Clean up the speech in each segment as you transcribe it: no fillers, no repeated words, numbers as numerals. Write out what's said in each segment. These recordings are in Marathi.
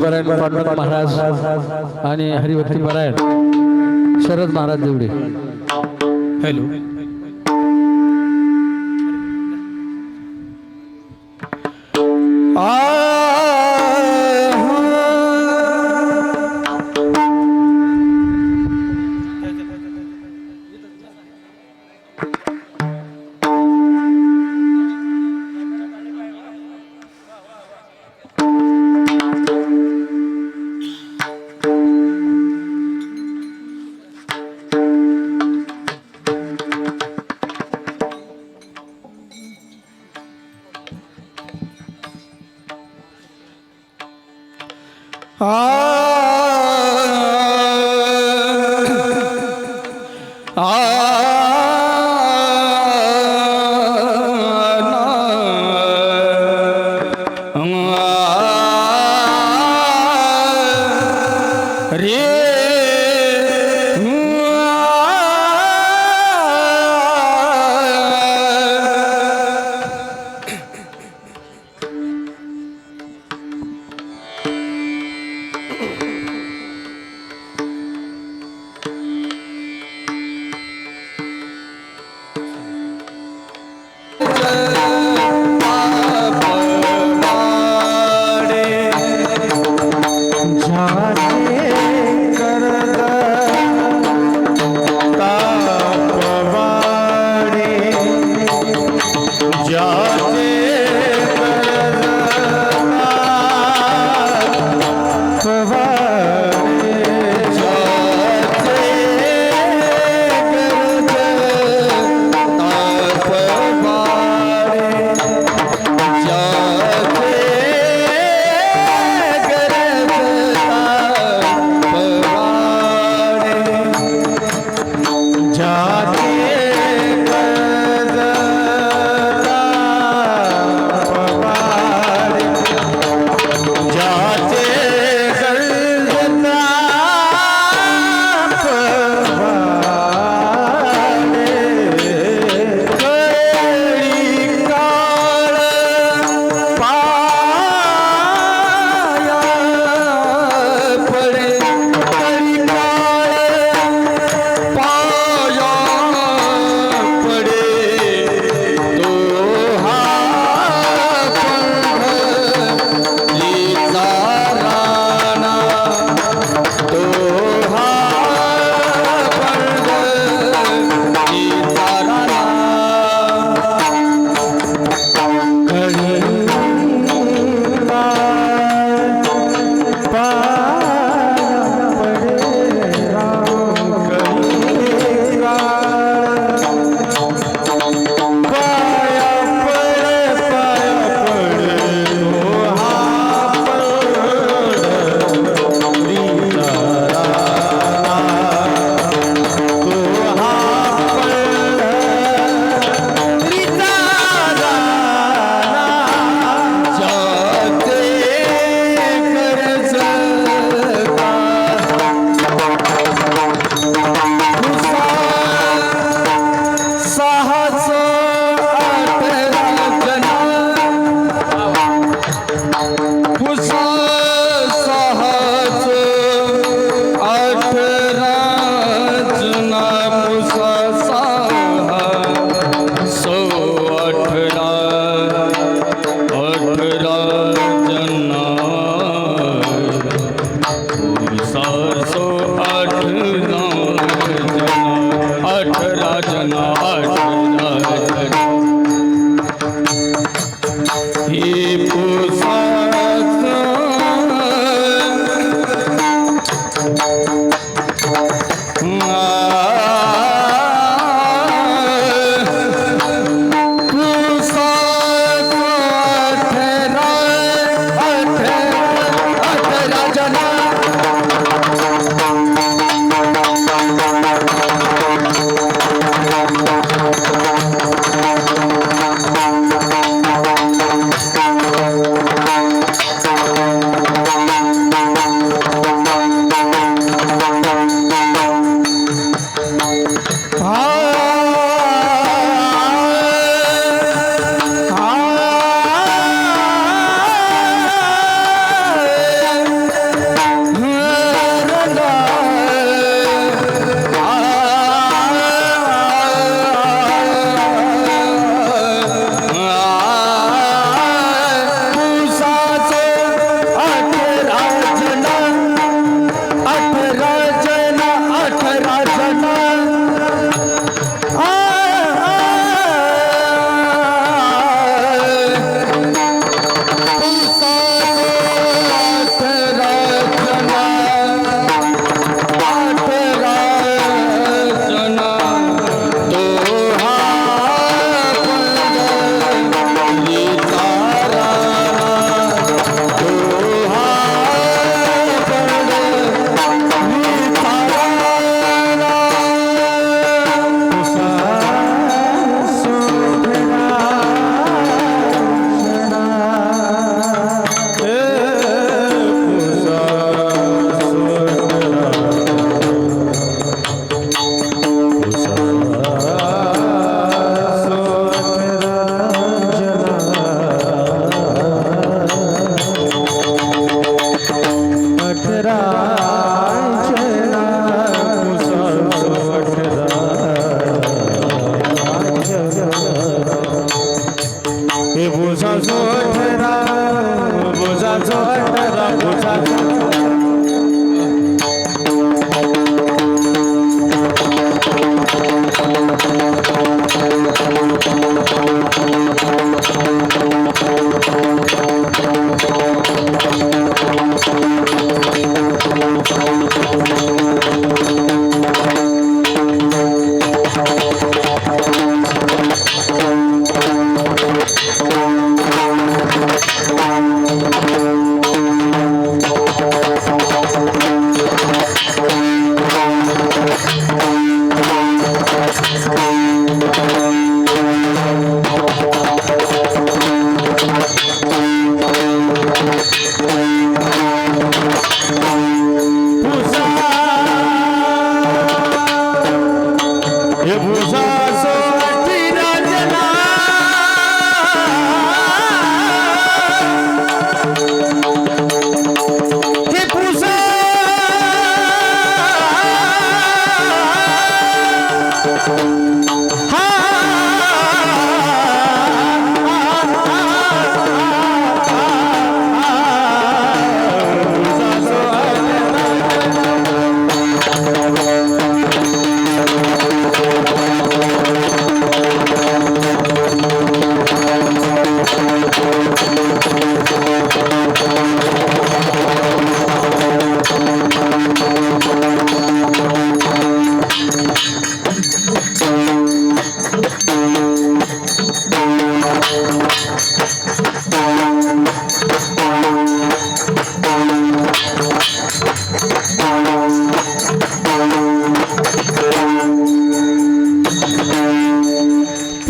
पारायण पांडुरंग महाराज आणि हरिभक्ती पारायण शरद महाराज देवडे. हॅलो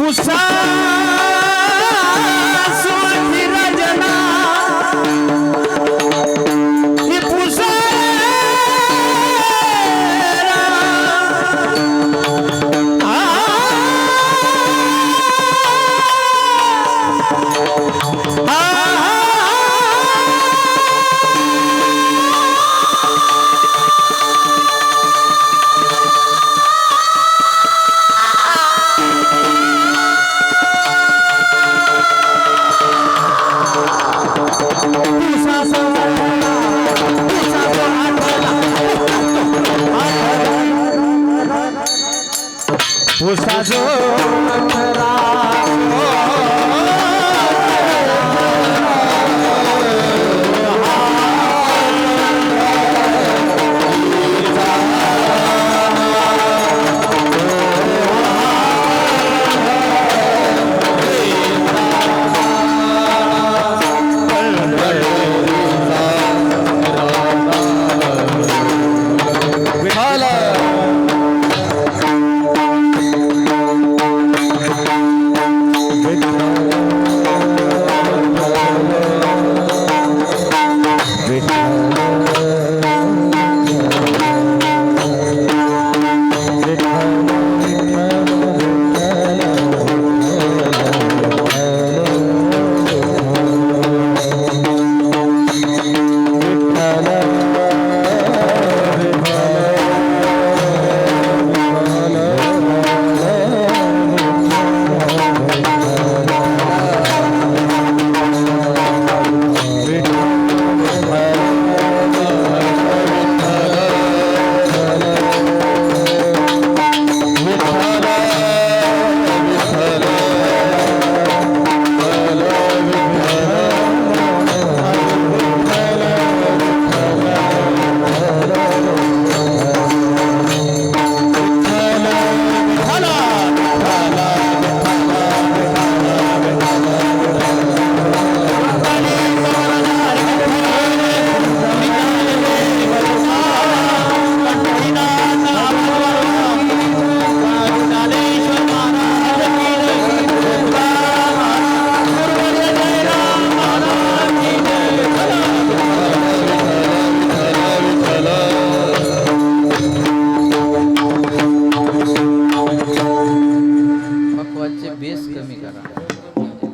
पुसा रजना ही पुसा पुसाजो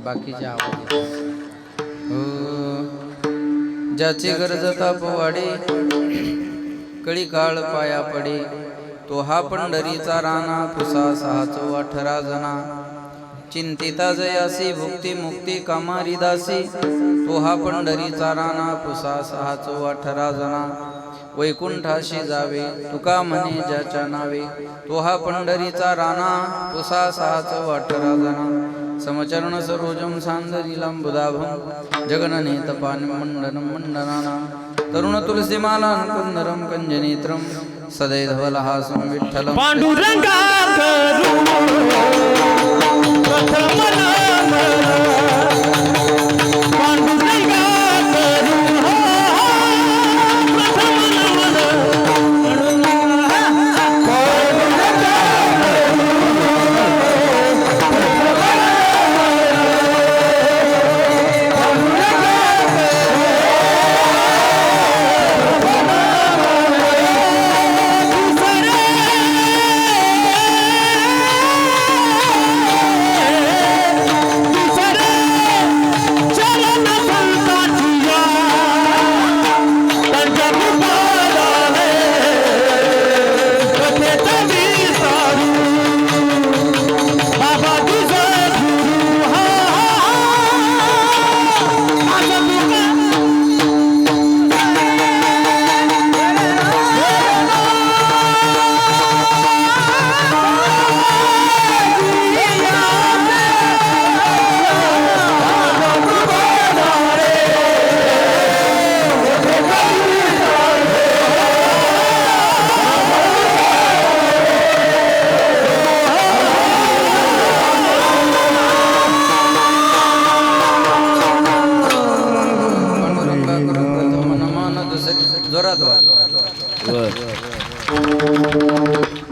बाकीचे आवाज ज्याची गरज तापवाडी कळी काळ पाया पडी तो हा पंढरीचा राणा पुसा 618 जना चिंतिता जयासी भुक्ती मुक्ती कामारी दासी तो हा पंढरीचा राणा पुसा 618 जना वैकुंठाशी जावे तुका म्हणे ज्याच्या नावे तो हा पंढरीचा राणा पुसा 618 जना समचरण सरोजम सांदरीलांबुदाभं जगननेत पानिमंडनं मंडनाना तरुण तुलसीमाला कंदरं कंजनेत्रं सदैधवलहासं विठ्ठलं पांडुरंगा करू प्रथम नाम पांडुरंगा करू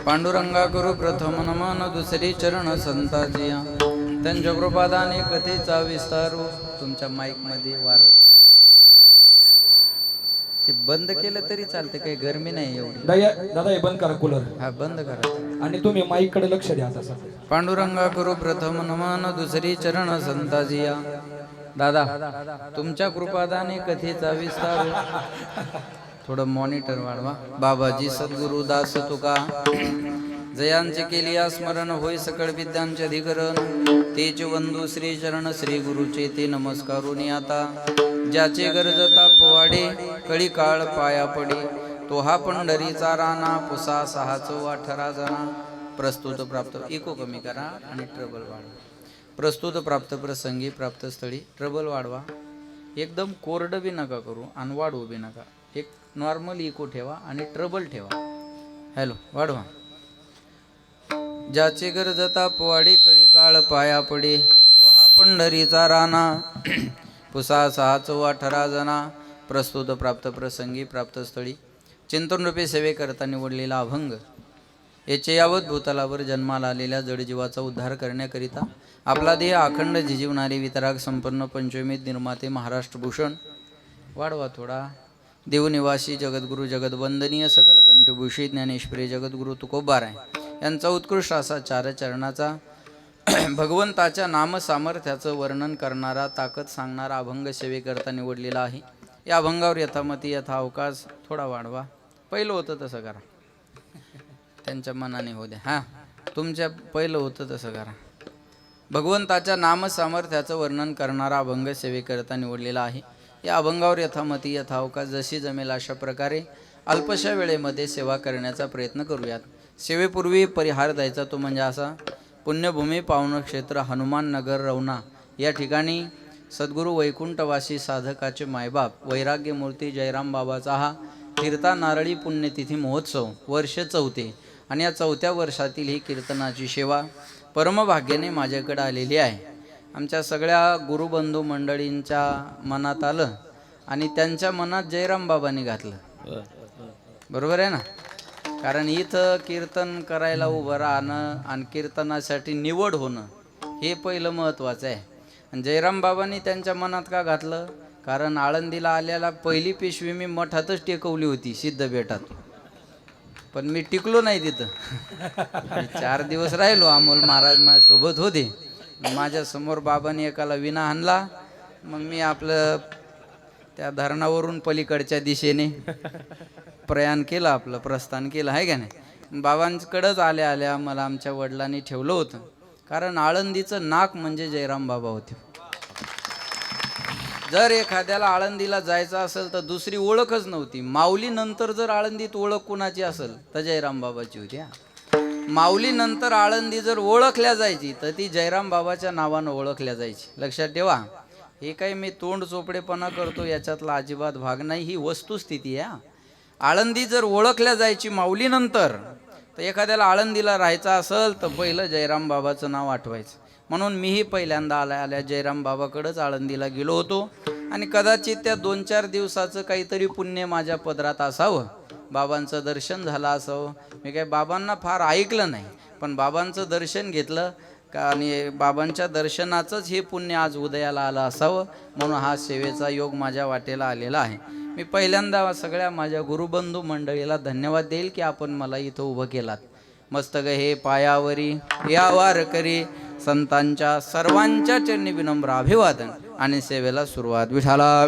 पांडुरंगा गुरु प्रथम नमन दुसरी चरण संताजिया त्यांच्या कृपादाने कथेचा विस्तार तुमच्या माईक मध्ये वार ते बंद केलं तरी चालते, काही गरमी नाही एवढी. दादा हे बंद करा कूलर हा बंद करा. आणि तुम्ही माईक कडे लक्ष द्या आता सर. पांडुरंगा करू प्रथम नमन दुसरी चरण संताजिया. दादा तुमच्या कृपादाने कथेचा विस्तार थोडं मॉनिटर वाढवा. बाबाजी सद्गुरु दास तुका जयांचे केलिया स्मरण होय सकळ विद्यांचे अधिकरण तेज वंदू श्री चरण श्री गुरुचे ते नमस्कारुनी आता. ज्याचे गरज तापवाडे कळी काळ पाया पडे तो हा पंढरीचा राणा पुसा 618 जना. प्रस्तुत प्राप्त इको कमी करा आणि ट्रबल वाढवा. प्रस्तुत प्राप्त प्रसंगी प्राप्त स्थळी ट्रबल वाढवा. एकदम कोरड बी नका करू आणि वाढवू बी नका. एक नॉर्मल इको ठेवा आणि ट्रबल ठेवा. हॅलो वाढवा. ज्याचे गरज तापवाडे कळी काळ पाया पडे तो हा पंढरीचा राणा पुसा 618 जना. प्रस्तुत प्राप्त प्रसंगी प्राप्त स्थळी चिंतन रूपे सेवे करता निवडलेला अभंग याचे यावत भूतलावर जन्माला आलेल्या जडजीवाचा उद्धार करण्याकरिता आपला देह अखंड झिजवणारे वितराग संपन्न पंचमीत निर्माते महाराष्ट्र भूषण वाढवा थोडा. देवनिवासी जगद्गुरु जगदवंदनीय सकल कंठभूषी ज्ञानेश्वरी जगद्गुरु तुकोबार यांचा उत्कृष्ट असा चरणाचा भगवंताच्या नाम सामर्थ्याचं वर्णन करणारा ताकद सांगणारा अभंग सेवेकरता निवडलेला आहे. या अभंगावर यथामती यथा अवकाश थोडा वाढवा. पहिलं होतं तसं करा, त्यांच्या मनाने हो द्या. हां तुमच्या पहिलं होतं तसं करा. भगवंताच्या नाम सामर्थ्याचं वर्णन करणारा अभंग सेवेकरता निवडलेला आहे. या अभंगावर यथामती यथा अवकाश जशी जमेल अशा प्रकारे अल्पशा वेळेमध्ये सेवा करण्याचा प्रयत्न करूयात. सेवेपूर्वी परिहार द्यायचा तो म्हणजे असा. पुण्यभूमी पावनक्षेत्र हनुमान नगर रवना या ठिकाणी सद्गुरू वैकुंठवासी साधकाचे मायबाप वैराग्यमूर्ती जयराम बाबाचा हा कीर्ता नारळी पुण्यतिथी महोत्सव वर्ष 4 आणि या 4थ्या वर्षातील ही कीर्तनाची सेवा परमभाग्याने माझ्याकडे आलेली आहे. आमच्या सगळ्या गुरुबंधू मंडळींच्या मनात आलं आणि त्यांच्या मनात जयराम बाबांनी घातलं. बरोबर आहे ना. कारण इथं कीर्तन करायला उभं राहणं आणि कीर्तनासाठी निवड होणं हे पहिलं महत्त्वाचं आहे. आणि जयराम बाबांनी त्यांच्या मनात का घातलं? कारण आळंदीला आल्याला पहिली पिशवी मी मठातच टेकवली होती सिद्धबेटात, पण मी टिकलो नाही तिथं. 4 दिवस राहिलो. अमोल महाराज माझ्यासोबत होते. माझ्यासमोर बाबांनी एकाला विना आणला. मग मी आपलं त्या धरणावरून पलीकडच्या दिशेने प्रयाण केलं, आपलं प्रस्थान केलं आहे का नाही. बाबांकडंच आल्या आल्या मला आमच्या वडिलांनी ठेवलं होतं. कारण आळंदीचं नाक म्हणजे जयराम बाबा होते. जर एखाद्याला आळंदीला जायचं असेल तर दुसरी ओळखच नव्हती. माऊली नंतर जर आळंदीत ओळख कुणाची असेल तर जयराम बाबाची होती. माऊली नंतर आळंदी जर ओळखल्या जायची तर ती जयराम बाबाच्या नावानं ओळखल्या जायची. लक्षात ठेवा. हे काही मी तोंड चोपडेपणा करतो याच्यातला अजिबात भाग नाही. ही वस्तुस्थिती आहे. आळंदी जर ओळखल्या जायची माऊली नंतर तर एखाद्याला आळंदीला राहायचं असेल तर पहिलं जयराम बाबाचं नाव आठवायचं. म्हणून मीही पहिल्यांदा आल्या जयराम बाबाकडंच आळंदीला गेलो होतो. आणि कदाचित त्या 2-4 दिवसाचं काहीतरी पुण्य माझ्या पदरात असावं. बाबांचं दर्शन झालं असावं. मी काही बाबांना फार ऐकलं नाही, पण बाबांचं दर्शन घेतलं का आणि बाबांच्या दर्शनाचंच हे पुण्य आज उदयाला आलं असावं. म्हणून हा सेवेचा योग माझ्या वाटेला आलेला आहे. मी पहिल्यांदा सगळ्या माझ्या गुरुबंधू मंडळीला धन्यवाद देईल की आपण मला इथं उभं केलात. मस्तक हे पायावरी या वारकरी संतांच्या सर्वांच्या चरणी विनम्र अभिवादन आणि सेवेला सुरुवात. विठाला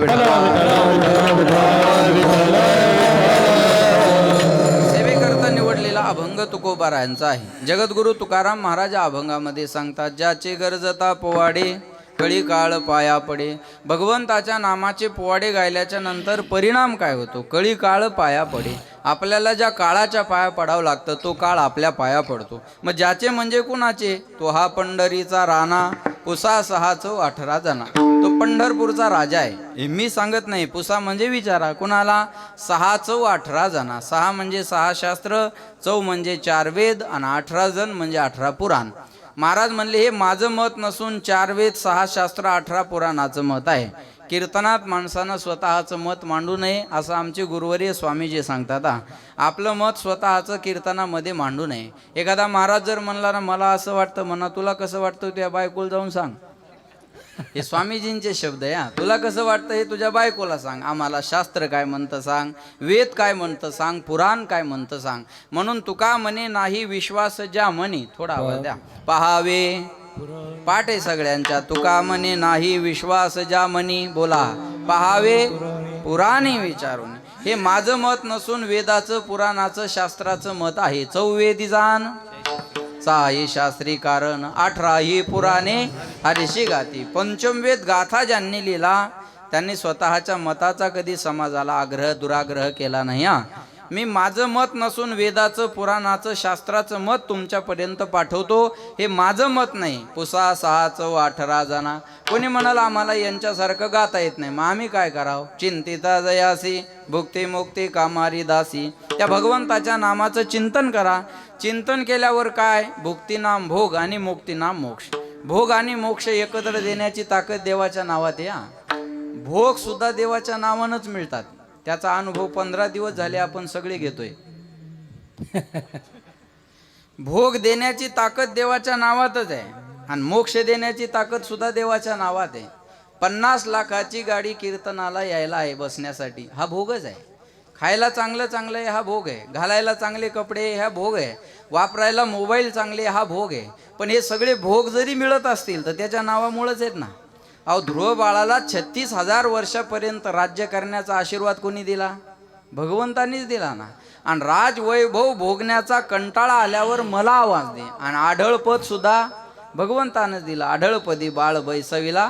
सेवेकरता निवडलेला अभंग तुकोबारायांचा आहे. जगद्गुरु तुकाराम महाराज अभंगामध्ये सांगतात, ज्याचे गरजता पोवाडे कळी काळ पाया पडे. भगवंताच्या नामाचे पोवाडे गायल्याच्या नंतर परिणाम काय होतो? कळी काळ पाया पडे. आपल्याला ज्या काळाच्या पाया पडावं लागतं तो काळ आपल्या पाया पडतो. मग ज्याचे म्हणजे कुणाचे? तो हा पंढरीचा राणा पुसा 618 जना. तो पंढरपूरचा राजा आहे. हे मी सांगत नाही. पुसा म्हणजे विचारा कुणाला? 618 जना. 6 म्हणजे 6 शास्त्र, 4 म्हणजे 4 वेद आणि 18 जण म्हणजे 18 पुराण. महाराज म्हणले हे माझं मत नसून 4 वेद 6 शास्त्र 18 पुराणाचं मत आहे कीर्तनात माणसानं स्वतःचं मत मांडू नये असं आमचे गुरुवर्य स्वामीजी सांगतात. आपलं मत स्वतःचं कीर्तनामध्ये मांडू नये. एखादा महाराज जर म्हणला ना मला असं वाटतं, म्हणा तुला कसं वाटतं त्या बायकोला जाऊन सांग. हे स्वामीजींचे शब्द आहे. तुला कसं वाटतं हे तुझ्या बायकोला सांग. आम्हाला शास्त्र काय म्हणतं सांग, वेद काय म्हणतं सांग, पुराण काय म्हणतं सांग. म्हणून तुका म्हणे नाही विश्वास ज्या म्हणे, थोडा आवाज द्या, पहावे पाठ आहे सगळ्यांच्या. तुका म्हणे नाही विश्वास ज्या म्हणी, बोला पहावे पुराणे विचारून. हे माझं मत नसून वेदाचं पुराणाचं शास्त्राचं मत आहे. चौवेदी जाण 6 शास्त्री कारण 18 पुराणे हरिशी गाती. पंचमवेद गाथा ज्यांनी लिहिला त्यांनी स्वतःच्या मताचा कधी समाजाला आग्रह दुराग्रह केला नाही. मी माझं मत नसून वेदाचं पुराणाचं शास्त्राचं मत तुमच्यापर्यंत पाठवतो. हे माझं मत नाही. पुसा 6 चौ 18 जना. कोणी म्हणाल आम्हाला यांच्यासारखं गाता येत नाही, मग आम्ही काय करावं. चिंतिता जयासी भुक्ती मुक्ती कामारी दासी. त्या भगवंताच्या नामाचं चिंतन करा. चिंतन केल्यावर काय, भुक्ती नाम भोग आणि मुक्ती नाम मोक्ष. भोग आणि मोक्ष एकत्र देण्याची ताकद देवाच्या नावात आहे. भोग सुद्धा देवाच्या नावानंच मिळतात. त्याचा अनुभव 15 दिवस झाले आपण सगळे घेतोय. भोग देण्याची ताकद देवाच्या नावातच आहे आणि मोक्ष देण्याची ताकद सुद्धा देवाच्या नावात आहे. 50 लाखाची गाडी कीर्तनाला यायला आहे बसण्यासाठी, हा भोगच आहे. खायला चांगलं चांगलं आहे, हा भोग आहे. घालायला चांगले कपडे, हा भोग आहे. वापरायला मोबाईल चांगले, हा भोग आहे. पण हे सगळे भोग जरी मिळत असतील तर त्याच्या नावामुळेच आहेत ना. अहो ध्रुव बाळाला 36,000 वर्षापर्यंत राज्य करण्याचा आशीर्वाद कोणी दिला, भगवंतांनीच दिला ना. आणि राजवैभव भोगण्याचा कंटाळा आल्यावर मला आवाज दे. आणि आढळपद सुद्धा भगवंतानंच दिला. आढळपदी बाळ बैसविला.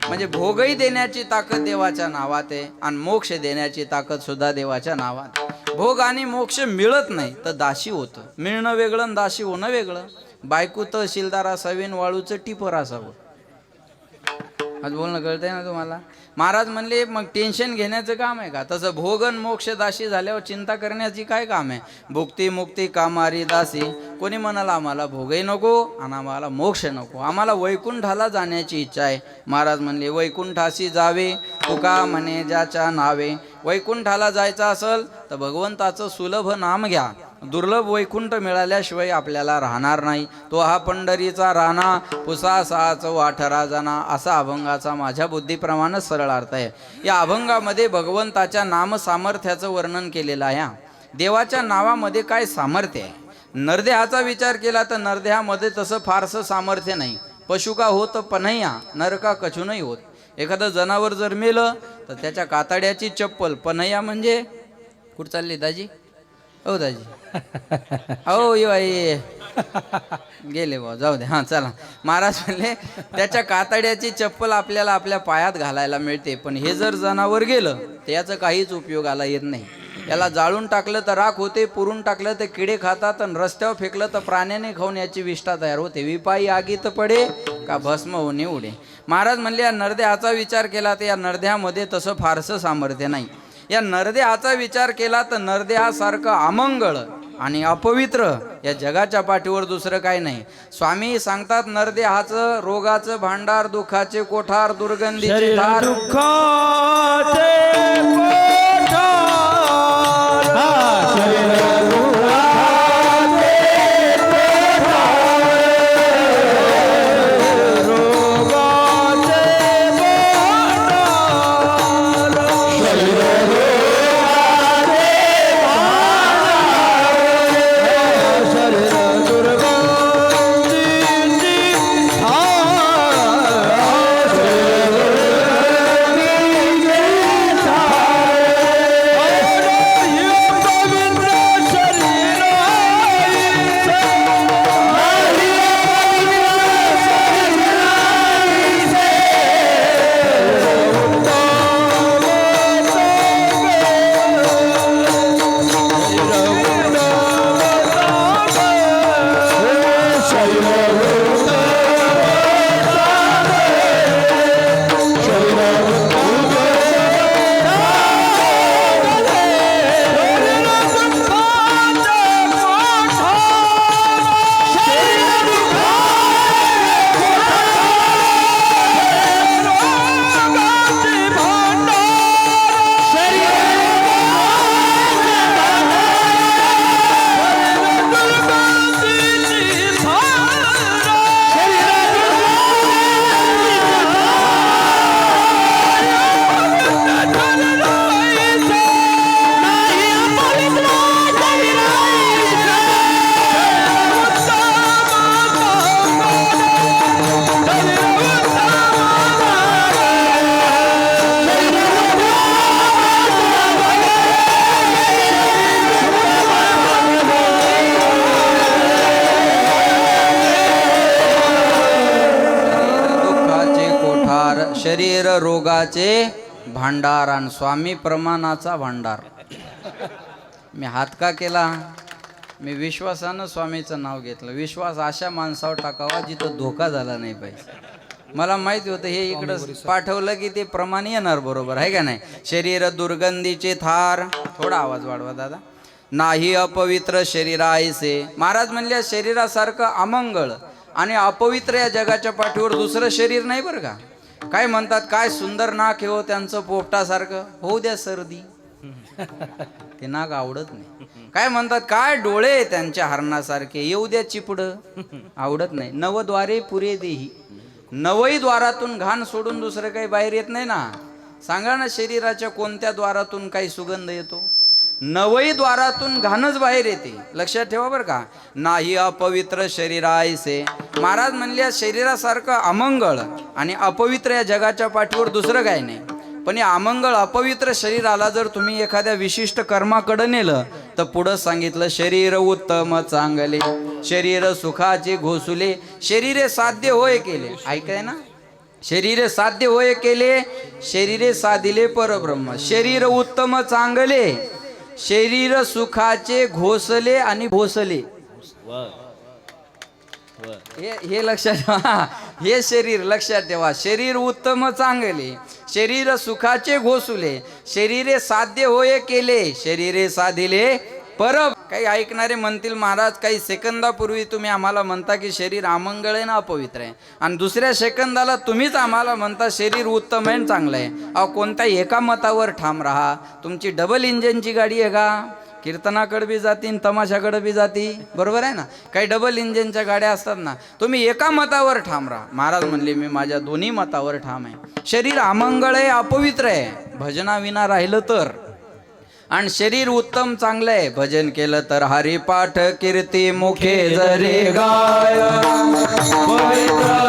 म्हणजे भोगही देण्याची ताकद देवाच्या नावात आहे आणि मोक्ष देण्याची ताकद सुद्धा देवाच्या नावात. भोग आणि मोक्ष मिळत नाही तर दाशी होतं. मिळणं वेगळं आणि दाशी होणं वेगळं. बायको तहसीलदार असावीन, वाळूचं टिपर असावं. आज बोलणं कळतंय ना तुम्हाला. महाराज म्हणले मग टेन्शन घेण्याचं काम आहे का. तसं भोगन मोक्ष दाशी झाल्यावर चिंता करण्याची काय काम आहे. भुक्ती मुक्ती कामारी दासी. कोणी म्हणाला आम्हाला भोगही नको आणि आम्हाला मोक्ष नको, आम्हाला वैकुंठाला जाण्याची इच्छा आहे. महाराज म्हणले वैकुंठाशी जावे तुका म्हणे ज्याच्या नावे. वैकुंठाला जायचं असेल तर भगवंताचं सुलभ नाम घ्या. दुर्लभ वैकुंठ मिळाल्याशिवाय आपल्याला राहणार नाही. तो हा पंढरीचा राणा पुसा 6 चौ 18 जना. असा अभंगाचा माझ्या बुद्धीप्रमाणे सरळ अर्थ आहे. या अभंगामध्ये भगवंताच्या नाम सामर्थ्याचं वर्णन केलेलं आहे. देवाच्या नावामध्ये काय सामर्थ्य आहे. नरदेहाचा विचार केला तर नरदेहामध्ये तसं फारसं सामर्थ्य नाही. पशु का होत पन्हैया, नर का कछु नाही होत. एखादं जनावर जर मेलं तर त्याच्या कातड्याची चप्पल. पन्हैया म्हणजे कुठं चालली दाजी, हो दाजी, हो ये गेले बा, जाऊ दे, हां चला. महाराज म्हणले त्याच्या कातड्याची चप्पल आपल्याला आपल्या पायात घालायला मिळते. पण हे जर जनावर गेलं तर याचं काहीच उपयोगाला येत नाही. याला जाळून टाकलं तर राख होते, पुरून टाकलं तर किडे खातात आणि रस्त्यावर फेकलं तर प्राण्याने खाऊन याची विष्ठा तयार होते. विपाई आगीत पडे का भस्म होणे उडे. महाराज म्हणले या नरदेहाचा विचार केला तर या नरदेहामध्ये तसं फारसं सामर्थ्य नाही. या नरदेहाचा विचार केला तर नरदेहासारखं अमंगळ आणि अपवित्र या जगाच्या पाठीवर दुसरं काही नाही. स्वामी सांगतात नरदेहाचं रोगाचं भांडार, दुःखाचे कोठार, दुर्गंधीचे धार. थार शरीर रोगाचे भांडार आणि स्वामी प्रमाणाचा भांडार. मी हात का केला? मी विश्वासानं स्वामीचं नाव घेतलं. विश्वास अशा माणसावर टाकावा जिथं धोका झाला नाही पाहिजे. मला माहिती होतं हे इकडं पाठवलं की ते प्रमाण येणार बरोबर आहे का नाही. शरीर दुर्गंधीचे थार. थोडा आवाज वाढवा दादा. नाही अपवित्र शरीरायसे. महाराज म्हणले शरीरासारखं अमंगळ आणि अपवित्र या जगाच्या पाठीवर दुसरं शरीर नाही बरं का. काय म्हणतात, काय सुंदर नाक आहे हो त्यांचं पोपटासारखं. होऊ द्या सर्दी, ते नाक आवडत नाही. काय म्हणतात, काय डोळे त्यांच्या हरणासारखे. येऊ द्या चिपड, आवडत नाही. नवद्वारे पुरे देही. नवही द्वारातून घाण सोडून दुसरं काही बाहेर येत नाही ना. सांगा ना शरीराच्या कोणत्या द्वारातून काही सुगंध येतो? नवही द्वारातून घाणच बाहेर येते. लक्षात ठेवा बरं का. नाही अपवित्र शरीरायसे. महाराज म्हणले शरीरासारखं अमंगळ आणि अपवित्र या जगाच्या पाठीवर दुसरं काही नाही. पण या अमंगळ अपवित्र शरीराला जर तुम्ही एखाद्या विशिष्ट कर्माकडे नेलं तर पुढं सांगितलं शरीर उत्तम चांगले शरीर सुखाचे घोसुले शरीरे साध्य होय केले. ऐकाय ना, शरीरे साध्य होय केले शरीरे साधिले परब्रह्म. शरीर उत्तम चांगले शरीर सुखाचे घोसले आणि भोसले. हे लक्षात ठेवा. हे शरीर लक्षात ठेवा. शरीर उत्तम चांगले शरीर सुखाचे घोसुले शरीरे साध्य होय केले शरीरे साधिले परब. काही ऐकणारे म्हणतील महाराज काही सेकंदापूर्वी तुम्ही आम्हाला म्हणता की शरीर अमंगळ आहे ना अपवित्र आहे आणि दुसऱ्या सेकंदाला तुम्हीच आम्हाला म्हणता शरीर उत्तम आहे चांगलं आहे. अहो कोणत्या एका मतावर ठाम राहा. तुमची डबल इंजिनची गाडी आहे का? कीर्तनाकडे बी जाती तमाशाकडे बी जाती. बरोबर आहे ना. काही डबल इंजिनच्या गाड्या असतात ना. तुम्ही एका मतावर ठाम राहा. महाराज म्हणले मी माझ्या दोन्ही मतावर ठाम आहे. शरीर अमंगळ आहे अपवित्र आहे भजनाविना राहिलं तर, आणि शरीर उत्तम चांगलं आहे भजन केलं तर. हरिपाठ कीर्ती मुखे जरी गाय पवित्र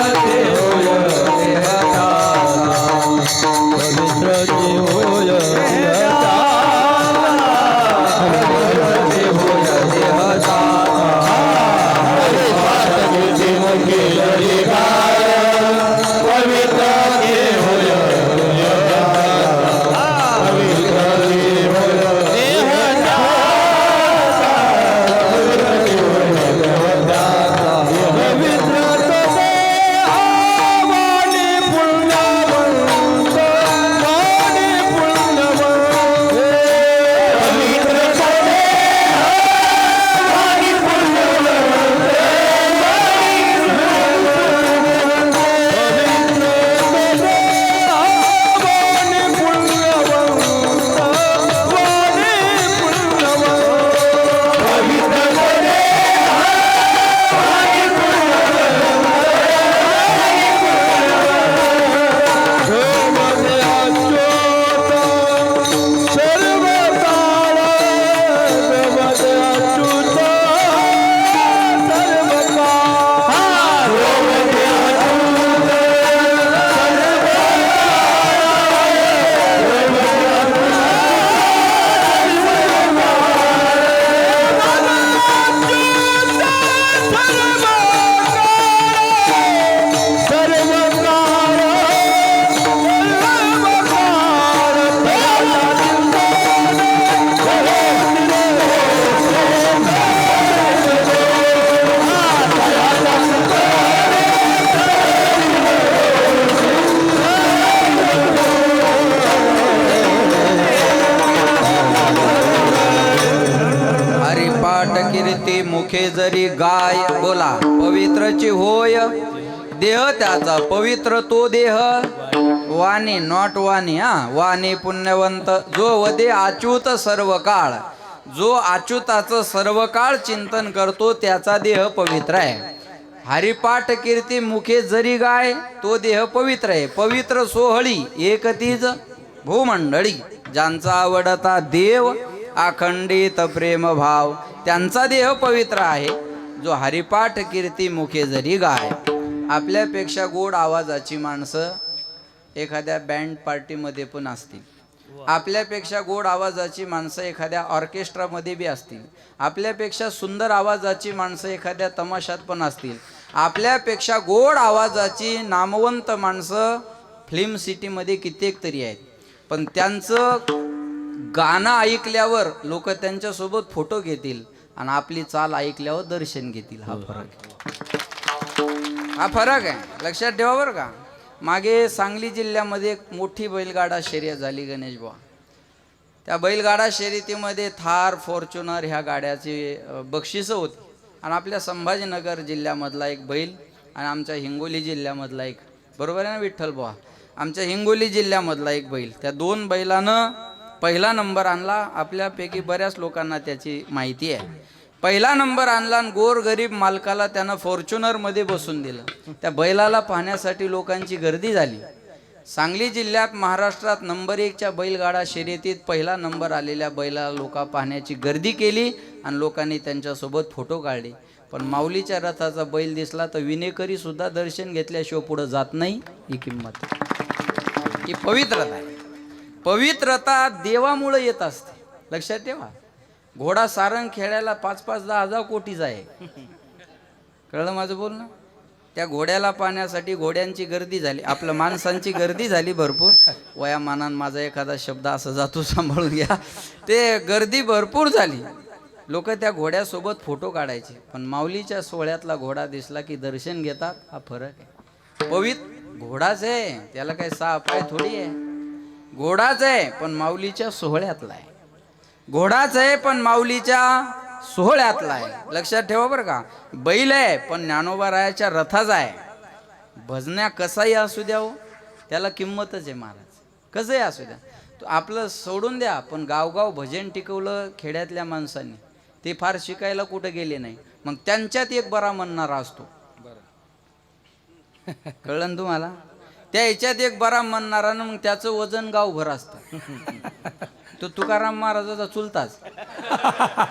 मुखे जरी गाय. बोला पवित्रची होय देह त्याचा पवित्र तो देह. वाणी नॉट वाणी. वाणी पुण्यवंत जो वदे अच्युत सर्व काळ. जो अच्युताचं सर्व काळ चिंतन करतो त्याचा देह पवित्र आहे. हरिपाठ कीर्ती मुखे जरी गाय तो देह पवित्र आहे. पवित्र सोहळी एक तीज भूमंडळी. ज्यांचा आवडता देव अखंडित प्रेम भाव त्यांचा देह पवित्र आहे. जो हरिपाठ कीर्ती मुखे जरी गाय. आपल्यापेक्षा गोड आवाजाची माणसं एखाद्या बँड पार्टीमध्ये पण असतील. आपल्यापेक्षा गोड आवाजाची माणसं एखाद्या ऑर्केस्ट्रामध्ये बी असतील. आपल्यापेक्षा सुंदर आवाजाची माणसं एखाद्या तमाशात पण असतील. आपल्यापेक्षा गोड आवाजाची नामवंत माणसं फिल्म सिटीमध्ये कित्येक तरी आहेत, पण त्यांचं गाणं ऐकल्यावर लोक त्यांच्यासोबत फोटो घेतील आणि आपली चाल ऐकल्यावर दर्शन घेतील. हा फरक आहे, लक्षात ठेवा बरं का. मागे सांगली जिल्ह्यामध्ये एक मोठी बैलगाडा शर्यत झाली गणेश बुवा. त्या बैलगाडा शर्यतीमध्ये थार, फॉर्च्युनर ह्या गाड्याची बक्षिसं होती. आणि आपल्या संभाजीनगर जिल्ह्यामधला एक बैल आणि आमच्या हिंगोली जिल्ह्यामधला एक, बरोबर आहे ना विठ्ठल बुवा, आमच्या हिंगोली जिल्ह्यामधला एक बैल, त्या दोन बैलानं पहिला नंबर आणला. आपल्यापैकी बऱ्याच लोकांना त्याची माहिती आहे. पहिला नंबर आणला आणि गोरगरीब मालकाला त्यानं फॉर्च्युनरमध्ये बसून दिलं. त्या बैलाला पाहण्यासाठी लोकांची गर्दी झाली. सांगली जिल्ह्यात महाराष्ट्रात नंबर 1च्या बैलगाडा शर्यतीत पहिला नंबर आलेल्या बैलाला लोक पाहण्याची गर्दी केली आणि लोकांनी त्यांच्यासोबत फोटो काढले. पण माऊलीच्या रथाचा बैल दिसला तर विनेकरी सुद्धा दर्शन घेतल्याशिवाय पुढे जात नाही. ही किंमत, ही पवित्रता आहे. पवित्रता देवामुळे येत असते, लक्षात ठेवा. घोडा सारंग खेळायला 5-5, 10,000 कोटीचा आहे. कळलं माझं बोलणं. त्या घोड्याला पाहण्यासाठी घोड्यांची गर्दी झाली, आपल्या माणसांची गर्दी झाली भरपूर. वयामानान माझा एखादा शब्द असा जातो, सांभाळून घ्या. ते गर्दी भरपूर झाली, लोक त्या घोड्यासोबत फोटो काढायचे. पण माऊलीच्या सोहळ्यातला घोडा दिसला की दर्शन घेतात. हा फरक आहे. पवित्र घोडाच आहे, त्याला काही 6 पाय थोडी आहे. घोडाच आहे पण माऊलीच्या सोहळ्यातला आहे. घोडाच आहे पण माऊलीच्या सोहळ्यातला आहे, लक्षात ठेवा बरं का. बैल आहे पण ज्ञानोबा रायाच्या रथाचा आहे. भजन्या कसाही असू द्या हो, त्याला किंमतच आहे महाराज. कसंही असू द्या, तो आपलं सोडून द्या. पण गावगाव भजन टिकवलं खेड्यातल्या माणसांनी, ते फार शिकायला कुठे गेले नाही. मग त्यांच्यात एक बरा म्हणणारा असतो, कळलं ना तुम्हाला. त्या ह्याच्यात एक बरा म्हणणारा ना, मग त्याचं वजन गावभर असतं. तो तुकाराम महाराजाचा चुलताच,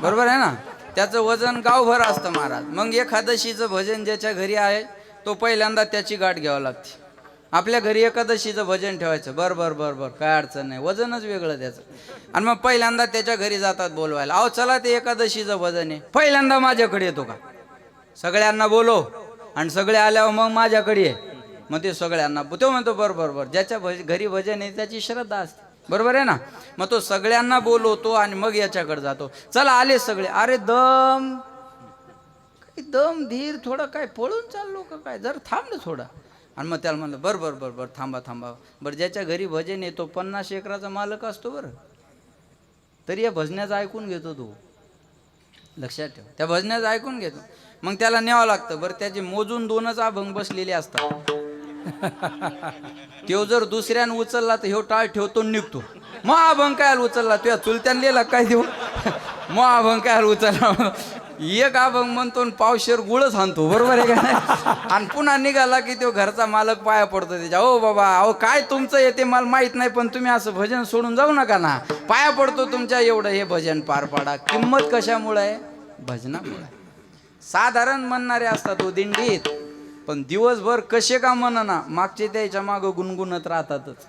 बरोबर आहे ना. त्याचं वजन गावभर असतं महाराज. मग एकादशीचं भजन ज्याच्या घरी आहे तो पहिल्यांदा त्याची गाठ घ्यावं लागते. आपल्या घरी एकादशीचं भजन ठेवायचं, बर बर बर बर काय अडचण नाही, वजनच वेगळं त्याचं. आणि मग पहिल्यांदा त्याच्या घरी जातात बोलवायला, अहो चला ते एकादशीचं भजन आहे. पहिल्यांदा माझ्याकडे येतो का, सगळ्यांना बोलो आणि सगळे आल्यावर मग माझ्याकडे आहे. मग ते सगळ्यांना तो म्हणतो बर बर बर, ज्याच्या घरी भजन आहे त्याची श्रद्धा असते, बरोबर आहे ना. मग तो सगळ्यांना बोलवतो आणि मग याच्याकडे जातो. चला आले सगळे, अरे दम दम धीर, थोडं काय पळून चाललो का काय, जर थांबलं थोडं. आणि मग त्याला म्हणलं बर बर बर बर थांबा थांबा. बरं ज्याच्या घरी भजन येतो 50 एकराचा मालक असतो बरं, तरी या भजनाचं ऐकून घेतो तो, लक्षात ठेव. त्या भजनाचं ऐकून घेतो. मग त्याला न्यावं लागतं. बरं त्याचे मोजून 2च अभंग बसलेले असतात. तो जर दुसऱ्यानं उचलला तर ह्यो टाळ ठेवतो निघतो. मग अभंग काय उचलला, तुझ्या चुलत्यानं लिहिला काय देऊ, मग अभंग काय उचलला. एक अभंग म्हणतो पावशेर गुळच आणतो, बरोबर आहे का नाही. आणि पुन्हा निघाला की तो घरचा मालक पाया पडतो त्याच्या, ओ बाबा अहो काय तुमचं येते मला माहित नाही, पण तुम्ही असं भजन सोडून जाऊ नका ना, पाया पडतो तुमच्या, एवढं हे भजन पार पाडा. किंमत कशामुळे आहे, भजनामुळे. साधारण म्हणणारे असतात हो दिंडीत, पण दिवसभर कसे का म्हणना मागचे त्याच्या मागं गुणगुणत राहतातच.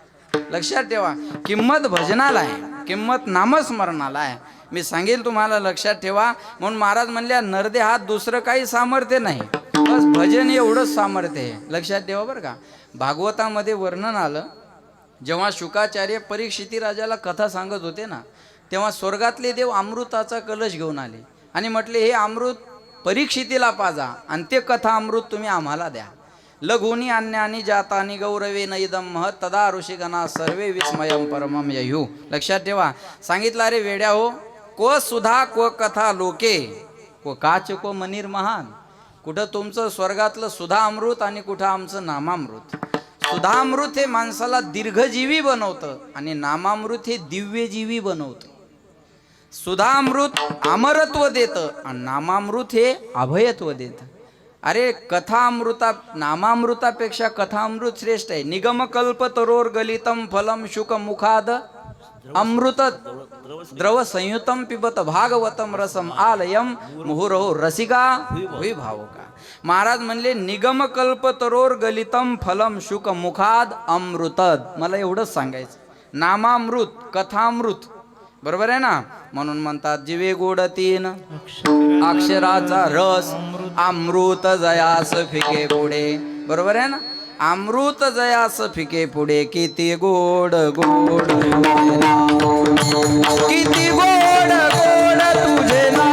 लक्षात ठेवा, किंमत भजनाला आहे, किंमत नामस्मरणाला आहे. मी सांगेल तुम्हाला, लक्षात ठेवा. म्हणून महाराज म्हणल्या नरदे हात दुसरं काही सामर्थ्य नाही, बस भजन एवढंच सामर्थ्य आहे. लक्षात ठेवा बरं का. भागवतामध्ये वर्णन आलं, जेव्हा शुकाचार्य परीक्षिती राजाला कथा सांगत होते ना, तेव्हा स्वर्गातले देव अमृताचा कलश घेऊन आले आणि म्हटले हे अमृत परीक्षितीला पाजा आणि ते कथा अमृत तुम्ही आम्हाला द्या. लघुनी अन्यानी जातानी गौरवे नैदम महत तदा ऋषिगणा सर्वे विस्मयम परमम ययु. लक्षात ठेवा. सांगितलं अरे वेड्या हो, को सुधा को कथा लोके को काच को मनीर महान. कुठं तुमचं स्वर्गातलं सुधा अमृत आणि कुठं आमचं नामामृत. सुधामृत हे माणसाला दीर्घजीवी बनवतं आणि नामामृत हे दिव्यजीवी बनवतं. सुधामृत अमरत्व देतं आणि नामामृत हे अभयत्व देतं. अरे कथामृता नामामृतापेक्षा कथामृत श्रेष्ठ आहे. निगम कल्प तरोर गलितम फलम शुक मुखाद अमृत द्रव संयुतम पिबत भागवतम रसम आलयम मुहुरहो रसिका होई भावका. महाराज म्हणले निगम कल्प तरोर गलितम फलम शुक मुखाद अमृतद. मला एवढंच सांगायचं, नामामृत कथामृत, बरोबर आहे ना. म्हणून म्हणतात जीवे गोड 3 अक्षराचा रस अमृत जयास फिके गोडे, बरोबर आहे ना. अमृत जयास फिके पुढे किती गोड गोड तुझे नाव. किती गोड गोड तुझे नाव.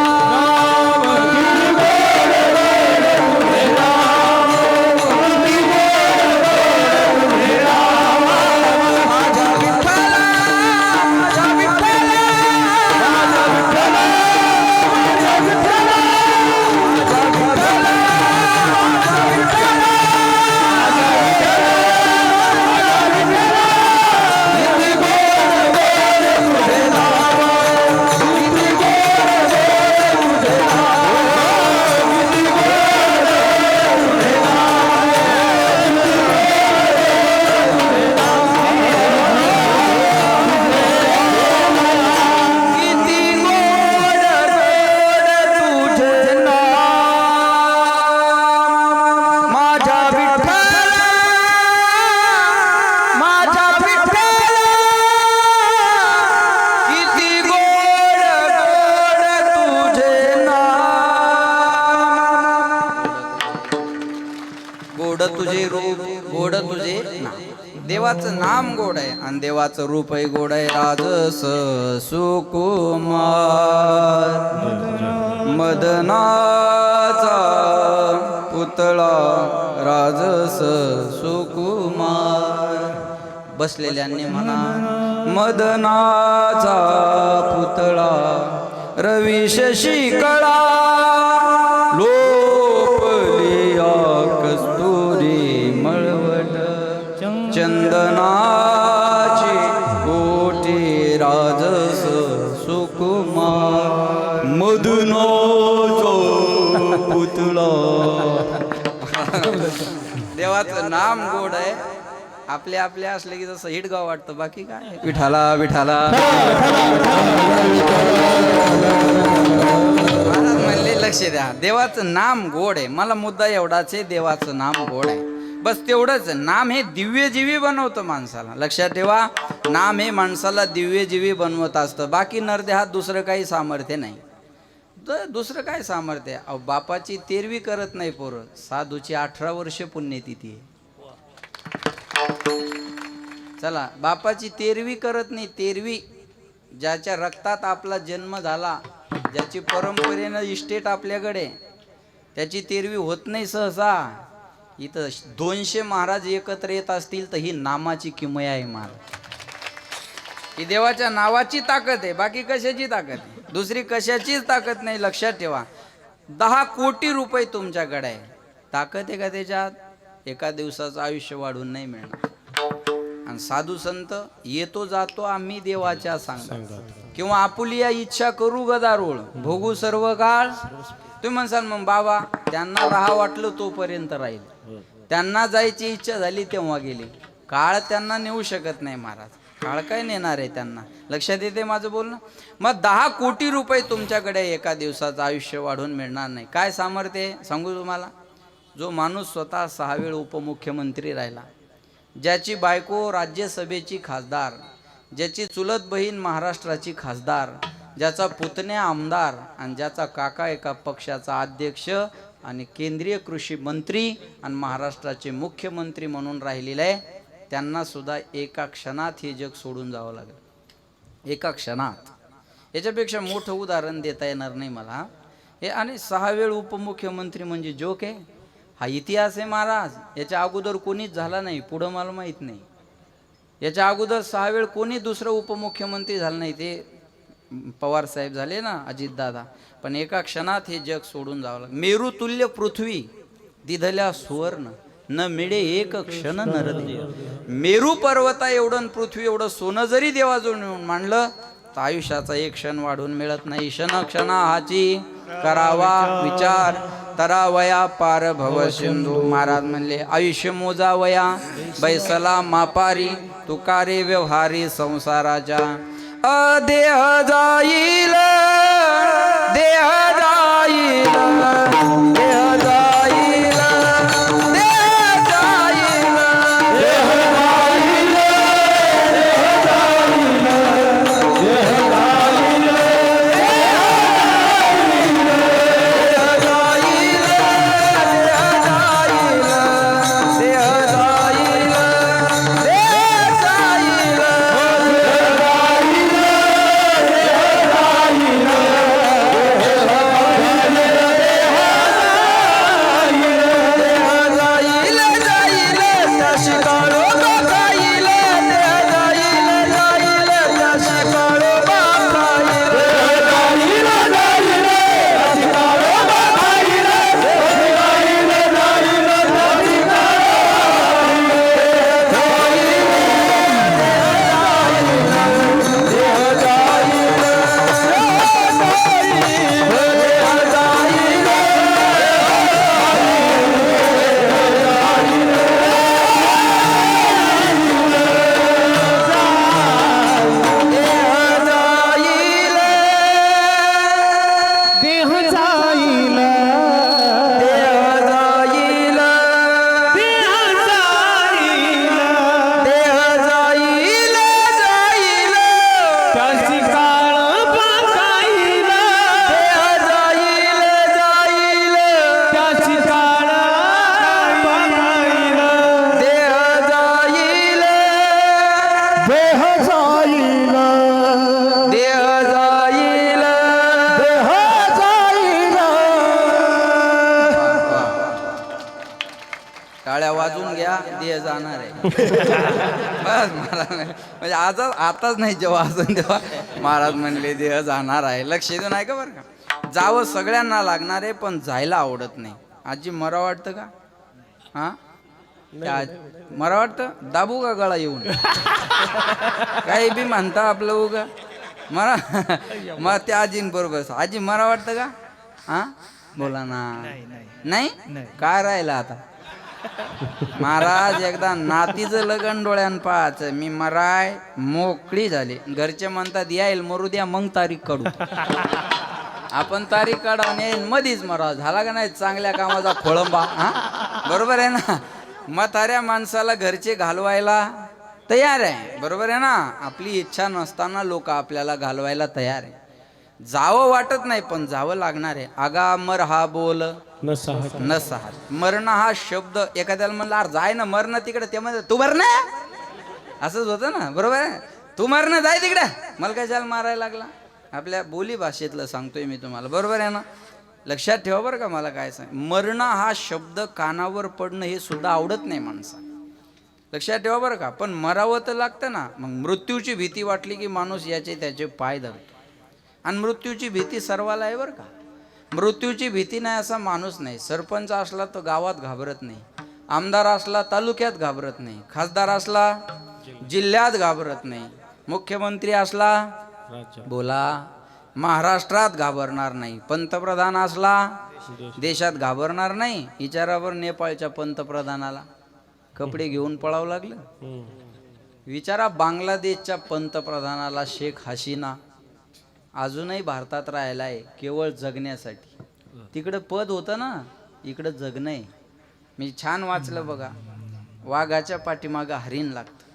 माझ्या विठ्ठला, माझ्या विठ्ठला, किती गोड गोड तुझे नाव. माझ्या विठ्ठला, माझ्या विठ्ठला, किती गोड गोड तुझे नाव. गोड तुझे रूप, गोड तुझे नाम. देवाचं नाम गोड आहे आणि देवाचं रूप आहे गोड आहे. राजस सुकुमार मदनाचा पुतळा राजस सुकुमार. बसलेल्यांनी म्हणा मदनाचा पुतळा रवी शशी कळा लोपलिया कस्तुरी मळवट चंदनाची कोटी राजस सुकुमार मदनाचा पुतळा. देवाचं नाम गोड आहे. आपल्या आपल्या असले की जसं हिटगाव वाटतं, बाकी काय विठाला विठाला. महाराज म्हणले लक्ष द्या, देवाचं नाम गोड आहे. मला मुद्दा एवढाच आहे, देवाचं नाम गोड आहे, बस तेवढंच. नाम हे दिव्यजीवी बनवतं माणसाला. लक्षात ठेवा, नाम हे माणसाला दिव्यजीवी बनवत असतं. बाकी नरदेहात दुसरं काही सामर्थ्य नाही. दुसरं काय सामर्थ्य? अहो, बापाची 13वी करत नाही पोरं, साधूची 18 वर्ष पुण्यतिथी आहे. चला, बापाची 13वी करत नाही. 13वी ज्याच्या रक्तात आपला जन्म झाला, ज्याची परंपरेनं इस्टेट आपल्याकडे, त्याची 13वी होत नाही सहसा. इथं 200 महाराज एकत्र येत असतील तर ही नामाची किमया आहे महाराज. ही देवाच्या नावाची ताकद आहे, बाकी कशाची ताकद आहे? दुसरी कशाचीच ताकद नाही. लक्षात ठेवा, 10 कोटी रुपये तुमच्याकडे आहे, ताकद आहे का त्याच्यात? एका दिवसाचं आयुष्य वाढून नाही मिळणार. आणि साधू संत येतो जातो आम्ही देवाच्या सांगतात, किंवा आपुलिया इच्छा करू गदारोळ भोगू सर्व काळ. तुम्ही म्हणसाल मग बाबा त्यांना राहा वाटलं तोपर्यंत राहील, त्यांना जायची इच्छा झाली तेव्हा गेली. काळ त्यांना नेऊ शकत नाही महाराज. काळ काय नेणार आहे त्यांना? लक्षात येते माझं बोलणं? मग 10 कोटी रुपये तुमच्याकडे एका दिवसाचं आयुष्य वाढून मिळणार नाही. काय सामर्थ्य आहे सांगू तुम्हाला? जो माणूस स्वतः 6 वेळ उपमुख्यमंत्री राहिला, ज्याची बायको राज्यसभेची खासदार, ज्याची चुलत बहीण महाराष्ट्राची खासदार, ज्याचा पुतण्या आमदार आणि ज्याचा काका एका पक्षाचा अध्यक्ष आणि केंद्रीय कृषी मंत्री आणि महाराष्ट्राचे मुख्यमंत्री म्हणून राहिलेले आहे, त्यांना सुद्धा एका क्षणात हे जग सोडून जावं लागेल. एका क्षणात. याच्यापेक्षा मोठं उदाहरण देता येणार नाही मला हे. आणि 6 वेळ उपमुख्यमंत्री म्हणजे जोक आहे? हा इतिहास आहे महाराज. याच्या अगोदर कोणीच झाला नाही, पुढं मला माहीत नाही. याच्या अगोदर 6 वेळ कोणी दुसरं उपमुख्यमंत्री झालं नाही. ते पवार साहेब झाले ना, अजितदादा. पण एका क्षणात हे जग सोडून जावं लागलं. मेरू तुल्य पृथ्वी दिधल्या सुवर्ण न मिळे एक क्षण नरदे. मेरू पर्वता एवढं पृथ्वी एवढं सोनं जरी देवाजवळ नेऊन मांडलं तर आयुष्याचा एक क्षण वाढून मिळत नाही. क्षण क्षणा हाची करावा विचार, तरावया पार भव सिंधू. महाराज म्हणले आयुष्य मोजावया बैसला मापारी, तुकारे व्यवहारी संसाराच्या. देह जाईल, देह जाईल, देह जाईल, देह जाईल, देह जाईल, देह जाईल, देह जाईल, देह जाईल, देह जाईल, देह जाईल. बस मला म्हणजे आताच नाही, जेव्हा अजून तेव्हा महाराज म्हणले देह जाणार आहे. लक्ष देऊन आहे का बरं का. जावं सगळ्यांना लागणार आहे, पण जायला आवडत नाही. आजी मरा वाटतं का? हा मला वाटतं दाबू का गळा येऊन काही बी म्हणता आपलं उगा मला मग त्या आजीन बरोबर आजी मला वाटतं का? हा बोला ना. नाही काय राहिलं आता. महाराज एकदा नातीचं लगन डोळ्यान पाहायचं. मी मराय मोकळी झाली. घरचे म्हणतात येईल मरू द्या मग तारीख काढू. आपण तारीख काढा येईल मधीच मरा. झाला का नाही चांगल्या कामाचा खोळंबा. हा बरोबर आहे ना. म्हाताऱ्या माणसाला घरचे घालवायला तयार आहे. बरोबर आहे ना. आपली इच्छा नसताना लोक आपल्याला घालवायला तयार आहे. जावं वाटत नाही पण जावं लागणार आहे. आगा मर हा बोल नसहात. मरण हा शब्द एखाद्याला म्हणलं अरे जाय ना मरण तिकडे, ते म्हणत तू मरण असंच होतं ना. बरोबर आहे. तू मरण जाय तिकडे, मला कशाला मारायला लागला. आपल्या बोली भाषेतलं सांगतोय मी तुम्हाला. बरोबर आहे ना. लक्षात ठेवा बरं का. मला काय सांग, मरण हा शब्द कानावर पडणं हे सुद्धा आवडत नाही माणसाला. लक्षात ठेवा बरं का. पण मरावं तर लागतं ना. मग मृत्यूची भीती वाटली की माणूस याचे त्याचे पाय धरतो. आणि मृत्यूची भीती सर्वाला आहे बरं का. मृत्यूची भीती नाही असा माणूस नाही. सरपंच असला तर गावात घाबरत नाही, आमदार असला तालुक्यात घाबरत नाही, खासदार असला जिल्ह्यात घाबरत नाही, मुख्यमंत्री असला बोला महाराष्ट्रात घाबरणार नाही, पंतप्रधान असला देशात घाबरणार नाही. विचारावर नेपाळच्या पंतप्रधानाला कपडे घेऊन पळावं लागलं. विचारा बांगलादेशच्या पंतप्रधानाला शेख हसीना अजूनही भारतात राहायला आहे केवळ जगण्यासाठी. तिकडं पद होतं ना, इकडं जगणं आहे. मी छान वाचलं बघा. वाघाच्या पाठीमागं हरिण लागतं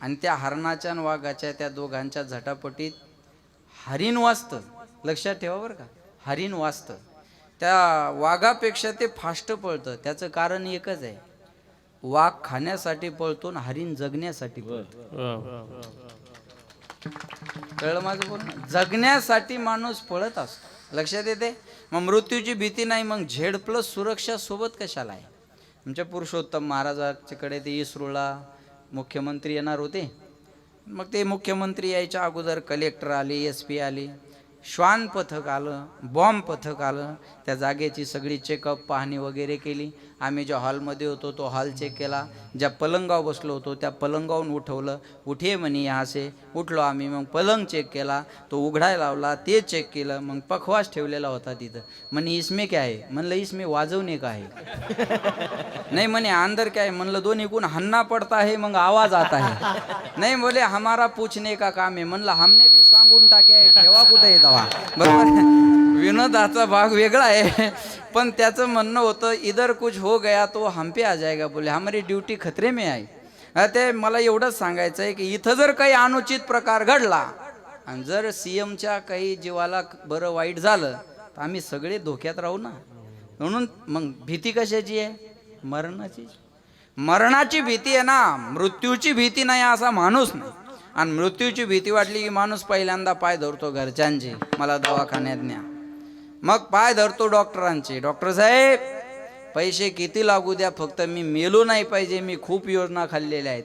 आणि त्या हरणाच्या आणि वाघाच्या त्या दोघांच्या झटापटीत हरिण वाचतं. लक्षात ठेवा बरं का. हरिण वाचतं. त्या वाघापेक्षा ते फास्ट पळतं. त्याचं कारण एकच आहे, वाघ खाण्यासाठी पळतो आणि हरिण जगण्यासाठी पळतो. कळलं माझं बोलणं. जगण्यासाठी माणूस पळत असतो. लक्षात येते. मग मृत्यूची भीती नाही, मग झेड प्लस सुरक्षा सोबत कशाला आहे. आमच्या पुरुषोत्तम महाराजांच्याकडे ते इस्रोला मुख्यमंत्री येणार होते. मग ते मुख्यमंत्री यायच्या अगोदर कलेक्टर आले, SP आले, श्वान पथक आलं, बॉम्ब पथक आलं. त्या जागेची सगळी चेकअप पाहणी वगैरे केली. आम्ही ज्या हॉलमध्ये होतो तो हॉल चेक केला. ज्या पलंगावर बसलो होतो त्या पलंगावरून उठवलं. उठे म्हणे यहाँ से. उठलो आम्ही. मग पलंग चेक केला, तो उघडायला लावला, ते चेक केलं. मग पखवास ठेवलेला होता तिथं. म्हणे इसमें क्या है. म्हणलं इसमें वाजवणे का आहे. नहीं म्हणे अंदर क्या है. म्हणलं दोन्ही गुण हन्ना पडता है मग आवाज आता है. नहीं बोले हमारा पूछने का काम है. म्हणलं हमने भी सांगून टाके आहे, ठेवा कुठे दवा. बरोबर. विनोदाचा भाग वेगळा आहे, पण त्याचं म्हणणं होतं इधर कुछ हो गया तो हम पे आ जाएगा. बोले हमारी ड्यूटी खतरे में आहे. ते मला एवढंच सांगायचं आहे की इथं जर काही अनुचित प्रकार घडला आणि जर CMच्या काही जीवाला बरं वाईट झालं तर आम्ही सगळे धोक्यात राहू ना. म्हणून मग भीती कशाची आहे. मरणाची. मरणाची भीती आहे ना. मृत्यूची भीती नाही असा माणूस नाही. आणि मृत्यूची भीती वाटली की माणूस पहिल्यांदा पाय धरतो घरच्यांचे, मला दवाखान्यात न्या. मग पाय धरतो डॉक्टरांचे. डॉक्टर साहेब पैसे किती लागू द्या, फक्त मी मेलो नाही पाहिजे. मी खूप योजना खाल्लेल्या आहेत.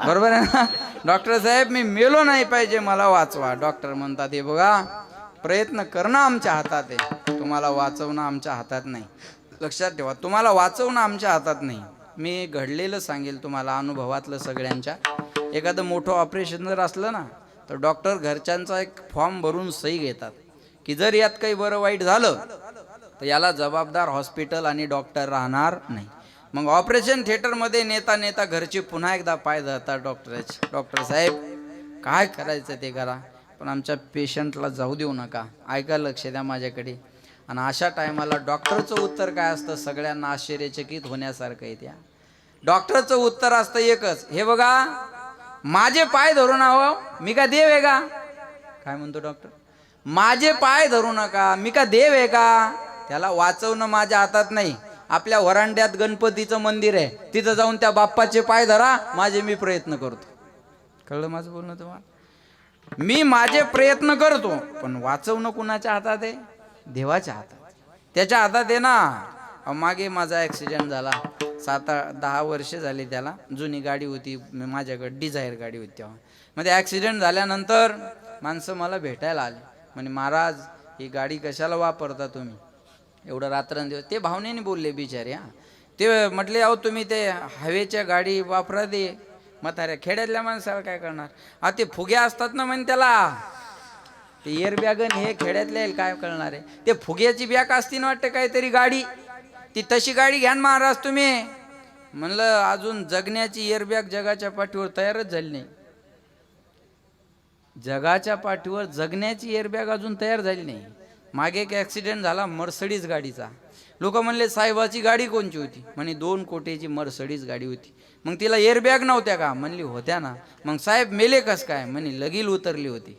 बरोबर आहे ना. डॉक्टर साहेब मी मेलो नाही पाहिजे, मला वाचवा. डॉक्टर म्हणतात हे बघा प्रयत्न करणं आमच्या हातात आहे, तुम्हाला वाचवणं आमच्या हातात नाही. लक्षात ठेवा. तुम्हाला वाचवणं आमच्या हातात नाही. मी घडलेलं सांगेल तुम्हाला, अनुभवातलं सगळ्यांच्या. एखादं मोठं ऑपरेशन जर असलं ना तर डॉक्टर घरच्यांचा एक फॉर्म भरून सही घेतात की जर यात काही बरं वाईट झालं तर याला जबाबदार हॉस्पिटल आणि डॉक्टर राहणार नाही. मग ऑपरेशन थिएटरमध्ये नेता नेता घरचे पुन्हा एकदा पाय धरतात डॉक्टरचे. डॉक्टर साहेब काय करायचं ते करा, पण आमच्या पेशंटला जाऊ देऊ नका. ऐका, लक्ष द्या माझ्याकडे. आणि अशा टायमाला डॉक्टरचं उत्तर काय असतं, सगळ्यांना आश्चर्यचकित होण्यासारखं आहे. त्या डॉक्टरचं उत्तर असतं एकच, हे बघा माझे पाय धरू नका, मी का देव आहे का. काय म्हणतो डॉक्टर, माझे पाय धरू नका, मी का देव आहे का. त्याला वाचवणं माझ्या हातात नाही. आपल्या वरांड्यात गणपतीचं मंदिर आहे, तिथं जाऊन त्या बाप्पाचे पाय धरा, माझे मी प्रयत्न करतो. कळलं माझं बोलणं तुम्हाला. मी माझे प्रयत्न करतो, पण वाचवणं कुणाच्या हातात आहे, देवाच्या हातात. त्याच्या हातात आहे ना. मागे माझा ॲक्सिडेंट झाला, 7-10 वर्ष झाली त्याला. जुनी गाडी होती माझ्याकडे, डिझायर गाडी होती तेव्हा. मध्ये ॲक्सिडेंट झाल्यानंतर माणसं मला भेटायला आले, म्हणे महाराज ही गाडी कशाला वापरता तुम्ही एवढं रात्रंदिवस. ते भावनेने बोलले बिचारे. हां ते म्हटले अहो तुम्ही ते हवेच्या गाडी वापरा दे. म्हाताऱ्या खेड्यातल्या माणसाला काय करणार. ते फुगे असतात ना म्हणे त्याला, ते एअर बॅग हे खेड्यातल्या काय कळणार आहे. ते फुग्याची बॅग असती ना वाटतं काहीतरी गाडी, ती तशी गाडी घ्या ना महाराज तुम्ही. म्हणलं अजून जगण्याची एअर बॅग जगाच्या पाठीवर तयारच झाली नाही. जगाच्या पाठीवर जगण्याची एअर बॅग अजून तयार झाली नाही. मागे एक ॲक्सिडेंट झाला मर्सडीज गाडीचा. लोक म्हणले साहेबाची गाडी कोणची होती. म्हणे 2 कोटीची मर्सडीज गाडी होती. मग तिला एअर बॅग नव्हत्या का. म्हणली होत्या ना. मग साहेब मेले कस काय. म्हणे लगील उतरली होती.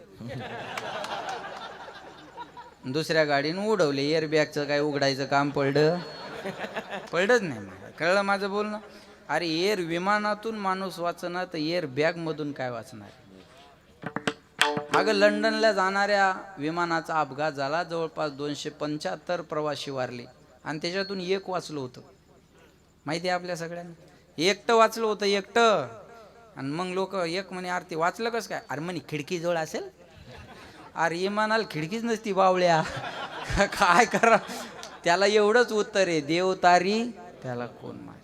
दुसऱ्या गाडीनं उडवले. एअर बॅगचं काय उघडायचं काम पडलंच नाही. मला कळलं माझं बोलणं. अरे एअर विमानातून माणूस वाचणार तर एअर बॅगमधून काय वाचणार. अगं लंडनला जाणाऱ्या विमानाचा अपघात झाला. जवळपास 275 प्रवासी वारले आणि त्याच्यातून एक वाचलं होतं. माहिती आहे आपल्या सगळ्यांना. एकटं वाचलं होतं, एकटं. आणि मग लोक एक म्हणे अरे ते वाचलं कसं काय. अरे म्हणे खिडकीजवळ असेल. अरे विमानाला खिडकीच नसती बावळ्या. काय करा. त्याला एवढंच उत्तर आहे, देव तारी त्याला कोण मारे.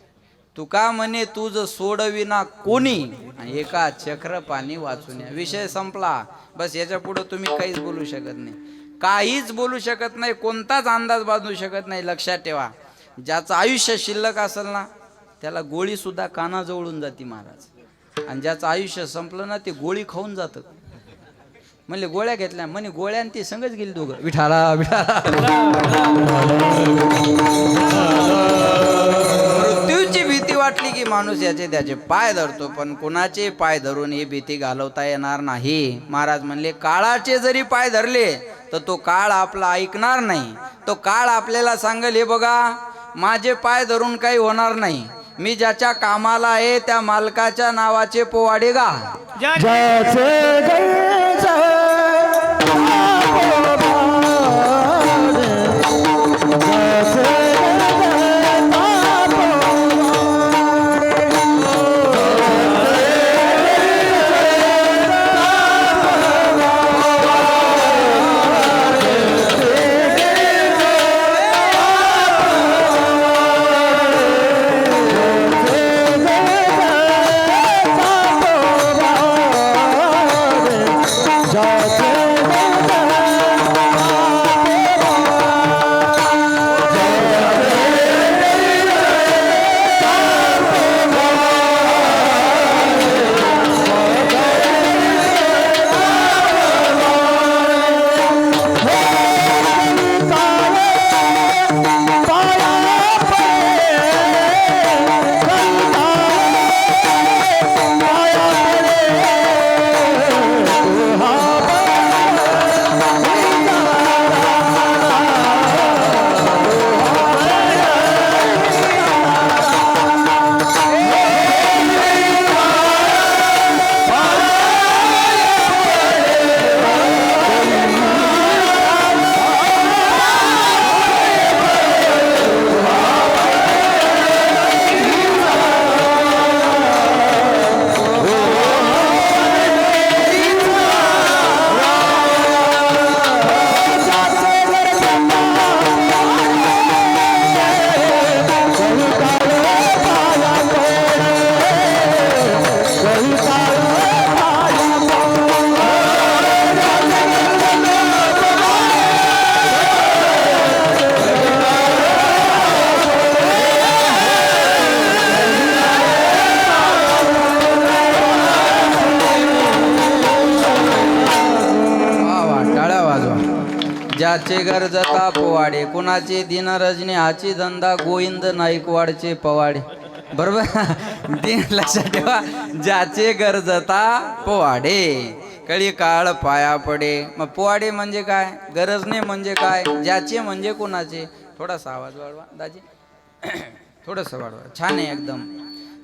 तुका म्हणे तुझ सोडविना कोणी आणि एका चक्र पाणी वाचून. विषय संपला. बस याच्या पुढे तुम्ही काहीच बोलू शकत नाही, काहीच बोलू शकत नाही, कोणताच अंदाज बांधू शकत नाही. लक्षात ठेवा, ज्याचं आयुष्य शिल्लक असेल ना त्याला गोळी सुद्धा कानाजवळून जाते महाराज. आणि ज्याचं आयुष्य संपलं ना ते गोळी खाऊन जातं. म्हणले गोळ्या घेतल्या. म्हणे गोळ्या आणि ती संगच गेली दोघं. विठाला विठाला. मृत्यूची भीती वाटली की माणूस याचे त्याचे पाय धरतो, पण कुणाचे पाय धरून ही भीती घालवता येणार नाही. महाराज म्हणले काळाचे जरी पाय धरले तर तो काळ आपला ऐकणार नाही. तो काळ आपल्याला सांगेल हे बघा माझे पाय धरून काही होणार नाही. मी ज्याच्या कामाला आहे त्या मालकाच्या नावाचे पोवाडे गा. ज्याचे गरजता पोवाडे, कुणाचे दिन रजनी हाची धंदा गोविंद नाईकवाडचे पवाडे. बरोबर. दिन लक्षात ठेवा, ज्याचे गरजता पोवाडे कळी काळ पाया पडे. मग पोवाडे म्हणजे काय, गरजने म्हणजे काय, ज्याचे म्हणजे कुणाचे. थोडासा आवाज वाढवा दाजी, थोडंसं वाढवा. छान आहे एकदम.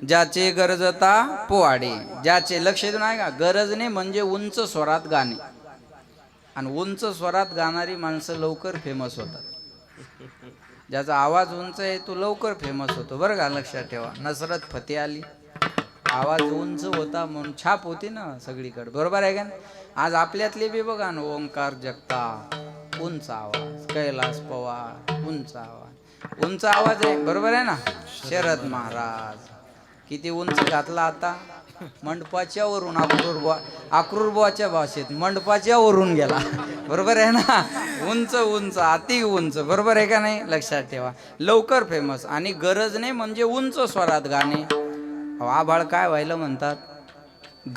ज्याचे गरजता पोवाडे, ज्याचे लक्ष देऊन आहे का. गरजने म्हणजे उंच स्वरात गाणे, आणि उंच स्वरात गाणारी माणसं लवकर फेमस होतात. ज्याचा आवाज उंच आहे तो लवकर फेमस होतो बरं का, लक्षात ठेवा. नसरत फतेह अली आवाज उंच होता म्हणून छाप होती ना सगळीकडे, बरोबर आहे का. आज आपल्यातले बी बघा ना, ओंकार जगताप उंच आवाज, कैलास पवार उंच आवाज, उंच आवाज आहे बरोबर आहे ना. शरद महाराज किती उंच घातला आता, मंडपाच्या वरून अक्रूरबुवाच्या भाषेत मंडपाच्या वरून गेला, बरोबर आहे ना. उंच उंच अति उंच, बरोबर आहे का नाही, लक्षात ठेवा. लवकर फेमस आणि गरज नाही म्हणजे उंच स्वरात गाणे. आभाळ काय व्हायला म्हणतात,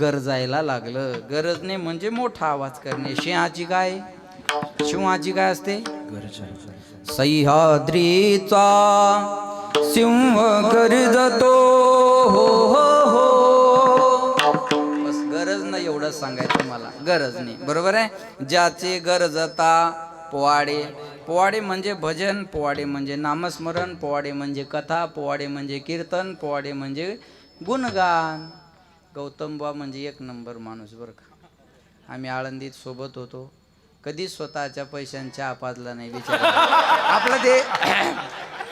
गरजायला लागलं. गरज नाही म्हणजे मोठा आवाज करणे. सिंहाची काय असते, सह्याद्रीचा सिंह गरजतो हो हो हो. बस गरज नाही एवढंच सांगायचं मला, गरज नाही, बरोबर आहे. ज्याचे गरजता पोवाडे. पोवाडे म्हणजे भजन, पोवाडे म्हणजे नामस्मरण, पोवाडे म्हणजे कथा, पोवाडे म्हणजे कीर्तन, पोवाडे म्हणजे गुणगान. गौतम बुवा म्हणजे एक नंबर माणूस बरं का. आम्ही आळंदीत सोबत होतो, कधीच स्वतःच्या पैशांच्या पाजला नाही विचार आपलं ते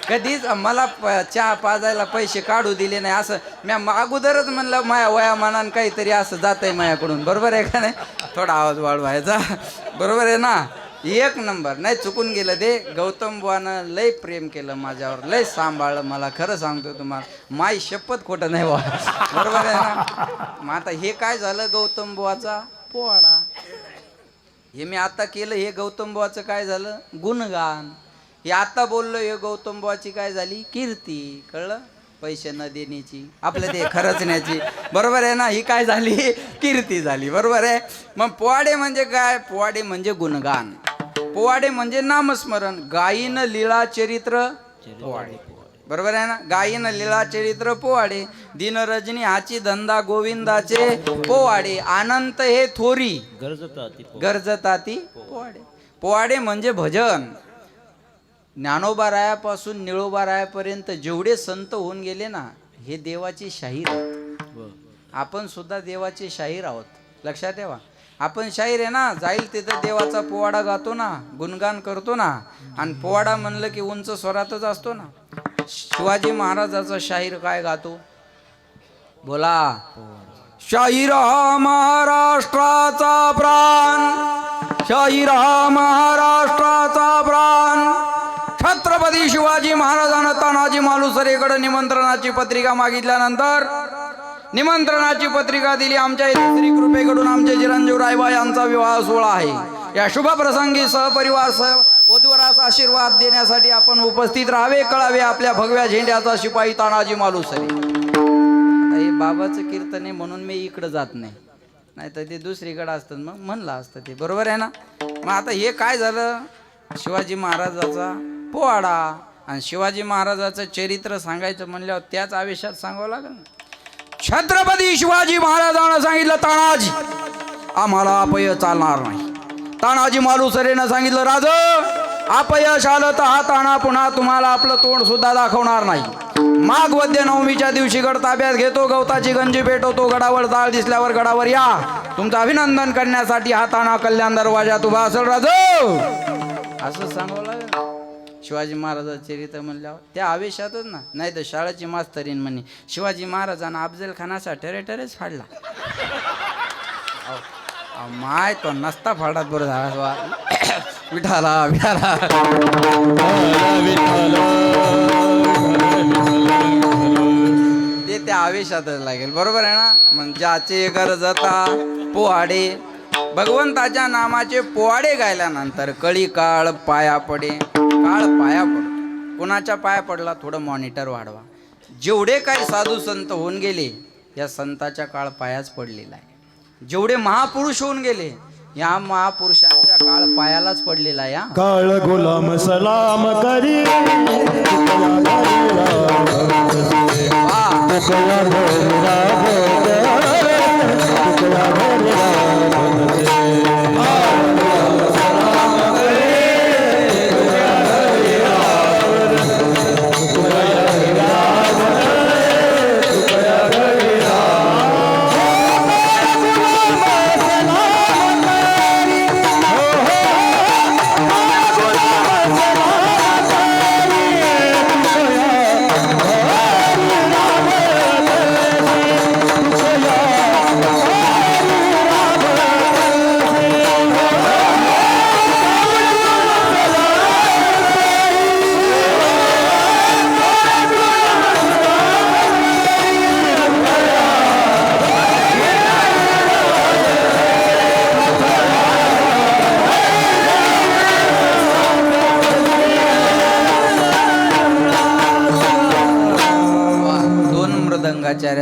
कधीच मला चहा पाजायला पैसे काढू दिले नाही. असं मी अगोदरच म्हणलं माया वयामानानं काहीतरी असं जात आहे माझ्याकडून, बरोबर आहे का नाही. थोडा आवाज वाढवायचा, बरोबर आहे ना. एक नंबर नाही, चुकून गेलं ते. गौतम बुवानं लय प्रेम केलं माझ्यावर, लय सांभाळलं मला, खरं सांगतो तुम्हाला, माई शपथ खोटं नाही बुवा, बरोबर आहे ना. मग आता हे काय झालं, गौतम बुवाचा पोवाडा हे मी आता केलं. हे गौतम बुवाचं काय झालं, गुणगान. हे आता बोललो, हे गौतम बुवाची काय झाली, कीर्ती. कळलं, पैसे न देण्याची, आपलं ते खरचण्याची, बरोबर आहे ना. ही काय झाली, कीर्ती झाली, बरोबर आहे. मग पोवाडे म्हणजे काय, पोवाडे म्हणजे गुणगान, पोवाडे म्हणजे नामस्मरण. गायीन लीळा चरित्र पोवाडे, बरोबर आहे ना. गायीन लीळा चरित्र पोवाडे. दिन रजनी हाची धंदा गोविंदाचे पोवाडे. अनंत हे थोरी गरजताती पोवाडे. पोवाडे म्हणजे भजन. ज्ञानोबा रायापासून निळोबा रायापर्यंत जेवढे संत होऊन गेले ना, हे देवाची शाहीर आहेत. आपण सुद्धा देवाचे शाहीर आहोत, लक्षात ठेवा. आपण शाहीर आहे ना, जाईल तिथं देवाचा पोवाडा गातो ना, गुणगान करतो ना. आणि पोवाडा म्हणलं की उंच स्वरातच असतो ना. शिवाजी महाराजाचा शाहीर काय गातो, बोला. शाहीर हा महाराष्ट्राचा प्राण, शाहीर हा महाराष्ट्राचा प्राण. छत्रपती शिवाजी महाराजांना तानाजी मालुसरेकडे निमंत्रणाची पत्रिका मागितल्यानंतर निमंत्रणाची पत्रिका दिली. आमच्या इथे श्री कृपेकडून आमचे चिरंजीव रायबा यांचा विवाह सोहळा आहे. या शुभ प्रसंगी सहपरिवार वधूवरास आशीर्वाद देण्यासाठी आपण उपस्थित राहावे. कळावे आपल्या भगव्या झेंड्याचा शिपाई तानाजी मालुसरे. हे बाबाचं कीर्तन आहे म्हणून मी इकडं जात नाही, नाही तर ते दुसरीकडे असतं, मग म्हणलं असतं ते, बरोबर आहे ना. मग आता हे काय झालं, शिवाजी महाराजाचा पोवाडा. आणि शिवाजी महाराजाचं चरित्र सांगायचं म्हणल्यावर त्याच आवेशात सांगावं लागेल ना. छत्रपती शिवाजी महाराजांना सांगितलं, तानाजी आम्हाला अपयश चालणार नाही. तानाजी मालुसरेनं सांगितलं, राज अपयश आलं तर हा ताना पुन्हा तुम्हाला आपलं तोंड सुद्धा दाखवणार नाही. माघ वद्य नवमीच्या दिवशी गड ताब्यात घेतो, गवताची गंजी पेटवतो, गडावर जाळ दिसल्यावर गडावर या, तुमचं अभिनंदन करण्यासाठी हा ताना कल्याण दरवाजात उभा असेल राज, असं सांगावं लागेल. शिवाजी महाराजाचं चरित्र म्हणल्यावर त्या आवेशातच ना. नाही तर शाळेची मास्तरीन म्हणे शिवाजी महाराजांना अफजल खानाचा टरेटरेच फाडला. माय तो नसता फाडात बरं झाला. विठाला विठाला ते त्या आवेशातच लागेल, बरोबर आहे ना. मग ज्याचे गरजता पोवाडे, भगवंताच्या नामाचे पोवाडे गायल्यानंतर कळी काळ पाया पडे. काळ पाया पडतो. कुणाच्या पाया पडला, थोडं मॉनिटर वाढवा. जेवढे काही साधू संत होऊन गेले, या संताच्या काळ पायाच पडलेला आहे. जेवढे महापुरुष होऊन गेले, या महापुरुषांच्या काळ पायालाच पडलेला आहे. काळ गुलाम सलाम करी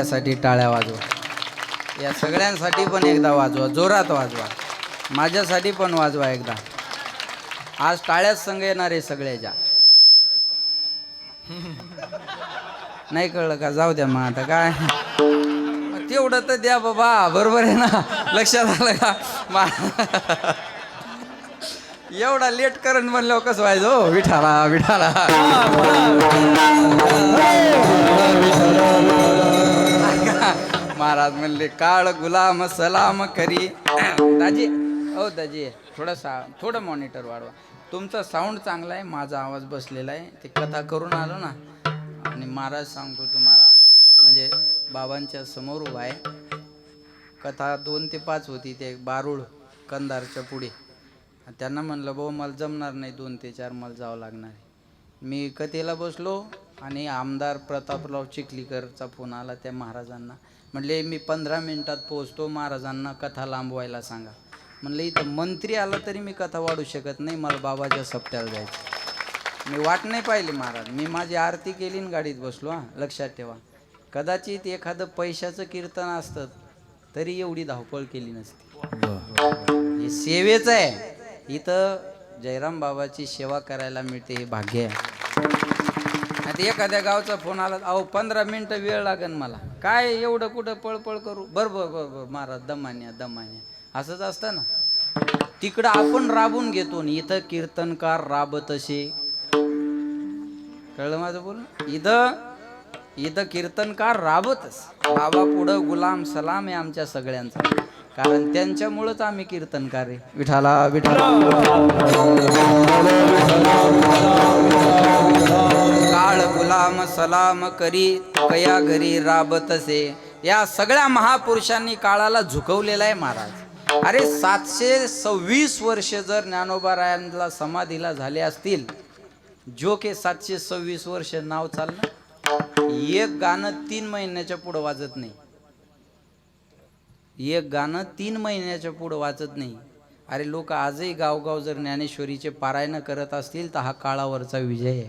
गौऱ्यासाठी टाळ्या वाजवा, या सगळ्यांसाठी पण एकदा वाजवा, जोरात वाजवा, माझ्यासाठी पण वाजवा एकदा. आज टाळ्याच संग येणार आहे सगळ्याच्या. नाही कळलं का? जाऊ द्या मग आता काय तेवढं तर द्या बाबा, बरोबर आहे ना? लक्षात आलं का? एवढा लेट करण म्हणल्यावर कसं व्हायचं हो? विठाला विठाला महाराज म्हणले काळ गुलाम सलाम करी. दाजी हो दाजी, थोडं मॉनिटर वाढवा. तुमचा साऊंड चांगला आहे, माझा आवाज बसलेला आहे. ते कथा करून आलो ना, आणि महाराज सांगतो तुम्हाला, म्हणजे बाबांच्या समोर उभा आहे. कथा 2 ते 5 होती. ते बारूळ कंधारच्या पुढे. त्यांना म्हणलं भाऊ मला जमणार नाही, 2 ते 4 मला जावं लागणार आहे. मी कथेला बसलो आणि आमदार प्रतापराव चिखलीकरचा फोन आला त्या महाराजांना. म्हणले मी 15 मिनिटात पोहोचतो, महाराजांना कथा लांबवायला सांगा. म्हणलं इथं मंत्री आला तरी मी कथा वाढू शकत नाही, मला बाबाच्या सप्त्याला जायचं. मी वाट नाही पाहिली महाराज, मी माझी आरती केली आणि गाडीत बसलो. हां, लक्षात ठेवा. कदाचित एखादं पैशाचं कीर्तन असतं तरी एवढी धावपळ केली नसती. हे सेवेचं आहे. इथं जयराम बाबाची सेवा करायला मिळते, हे भाग्य आहे. आता एखाद्या गावचा फोन आला, अहो 15 मिनटं वेळ लागेल मला, काय एवढं कुठं पळपळ करू. बरोबर महाराज, दमान्या दमान्या, असंच असतं ना. तिकडं आपण राबून घेतो, इथं कीर्तनकार राबत असे. कळलं माझं बोल? इथं कीर्तनकार राबतच. बाबा पुढं गुलाम सलाम आहे आमच्या सगळ्यांचा, कारण त्यांच्यामुळंच आम्ही कीर्तनकार आहे. विठाला विठाला काळ गुलाम सलाम करी कया घरी राबतसे. या सगळ्या महापुरुषांनी काळाला झुकवलेला आहे महाराज. अरे 726 वर्ष जर ज्ञानोबारायांना समाधीला झाले असतील, जो के 726 वर्ष नाव चाललं, एक गाणं 3 महिन्याच्या पुढं वाजत नाही. एक गाणं 3 महिन्याच्या पुढं वाचत नाही. अरे लोक आजही गावगाव जर ज्ञानेश्वरीचे पारायण करत असतील तर हा काळावरचा विजय आहे.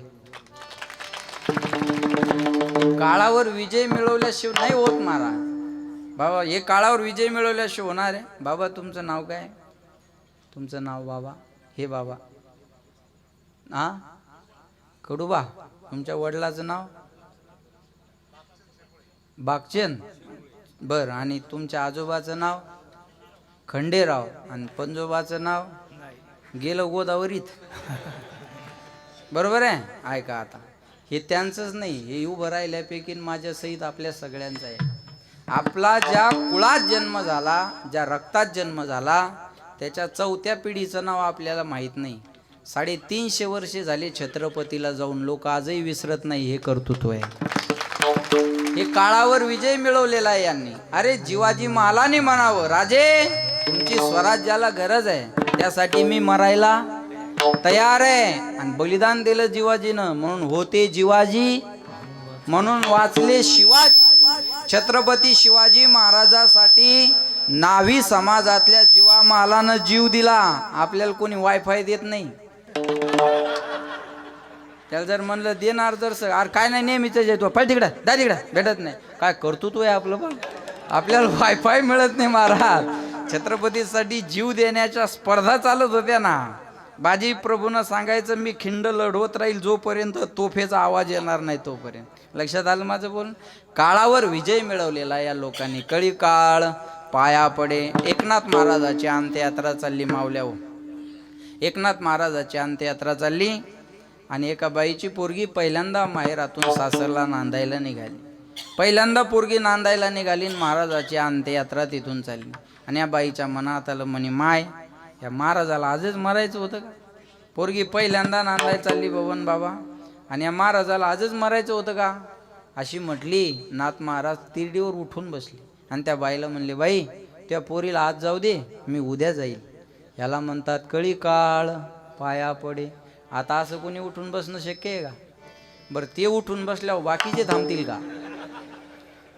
काळावर विजय मिळवल्याशिवाय नाही होत महाराज. बाबा हे काळावर विजय मिळवल्याशिवाय होणार आहे. बाबा तुमचं नाव काय? तुमचं नाव बाबा? हे बाबा हा कडूबा. तुमच्या वडिलाचं नाव? बागचंद. बरं, आणि तुमच्या आजोबाचं नाव? खंडेराव. आणि पंजोबाचं नाव? गेलं गोदावरीत. बरोबर आहे? ऐका आता, हे त्यांचंच नाही, हे उभं राहिल्यापैकी माझ्या सहित आपल्या सगळ्यांचं आहे. आपला ज्या कुळात जन्म झाला, ज्या रक्तात जन्म झाला, त्याच्या 4थ्या पिढीचं नाव आपल्याला माहीत नाही. 350 वर्षे झाले छत्रपतीला जाऊन, लोक आजही विसरत नाही. हे कर्तृत्व आहे. हे काळावर विजय मिळवलेला आहे यांनी. अरे जिवाजी महालाने म्हणावं, राजे तुमची स्वराज्याला गरज आहे, त्यासाठी मी मरायला तयार आहे. आणि बलिदान दिलं जिवाजीनं, म्हणून होते जिवाजी, म्हणून वाचले शिवाजी. छत्रपती शिवाजी महाराजासाठी नावी समाजातल्या जीवा महालानं जीव दिला. आपल्याला कोणी वायफाय देत नाही. त्याला जर म्हणलं देणार, जर अरे काय नाही नेहमीच येतो, पाहिजे तिकडं दा तिकडं, भेटत नाही. काय कर्तृत्व आहे आपलं. पण आपल्याला वायफाय मिळत नाही महाराज. छत्रपतीसाठी जीव देण्याच्या स्पर्धा चालत होत्या ना. बाजी प्रभूनं सांगायचं, मी खिंड लढवत राहील जोपर्यंत तोफेचा आवाज येणार नाही तोपर्यंत. लक्षात आलं माझं बोल? काळावर विजय मिळवलेला या लोकांनी. कळी काळ पाया पडे. एकनाथ महाराजाची अंत्ययात्रा चालली मावल्यावर. एकनाथ महाराजाची अंत्ययात्रा चालली आणि एका बाईची पोरगी पहिल्यांदा माहेरातून सासरला नांदायला निघाली. पहिल्यांदा पोरगी नांदायला निघाली आणि महाराजाची अंत्ययात्रा तिथून चालली. आणि या बाईच्या मनात आलं, म्हणे माय या महाराजाला आजच मरायचं होतं का? पोरगी पहिल्यांदा नांदायला चालली बबन बाबा, आणि या महाराजाला आजच मरायचं होतं का? अशी म्हटली. नाथ महाराज तिरडीवर उठून बसले आणि त्या बाईला म्हणले, बाई त्या पोरीला आज जाऊ दे, मी उद्या जाईल. याला म्हणतात कळी काळ पाया पडे. आता असं कोणी उठून बसणं शक्य आहे का? बरं ते उठून बसल्यावर बाकीचे थांबतील का?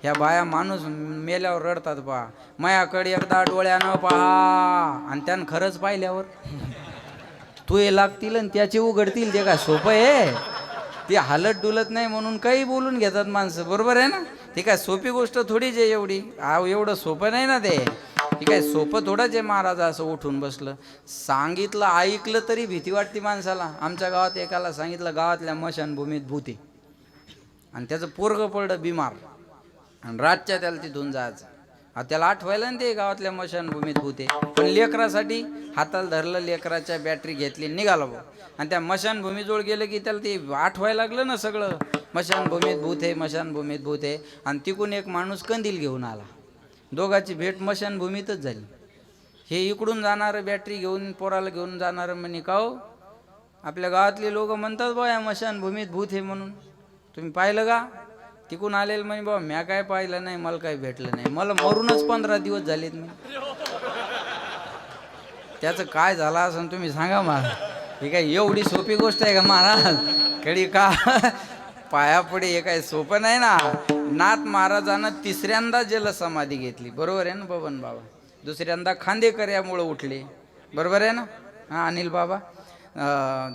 ह्या बाया माणूस मेल्यावर रडतात. पहा मायाकडे एकदा डोळ्यानं पहा, आणि त्यानं खरंच पाहिल्यावर तू हे लागतील आणि त्याचे उघडतील. ते काय सोपं आहे? ते हालत डुलत नाही म्हणून काही बोलून घेतात माणसं. बरोबर आहे ना? ठीक आहे, सोपी गोष्ट थोडीच आहे एवढी. एवढं सोपं नाही ना ते. ठीक आहे, सोपं थोडंच आहे. महाराज असं उठून बसलं, सांगितलं ऐकलं तरी भीती वाटते माणसाला. आमच्या गावात एकाला सांगितलं गावातल्या मशानभूमीत भूत आहे, आणि त्याचं पोरगं पडलं बिमार, आणि रातच्या त्याला तिथून जायचं. त्याला आठवायला ना ते गावातल्या मशानभूमीत भूत आहे, पण लेकरासाठी हाताला धरलं, लेकराच्या बॅटरी घेतली, निघाला भाऊ. आणि त्या मशानभूमीजवळ गेलं की त्याला ते आठवायला लागलं ना सगळं, मशानभूमीत भूत आहे, मशानभूमीत भूत आहे. आणि तिकून एक माणूस कंदील घेऊन आला. दोघाची भेट मशानभूमीतच झाली. हे इकडून जाणारं बॅटरी घेऊन पोराला घेऊन जाणारं म्हणे, का हो आपल्या गावातले लोक म्हणतात बा या मशानभूमीत भूत आहे म्हणून, तुम्ही पाहिलं का? तिकून आलेलं म्हणे, बाबा म्या काय पाहिलं नाही, मला काही भेटलं नाही, मला मरूनच 15 दिवस झालेत. मी त्याचं काय झालं असं तुम्ही सांगा मला. ही काय एवढी सोपी गोष्ट आहे का महाराज? कधी का पाया पडे हे काय सोपं नाही ना. नाथ महाराजांना तिसऱ्यांदा जलसमाधी घेतली, बरोबर आहे ना बबन बाबा? दुसऱ्यांदा खांदेकऱ्यामुळं उठले, बरोबर आहे ना? हां अनिल बाबा.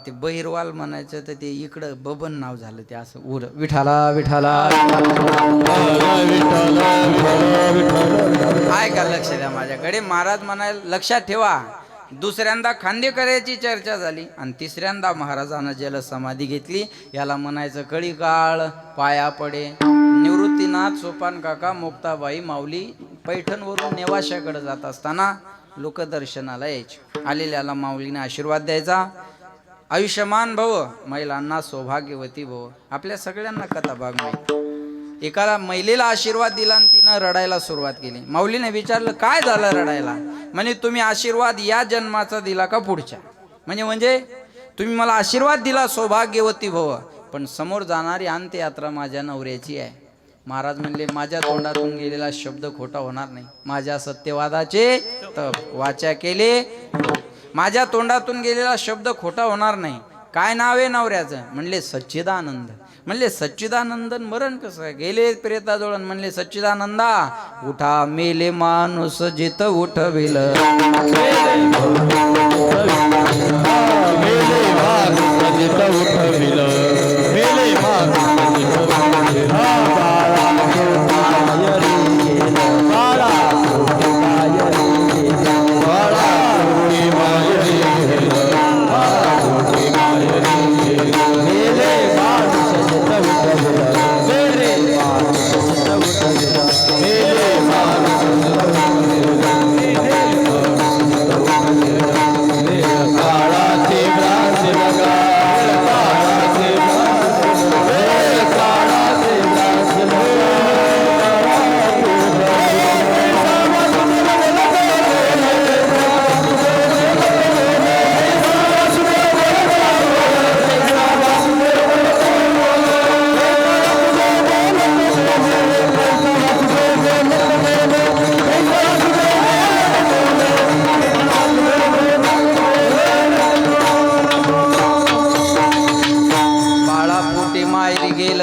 ते बहिरवाल म्हणायचं तर ते इकडं बबन नाव झालं, ते असं उर विठाला विठाला. ऐका, लक्ष द्या माझ्याकडे. महाराज म्हणायला लक्षात ठेवा, दुसऱ्यांदा खांदेकऱ्याची चर्चा झाली आणि तिसऱ्यांदा महाराजांना जलसमाधी घेतली. याला म्हणायचं कळी काळ पाया पडे. निवृत्तीनाथ सोपान काका मुक्ताबाई माऊली पैठणवरून नेवाशाकडे जात असताना लोकदर्शनाला यायचे. आलेल्याला माऊलीने आशीर्वाद द्यायचा, आयुष्यमान भव, महिलांना सौभाग्यवती भव. आपल्या सगळ्यांना कथा भाग माहिती. एकाला महिलेला आशीर्वाद दिला आणि तिनं रडायला सुरुवात केली. माऊलीने विचारलं काय झालं रडायला? म्हणजे तुम्ही आशीर्वाद या जन्माचा दिला का पुढच्या? म्हणजे तुम्ही मला आशीर्वाद दिला सौभाग्यवती भव, पण समोर जाणारी अंत्ययात्रा माझ्या नवऱ्याची आहे. महाराज म्हणले माझ्या तोंडातून गेलेला शब्द खोटा होणार नाही. माझ्या सत्यवादाचे तप वाचा केले, माझ्या तोंडातून गेलेला शब्द खोटा होणार नाही. काय नाव आहे नवऱ्याचं? म्हणले सच्चिदानंद. म्हणले सच्चिदानंदन मरण कसं आहे? गेले प्रेताजवळ म्हणले सच्चिदानंदा उठा मेले माणूस जित उठविल,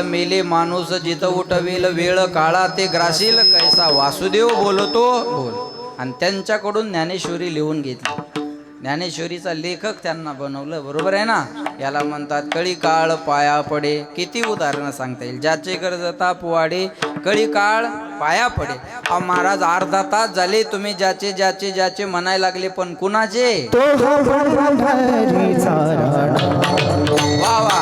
मेले माणूस जिथं उठवेल, वेळ काळा ते ग्रासील, कैसा वासुदेव बोलतो बोल. आणि त्यांच्याकडून ज्ञानेश्वरी लिहून घेतली. ज्ञानेश्वरीचा लेखक त्यांना बनवलं, बरोबर आहे ना? याला म्हणतात कळी काळ पाया पडे. किती उदाहरणं सांगता येईल. ज्याचे गरजता पोवाडे कळी काळ पाया पडे. महाराज अर्धा तास झाले तुम्ही ज्याचे ज्याचे ज्याचे म्हणायला लागले, पण कुणाचे? वा वा.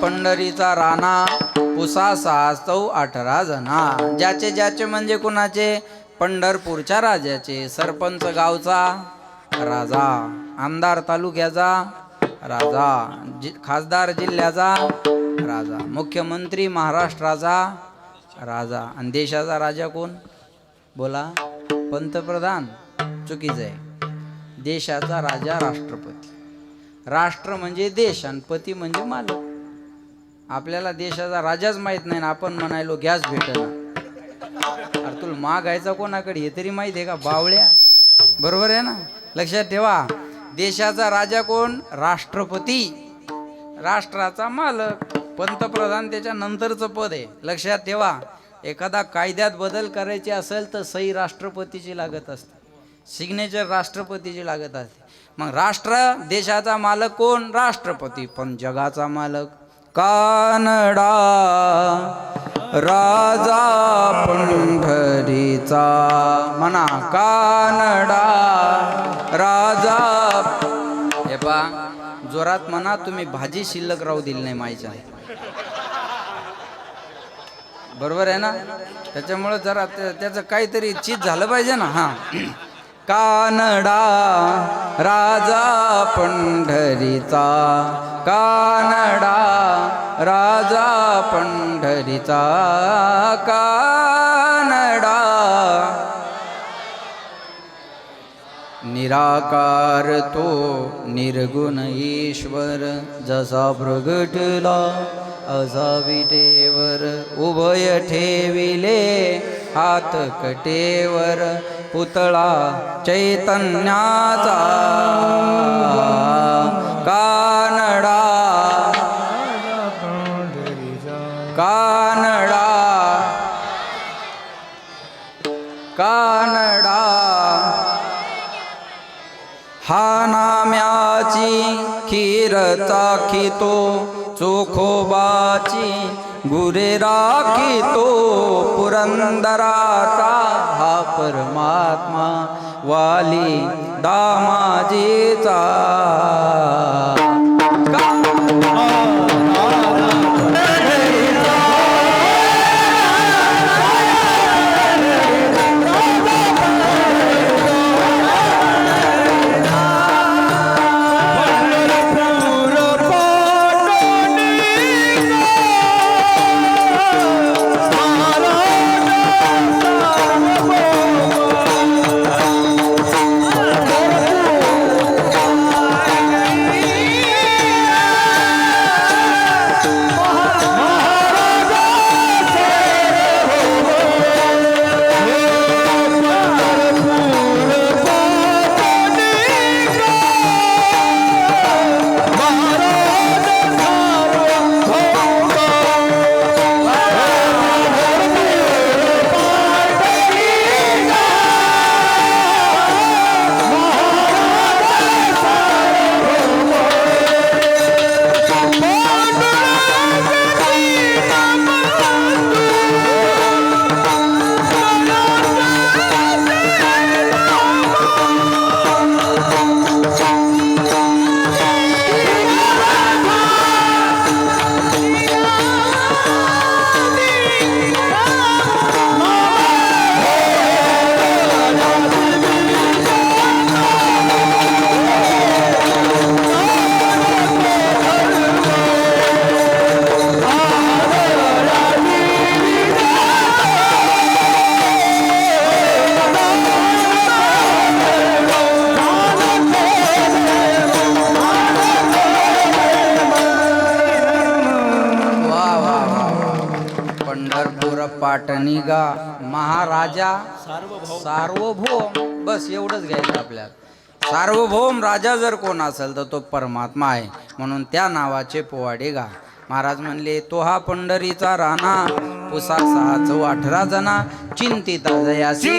पंढरीचा राणा पुसा 618 जना. ज्याचे ज्याचे म्हणजे कुणाचे? पंढरपूरच्या राजाचे, सरपंच गावचा राजा, आमदार तालुक्याचा राजा, खासदार जिल्ह्याचा राजा, मुख्यमंत्री महाराष्ट्राचा राजा. आणि देशाचा राजा कोण? बोला. पंतप्रधान? चुकीचं आहे. देशाचा राजा राष्ट्रपती. राष्ट्र म्हणजे देश आणि पती म्हणजे मालक. आपल्याला देशाचा राजाच माहित नाही ना आपण म्हणायलो गॅस भेटना. अरे तुला मागायचा कोणाकडे हे तरी माहित आहे का बावळ्या? बरोबर आहे ना. लक्षात ठेवा, देशाचा राजा कोण? राष्ट्रपती. राष्ट्राचा मालक पंतप्रधान त्याच्या नंतरचं पद आहे. लक्षात ठेवा, एखादा कायद्यात बदल करायचे असेल तर सही राष्ट्रपतीची लागत असते, सिग्नेचर राष्ट्रपतीची लागत असते. मग राष्ट्र देशाचा मालक कोण? राष्ट्रपती. पण जगाचा मालक कानडा राजा पंढरीचा. म्हणा कानडा राजा. हे पा जोरात म्हणा, तुम्ही भाजी शिल्लक राहू दिली नाही माईच्या. बरोबर आहे ना. त्याच्यामुळं जरा त्याचं काहीतरी चीज झालं पाहिजे ना. हां, कानडा राजा पंढरीचा, कानडा राजा पंढरीचा, कानडा. निराकार तो निर्गुण ईश्वर, जसा प्रगटला असा विटेवर. उभय ठेविले हात कटेवर, पुतळा चैतन्याचा. कानडा कानडा कानडा. हा नाम्याची खीर चाखितो, चोखोबाची गुरे राखितो. पुरंदराचा हा परमात्मा, वाली दामाजीचा. पाटणी गा महाराजा सार्वभौम. बस एवढंच घ्यायचं आपल्याला. सार्वभौम राजा जर कोण असेल तर तो परमात्मा आहे, म्हणून त्या नावाचे पोवाडे गा. महाराज म्हणले, तो हा पंढरीचा राणा, पुसा 618 जना, चिंतिता जयासी.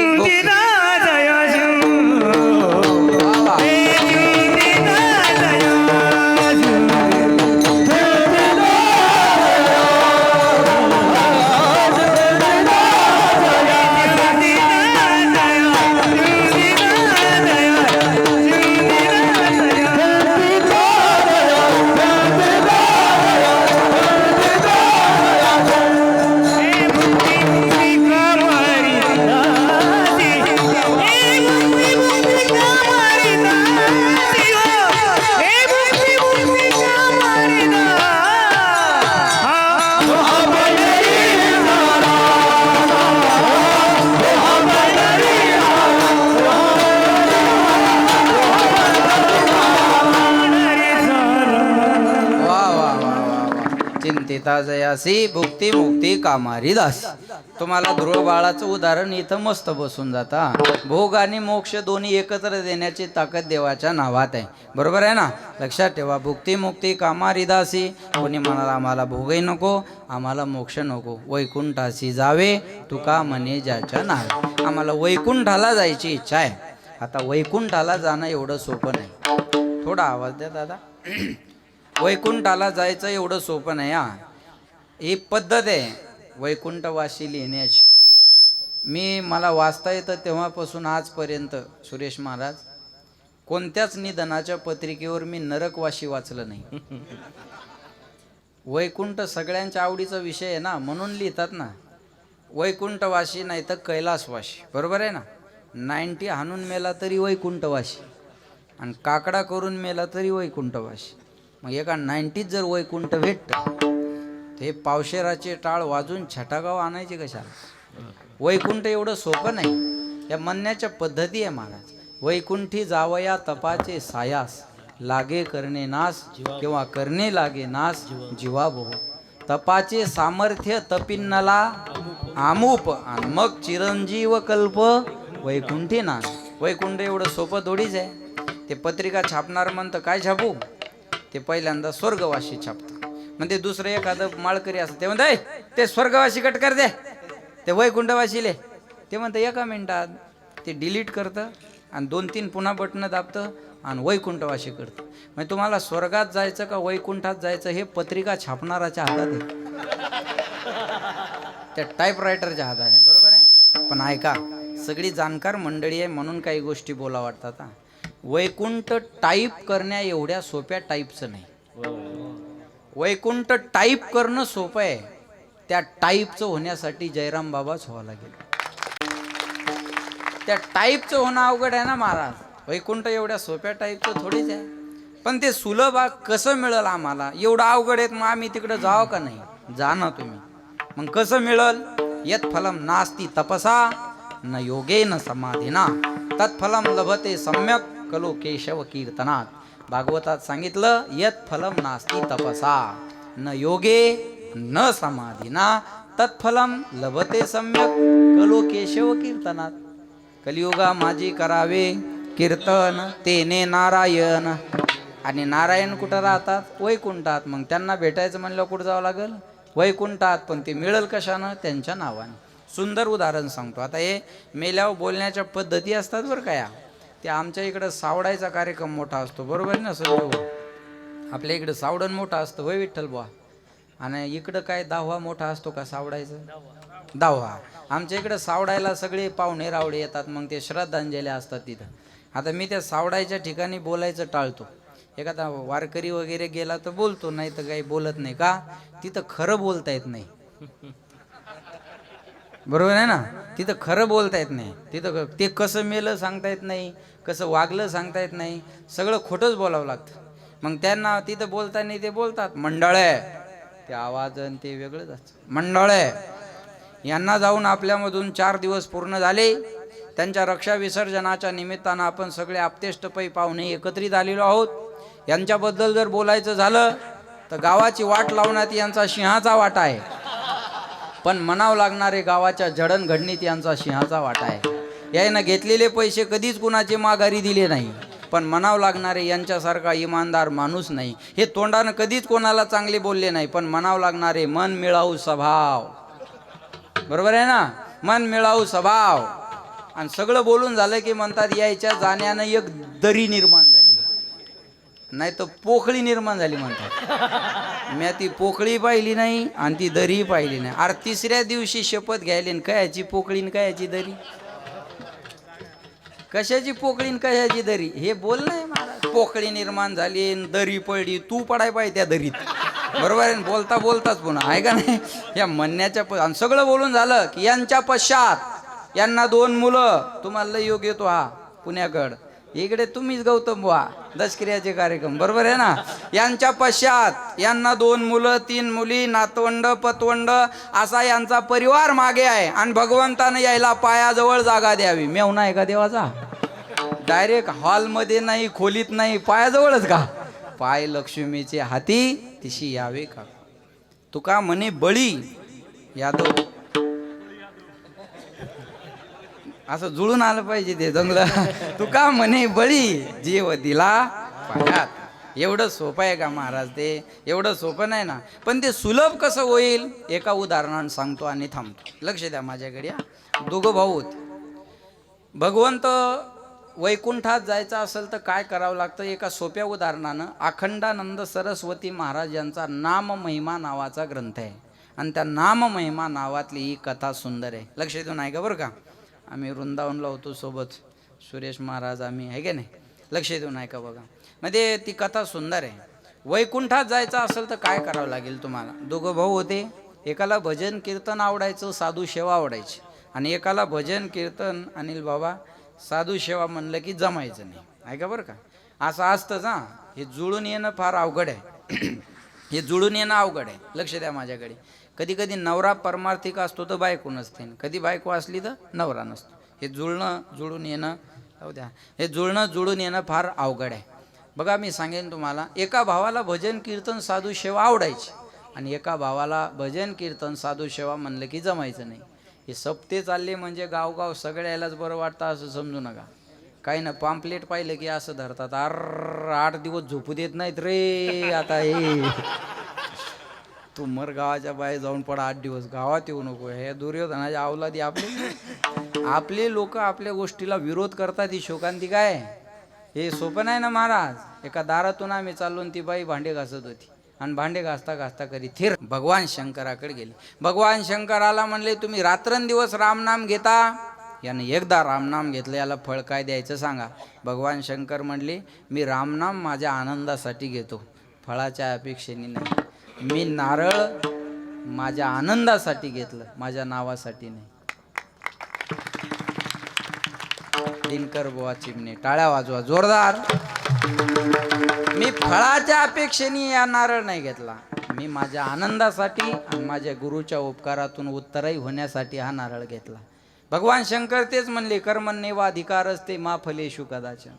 चिंतिता जयासी भुक्ती मुक्ती कामारी दास. तुम्हाला ध्रुव बाळाचं उदाहरण इथं मस्त बसून जाता. भोग आणि मोक्ष दोन्ही एकत्र देण्याची ताकद देवाच्या नावात आहे. बरोबर आहे ना? लक्षात ठेवा. भुक्ती मुक्ती कामारी दासी. कोणी म्हणाला आम्हाला भोगही नको, आम्हाला मोक्ष नको, वैकुंठासी जावे तुका म्हणे ज्याच्या नावे. आम्हाला वैकुंठाला जायची इच्छा आहे. आता वैकुंठाला जाणं एवढं सोपं नाही. थोडा आवाज द्या दादा. वैकुंठाला जायचं एवढं सोपं नाही हा. ही पद्धत आहे वैकुंठवासी लिहिण्याची. मला वाचता येतं तेव्हापासून आजपर्यंत सुरेश महाराज कोणत्याच निधनाच्या पत्रिकेवर मी नरकवासी वाचलं नाही. वैकुंठ सगळ्यांच्या आवडीचा विषय आहे ना, म्हणून लिहितात ना वैकुंठवासी नाही तर कैलासवासी. बरोबर आहे ना? 90 हाणून मेला तरी वैकुंठवासी आणि काकडा करून मेला तरी वैकुंठवासी. मग एका 90त जर वैकुंठ भेटतं ते पावशेराचे टाळ वाजून छटागाव आणायचे कशाला? वैकुंठ एवढं सोपं नाही. या म्हणण्याच्या पद्धती आहे महाराज. वैकुंठी जावया तपाचे सायास, लागे करणे नास किंवा करणे लागे नास जीवा बहु. तपाचे सामर्थ्य तपिन्नला आमुप आणि मग चिरंजीव कल्प वैकुंठी नास. वैकुंठ एवढं सोपं थोडीच आहे. ते पत्रिका छापणार म्हणतं काय छापू? ते पहिल्यांदा स्वर्गवासी छापतं. म्हणजे दुसरं एखादं माळकरी असतं ते म्हणतं ते स्वर्गवासी कट कर दे, ते वैकुंठवासी ले. ते म्हणतं एका मिनिटात ते डिलीट करतं आणि 2-3 पुन्हा बटणं दाबतं आणि वैकुंठवासी करतं. म्हणजे तुम्हाला स्वर्गात जायचं का वैकुंठात जायचं हे पत्रिका छापणाराच्या हातात आहे, त्या टाईपरायटरच्या हातात आहे. बरोबर आहे? पण ऐका, सगळी जाणकार मंडळी आहे म्हणून काही गोष्टी बोला वाटतात. वैकुंठ टाईप करण्या एवढ्या सोप्या टाईपचं नाही. वैकुंठ टाईप करणं सोपं आहे, त्या टाईपचं होण्यासाठी जयराम बाबाच व्हावं लागेल. त्या टाईपचं होणं अवघड आहे ना महाराज. वैकुंठ एवढ्या सोप्या टाईपचं थोडीच आहे. पण ते सुलभ कसं मिळेल आम्हाला? एवढं अवघड आहेत, मग आम्ही तिकडं जावं का नाही? जा ना तुम्ही. मग कसं मिळेल? यत फलम नास्ति तपसा न योगेन समाधीना तत्फलम लभते सम्यक कलो केशव कीर्तनात. भागवतात सांगितलं यत फलम नास्ति तपसा न योगे न समाधीना तत्फलम लभते सम्यक कलो केशव कीर्तनात. कलियुगा माझी करावे कीर्तन तेने नारायण. आणि नारायण कुठं राहतात? वैकुंठात. मग त्यांना भेटायचं म्हणलं कुठं जावं लागेल? वैकुंठात. पण ते मिळेल कशानं? त्यांच्या नावाने. सुंदर उदाहरण सांगतो. आता हे मेल्यावर बोलण्याच्या पद्धती असतात बरं का. ते आमच्या इकडं सावडायचा कार्यक्रम मोठा असतो. बरोबर आहे ना सर? आपल्या इकडं सावडण मोठा असतं वय विठ्ठल बुवा. आणि इकडं काय दावा मोठा असतो का सावडायचं? दावा. आमच्या इकडं सावडायला सगळे पाहुणे रावळे येतात. मग ते श्रद्धांजली असतात तिथं. आता मी त्या सावडायच्या ठिकाणी बोलायचं टाळतो. एखादा वारकरी वगैरे गेला तर बोलतो, नाही तर काही बोलत नाही. का? तिथं खरं बोलता येत नाही. बरोबर आहे ना? तिथं खरं बोलता येत नाही. तिथं ते कसं मेलं सांगता येत नाही, कसं वागलं सांगता येत नाही, सगळं खोटंच बोलावं लागतं. मग त्यांना तिथं बोलताना ते बोलतात मंडळे, ते आवाज आणि ते वेगळंच असतं. मंडळे यांना जाऊन आपल्यामधून 4 दिवस पूर्ण झाले. त्यांच्या रक्षा विसर्जनाच्या निमित्तानं आपण सगळे आपतेष्टपै पाहुणे एकत्रित आलेलो आहोत. यांच्याबद्दल जर बोलायचं झालं तर गावाची वाट लावण्यात यांचा सिंहाचा वाटा आहे. पण म्हणावं लागणारे गावाच्या जडणघडणीत यांचा सिंहाचा वाटा आहे. यानं घेतलेले पैसे कधीच कुणाचे माघारी दिले नाही. पण म्हणावं लागणारे यांच्यासारखा इमानदार माणूस नाही. हे तोंडानं कधीच कोणाला चांगले बोलले नाही. पण म्हणावं लागणारे मन मिळावू स्वभाव. बरोबर आहे ना? मन मिळावू स्वभाव. आणि सगळं बोलून झालं की म्हणतात यायच्या जाण्यानं एक दरी निर्माण झाली, नाही तर पोकळी निर्माण झाली म्हणतात. मी ती पोकळी पाहिली नाही आणि ती दरी पाहिली नाही. अरे 3ऱ्या दिवशी शपथ घ्यायली, कायची पोकळी न कायची दरी? कशाची पोकळी न कशाची दरी हे बोल नाही महाराज. पोकळी निर्माण झाली, दरी पडली, तू पडाय पाहिजे त्या दरीत. बरोबर आहे? बोलता बोलताच पुन्हा आहे का नाही? या म्हणण्याच्या सगळं बोलून झालं की यांच्या पश्चात यांना 2 मुलं. तुम्हाला योग येतो हा पुण्याकड. इकडे तुम्हीच गौतम बुवा दशक्रियाचे कार्यक्रम. बरोबर आहे ना? यांच्या पश्चात यांना 2 मुलं 3 मुली, नातवंड पतवंड असा यांचा परिवार मागे आहे. आणि भगवंतानं यायला पायाजवळ जागा द्यावी. मेवना आहे का देवाचा? डायरेक्ट हॉलमध्ये नाही, खोलीत नाही, पायाजवळच का? पाय लक्ष्मीचे हाती तिशी यावे का? तुका म्हणे बळी यादव असं जुळून आलं पाहिजे ते जंगल. तुका म्हणे बळी जीव दिला पायात. एवढं सोपं आहे का महाराज? ते एवढं सोपं नाही ना. पण ते सुलभ कसं होईल एका उदाहरणाने सांगतो आणि थांबतो. लक्ष द्या माझ्याकडे. दोघं भाऊ होते. भगवंत वैकुंठात जायचं असेल तर काय करावं लागतं? एका सोप्या उदाहरणानं अखंडानंद सरस्वती महाराज यांचा नाम महिमा नावाचा ग्रंथ आहे आणि त्या नाम महिमा नावातली ही कथा सुंदर आहे. लक्ष देऊन ऐका बरं का. आम्ही वृंदावनला होतो सोबत, सुरेश महाराज आम्ही, आहे की नाही? लक्ष देऊन ऐका बघा. म्हणजे ती कथा सुंदर आहे. वैकुंठात जायचं असेल तर काय करावं लागेल तुम्हाला? दोघं भाऊ होते. एकाला भजन कीर्तन आवडायचं, साधू सेवा आवडायची. आणि एकाला भजन कीर्तन अनिल बाबा साधू सेवा म्हणलं की जमायचं नाही. ऐका बरं का. असं असतंच हां. हे जुळून येणं फार अवघड आहे. हे जुळून येणं अवघड आहे. लक्ष द्या माझ्याकडे. कधी कधी नवरा परमार्थिक असतो तर बायको नसते, कधी बायको असली तर नवरा नसतो. हे जुळून येणं जाऊ द्या. हे जुळून येणं फार अवघड आहे. बघा मी सांगेन तुम्हाला. एका भावाला भजन कीर्तन साधू सेवा आवडायची आणि एका भावाला भजन कीर्तन साधू सेवा म्हणलं की जमायचं नाही. हे सप्ते चालले म्हणजे गावगाव सगळ्यालाच बरं वाटतं असं समजू नका. काही ना पाम्पलेट पाहिलं की असं धरतात, 8 दिवस झोपू देत नाहीत रे. आता हे तू मर गावाच्या बाहेर जाऊन पडा 8 दिवस, गावात येऊ नको. हे दुर्योधनाच्या अवलादी आपले लोक आपल्या गोष्टीला विरोध करतात. ही शोकांती काय? हे सोपं नाही ना महाराज. एका दारातून आम्ही चालून ती बाई भांडे घासत होती आणि भांडे घासता घासता कधी थिर भगवान शंकराकडे गेले. भगवान शंकराला म्हणले तुम्ही रात्रंदिवस रामनाम घेता, याने एकदा रामनाम घेतलं, याला फळ काय द्यायचं सांगा. भगवान शंकर म्हणले मी रामनाम माझ्या आनंदासाठी घेतो, फळाच्या अपेक्षेने नाही. मी नारळ माझ्या आनंदासाठी घेतलं, माझ्या नावासाठी नाही. दिनकर बुवा चिमणे टाळ्या वाजवा जोरदार. मी फळाच्या अपेक्षेने या नारळ नाही घेतला, मी माझ्या आनंदासाठी आणि माझ्या गुरुच्या उपकारातून उत्तरही होण्यासाठी हा नारळ घेतला. भगवान शंकर तेच म्हणले कर्मण्येव अधिकारस्ते मा फलेषु कदाचन.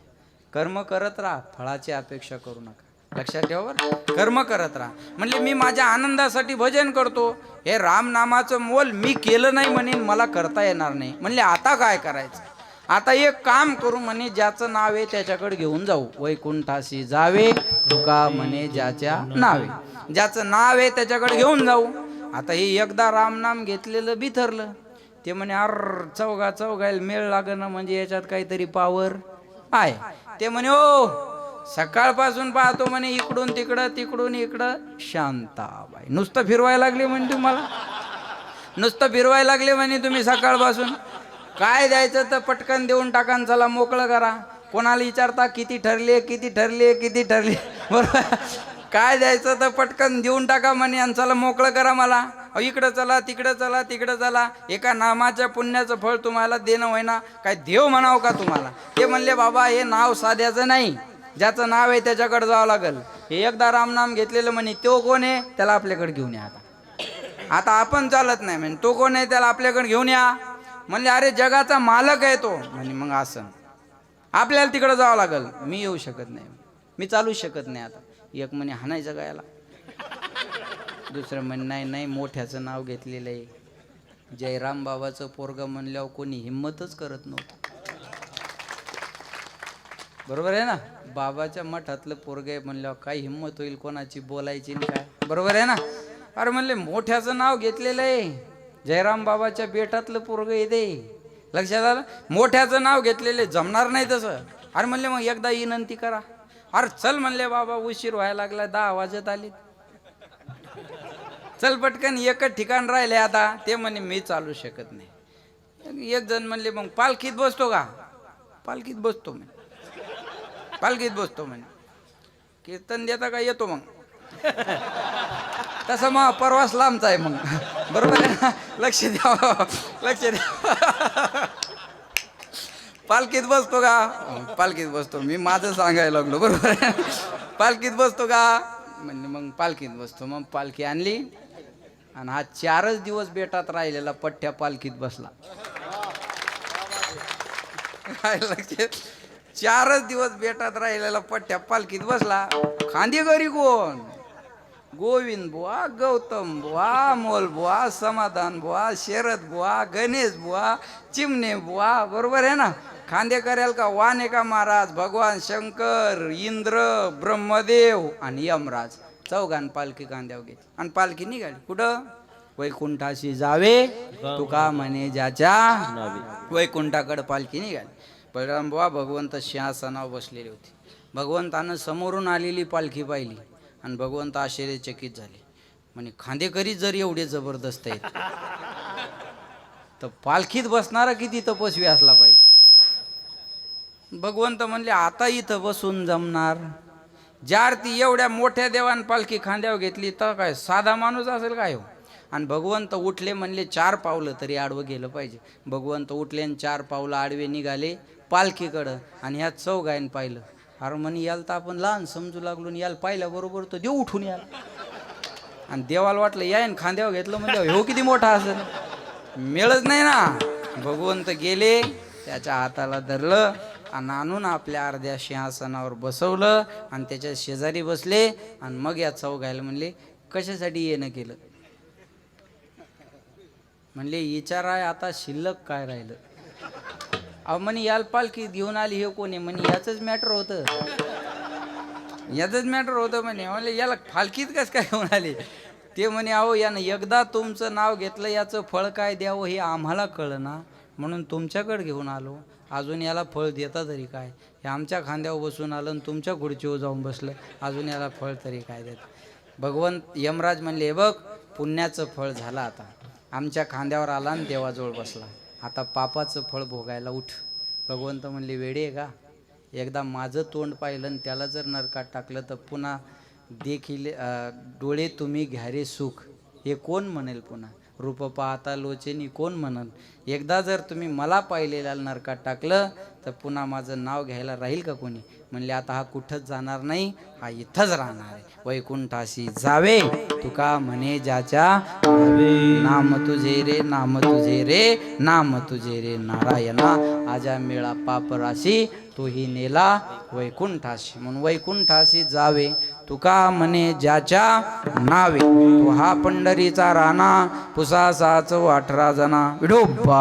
कर्म करत राहा, फळाची अपेक्षा करू नका. लक्षात ठेवा. कर्म करत राहा. म्हणले मी माझ्या आनंदासाठी भजन करतो, हे रामनामाचं मोल मी केलं नाही म्हणेन मला करता येणार नाही. म्हणले आता काय करायचं? आता एक काम करू म्हणे, ज्याचं नाव आहे त्याच्याकडे घेऊन जाऊ. वैकुंठाशी जावे तुका म्हणे ज्याच्या नावे, ज्याचं नाव आहे त्याच्याकडे घेऊन जाऊ. आता हे एकदा रामनाम घेतलेलं बिथरलं. ते म्हणे चौघायला मेळ लागणं म्हणजे याच्यात काहीतरी पावर आहे. ते म्हणे ओ सकाळपासून पाहतो म्हणे इकडून तिकडं इकडं शांताबाई नुसतं फिरवायला लागले म्हणे. तुम्हाला नुसतं फिरवायला लागले म्हणे तुम्ही सकाळपासून. काय द्यायचं तर पटकन देऊन टाका, चला मोकळं करा. कोणाला विचारता किती ठरले बरोबर. काय द्यायचं तर पटकन देऊन टाका म्हणे आणि चला मोकळं करा मला. इकडं चला तिकडं चला. एका नामाच्या पुण्याचं फळ तुम्हाला देणं होईना, काय देव म्हणावं का तुम्हाला? ते म्हणले बाबा हे नाव साध्याचं नाही, ज्याचं नाव आहे त्याच्याकडे जावं लागेल. हे एकदा रामनाम घेतलेलं म्हणे तो कोण आहे त्याला आपल्याकडे घेऊन या. आता आपण चालत नाही म्हणे, तो कोण आहे त्याला आपल्याकडे घेऊन या. म्हणले अरे जगाचा मालक आहे तो. म्हणे मग असं आपल्याला तिकडं जावं लागेल. मी येऊ शकत नाही, मी चालू शकत नाही. आता एक म्हणे हाणायचं गायला, दुसरं म्हणे नाही मोठ्याचं नाव घेतलेलं आहे. जयराम बाबाचं पोरगं म्हणल्यावर कोणी हिंमतच करत नव्हतं. बरोबर आहे ना. बाबाच्या मठातलं पोरगं आहे म्हणल्यावर काय हिंमत होईल कोणाची बोलायची काय. बरोबर आहे ना. अरे म्हणले मोठ्याचं नाव घेतलेलं आहे, जयराम बाबाच्या बेटातलं पोरगं येते. लक्षात आलं. मोठ्याचं नाव घेतलेले जमणार नाही तसं. अरे म्हणले मग एकदा विनंती करा. अरे चल म्हणले बाबा उशीर व्हायला लागला, 10 वाजत आले, चल पटकन एकच ठिकाण राहिले आता. ते म्हणे मी चालू शकत नाही. एक जण म्हणले मग पालखीत बसतो का? पालखीत बसतो म्हणे. पालखीत बसतो म्हणे. कीर्तन देता का? येतो मग. तसं मग परवास लांबचा आहे मग. बरोबर आहे ना. लक्ष द्या. पालखीत बसतो का? पालखीत बसतो. मी माझं सांगायला लागलो. बरोबर आहे. पालखीत बसतो का? म्हणजे मग पालखीत बसतो. मग पालखी आणली आणि हा 4च दिवस बेटात राहिलेला पठ्ठ्या पालखीत बसला. काय लक्षात? 4च दिवस बेटात राहिलेला पठ्ठ्या पालखीत बसला. खांदेकरी कोण? गोविंद बुवा, गौतम बुवा, अमोल बुवा, समाधान बुवा, शरद बुवा, गणेश बुवा, चिमणे बुवा, बरोबर आहे ना. खांदे करेल का वाने का महाराज, भगवान शंकर, इंद्र, ब्रह्मदेव आणि यमराज चौघान पालखी खांद्यावर घेतली आणि पालखी निघाली कुठं? वैकुंठाशी जावे तुका म्हणे ज्याच्या वैकुंठाकडे पालखी निघाली. बळराम बुवा भगवंत सिंहासनावर बसलेले होते. भगवंतानं समोरून आलेली पालखी पाहिली आणि भगवंत आश्चर्यचकित झाले. म्हणे खांदेकरी जर एवढे जबरदस्त आहेत तर पालखीत बसणारा किती तपस्वी असला पाहिजे. भगवंत म्हणले आता इथं बसून जमणार? ज्या अर्थी एवढ्या मोठ्या देवान पालखी खांद्यावर घेतली तर काय साधा माणूस असेल काय हो. आणि भगवंत उठले म्हणले 4 पावलं तरी आडवं गेलं पाहिजे. भगवंत उठले आणि 4 पावलं आडवे निघाले पालखीकडं आणि ह्या चौघाईन पाहिलं. अरे म्हणे याला तर आपण लहान समजू लागलो आणि याला पाहिल्याबरोबर तो देव उठून याला. आणि देवाला वाटलं यायन खांद्यावर घेतलं म्हणजे हो किती मोठा असेल. मिळत नाही ना. भगवंत गेले त्याच्या हाताला धरलं आणि आणून आपल्या अर्ध्या सिंहासनावर बसवलं आणि त्याच्या शेजारी बसले. आणि मग या चौघायला म्हणले कशासाठी येणं केलं? म्हणले विचाराय आता शिल्लक काय राहिलं. अहो म्हणे याल पालखी घेऊन आली हे कोणी? म्हणे याचंच मॅटर होतं, याचंच मॅटर होतं म्हणे. म्हणले याला पालखीत कसं काय घेऊन आली? ते म्हणे अहो यानं एकदा तुमचं नाव घेतलं याचं फळ काय द्यावं हे आम्हाला कळलं ना म्हणून तुमच्याकडे घेऊन आलो. अजून याला फळ देता तरी काय? हे आमच्या खांद्यावर बसून आलं आणि तुमच्या खुर्चीवर जाऊन बसलं, अजून याला फळ तरी काय देत? भगवंत यमराज म्हणले हे बघ पुण्याचं फळ झालं आता. आमच्या खांद्यावर आला आणि देवाजवळ बसला. आता पापाचं फळ भोगायला उठ. भगवंत म्हणले वेडे आहे का? एकदा माझं तोंड पाहिलं आणि त्याला जर नरकात टाकलं तर पुन्हा देखील डोळे तुम्ही घ्यारे सुख हे कोण म्हणेल? पुन्हा रूप पाहता लोचेनी कोण म्हणल? एकदा जर तुम्ही मला पाहिलेल्या नरकात टाकलं तर पुन्हा माझं नाव घ्यायला राहील का कोणी? म्हणले आता हा कुठंच जाणार नाही, हा इथंच राहणार आहे. वैकुंठाशी जावे तुका म्हणे ज्याच्या नाम तुझे रे, नाम तुझे रे, नाम तुझे रे नारायणा. आजा मेळा पाप राशी तोही नेला वैकुंठाशी. म्हणून वैकुंठाशी जावे तुका म्हणे ज्याच्या नावे. तो हा पंढरीचा राणा पुसासाच 18 जना. विठोबा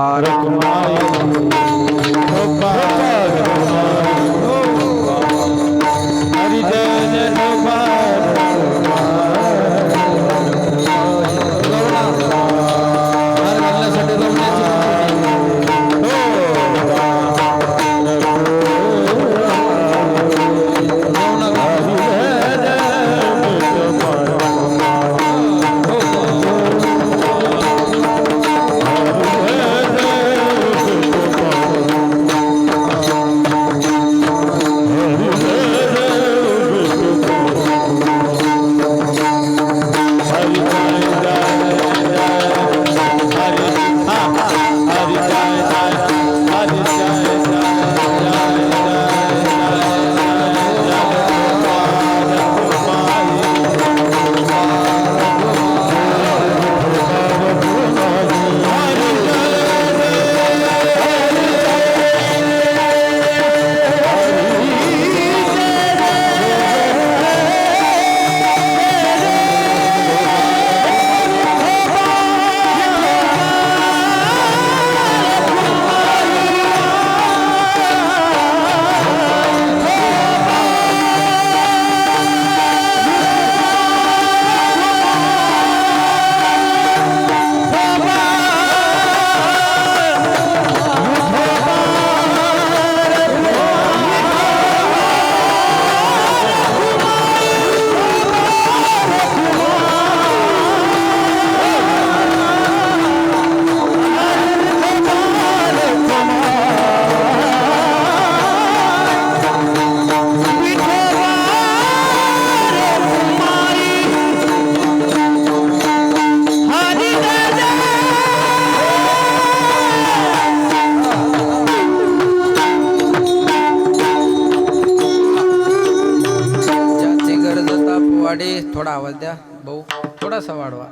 थोडा आवाज द्या भाऊ, थोडासा वाढवा.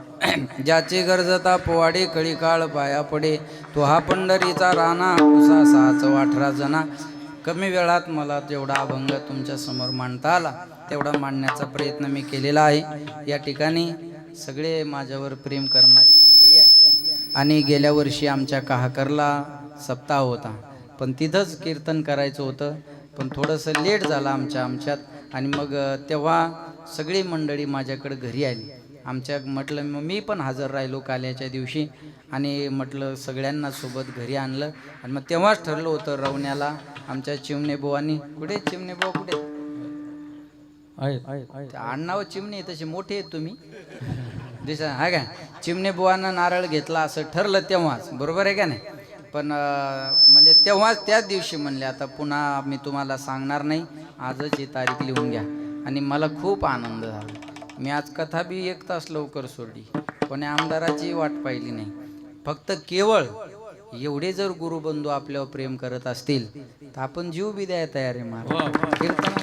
ज्याची गरजता पोवाडे कळी काळ पाया पडे तो हा पंढरीचा राणा उसा 6 18 जना. कमी वेळात मला तेवढा अभंग तुमच्या समोर मांडता आला. तेवढा मांडण्याचा प्रयत्न मी केलेला आहे. या ठिकाणी सगळे माझ्यावर प्रेम करणारी मंडळी आहे. आणि गेल्या वर्षी आमच्या काहाकरला सप्ताह होता, पण तिथंच कीर्तन करायचं होतं, पण थोडंसं लेट झालं आमच्यात. आणि मग तेव्हा सगळी मंडळी माझ्याकडे घरी आली. म्हटलं मग मी पण हजर राहिलो काल्याच्या दिवशी. आणि म्हटलं सगळ्यांना सोबत घरी आणलं. आणि मग तेव्हाच ठरलं होतं रवण्याला आमच्या चिमणे बुवांनी, कुठे चिमणे बुवा कुठे आडनाव चिमणे तसे मोठे आहेत तुम्ही दिसा हा काय. चिमणे बुवांना नारळ घेतला असं ठरलं तेव्हाच, बरोबर आहे का नाही. पण म्हणजे तेव्हाच त्याच दिवशी म्हणले आता पुन्हा मी तुम्हाला सांगणार नाही, आजच ही तारीख लिहून घ्या. आणि मला खूप आनंद झाला. मी आज कथा बी 1 तास लवकर सोडली, कोणी आमदाराची वाट पाहिली नाही. फक्त केवळ एवढे जर गुरुबंधू आपल्यावर प्रेम करत असतील तर आपण जीव बी द्यायला तयार आहे. मला कीर्तन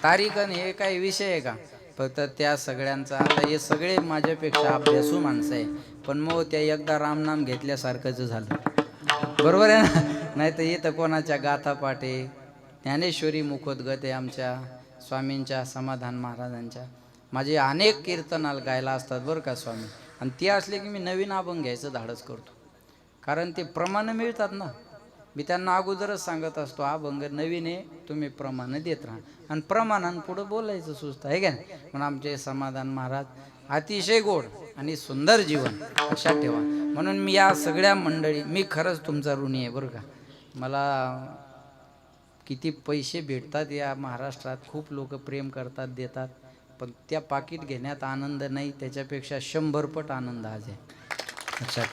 तारीख हे काही विषय आहे का. फक्त त्या सगळ्यांचा आता हे सगळे माझ्यापेक्षा अभ्यासू माणसं आहे, पण मग त्या एकदा रामनाम घेतल्यासारखंच झालं, बरोबर आहे ना. नाही तर इथं कोणाच्या गाथा पाठे ज्ञानेश्वरी मुखोद्गत आहे आमच्या स्वामींच्या समाधान महाराजांच्या. माझे अनेक कीर्तनाला गायला असतात बरं का स्वामी. आणि ते असले की मी नवीन अभंग घ्यायचं धाडस करतो, कारण ते प्रमाण मिळतात ना. मी त्यांना अगोदरच सांगत असतो अभंग नवीन आहे, तुम्ही प्रमाण देत राहा. आणि प्रमाणानं पुढं बोलायचं सुस्त आहे का नाही. म्हणून आमचे समाधान महाराज अतिशय गोड आणि सुंदर जीवन लक्षात ठेवा. म्हणून मी या सगळ्या मंडळी, मी खरंच तुमचा ऋणी आहे बरं का. मला किती पैसे भेटतात या महाराष्ट्रात, खूप लोक प्रेम करतात देतात, पण त्या पाकिट घेण्यात आनंद नाही, त्याच्यापेक्षा 100 पट आनंद आज आहे लक्षात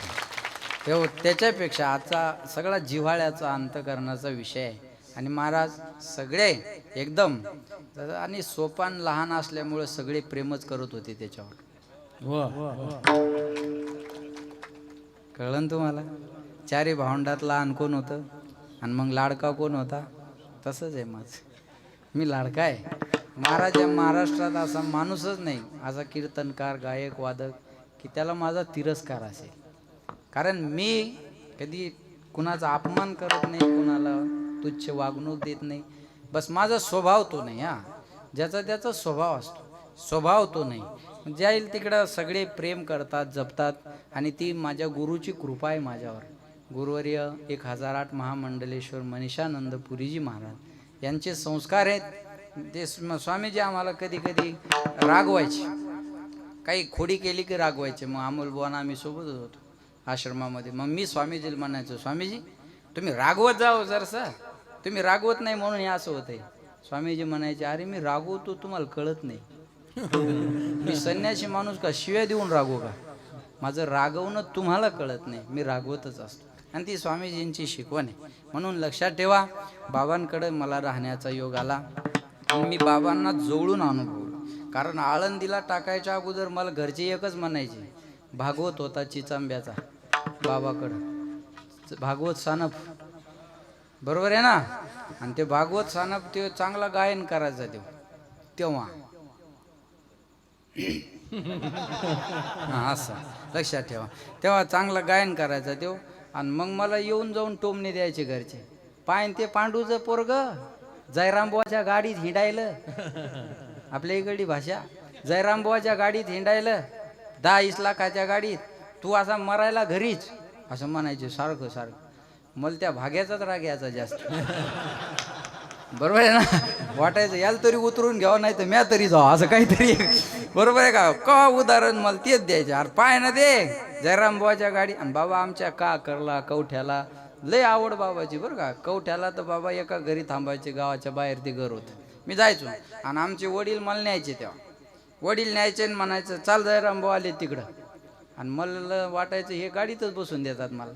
ठेवा. त्याच्यापेक्षा आजचा सगळा जिव्हाळ्याचा अंतकरणाचा विषय आहे. आणि महाराज सगळे एकदम आणि सोपान लहान असल्यामुळे सगळे प्रेमच करत होते त्याच्यावर. कळलं तुम्हाला. 4 भावंडात लहान कोण होतं आणि मग लाडका कोण होता. तसंच आहे माझं, मी लाडका आहे. महाराज या महाराष्ट्रात असा माणूसच नाही, असा कीर्तनकार गायक वादक की त्याला माझा तिरस्कार असेल. कारण मी कधी कुणाचा अपमान करत नाही, कुणाला तुच्छ वागणूक देत नाही. बस माझा स्वभाव तो नाही. ज्याचा त्याचा स्वभाव असतो, स्वभाव तो नाही. जाईल तिकडं सगळे प्रेम करतात जपतात. आणि ती माझ्या गुरुची कृपा आहे माझ्यावर. गुरुवर्य 1008 महामंडलेश्वर मनीषानंद पुरीजी महाराज यांचे संस्कार आहेत. ते स्वामीजी आम्हाला कधी कधी रागवायचे, काही खोडी केली की रागवायचे. मग अमोल बुवांना आम्ही सोबतच होतो आश्रमामध्ये. मग मी स्वामीजीला म्हणायचो, स्वामीजी तुम्ही रागवत जाओ जरसं, तुम्ही रागवत नाही म्हणून हे असं होतंय. स्वामीजी म्हणायचे, अरे मी रागवतो तुम्हाला कळत नाही. मी संन्यासी माणूस का शिव्या देऊन रागवू का. माझं रागवणं तुम्हाला कळत नाही, मी रागवतच असतो. आणि ती स्वामीजींची शिकवण आहे. म्हणून लक्षात ठेवा, बाबांकडे मला राहण्याचा योग आला. मी बाबांना जवळून अनुभवलं. कारण आळंदीला टाकायच्या अगोदर मला घरचे एकच म्हणायचे, भागवत होता चिचांब्याचा बाबाकडं, भागवत सानप, बरोबर आहे ना. आणि ते भागवत सानप ते चांगला गायन करायचा तेव्हा असं लक्षात ठेवा. तेव्हा चांगला गायन करायचा तो. आणि मग मला येऊन जाऊन टोमणे द्यायचे घरचे. पायन ते पांडूचं पोरग जयरामबुवाच्या गाडीत हिंडायलं, आपल्या इकडली भाषा, जयरामबुवाच्या गाडीत हिंडायलं 10-20 लाखाच्या गाडीत, तू असा मरायला घरीच, असं म्हणायचे सारखं सारखं. मला त्या भाग्याचाच राग यायचा जास्त, बरोबर आहे ना. वाटायचं याला तरी उतरून घ्यावं, नाही तर म्या तरी जावं, असं काहीतरी, बरोबर आहे का उदाहरण मला तेच द्यायचे. अरे पाय ना दे जयरामबुवाच्या गाडी. आणि बाबा आमच्या का करला कवठ्याला लय आवड बाबाची बरं का. कवठ्याला तर बाबा एका घरी थांबायचे, गावाच्या बाहेर ते घर होतं, मी जायचो. आणि आमचे वडील मला न्यायचे, तेव्हा वडील न्यायचे आणि म्हणायचं चाल जयरामबुवा आले तिकडं. आणि मला वाटायचं हे गाडीतच बसून देतात मला.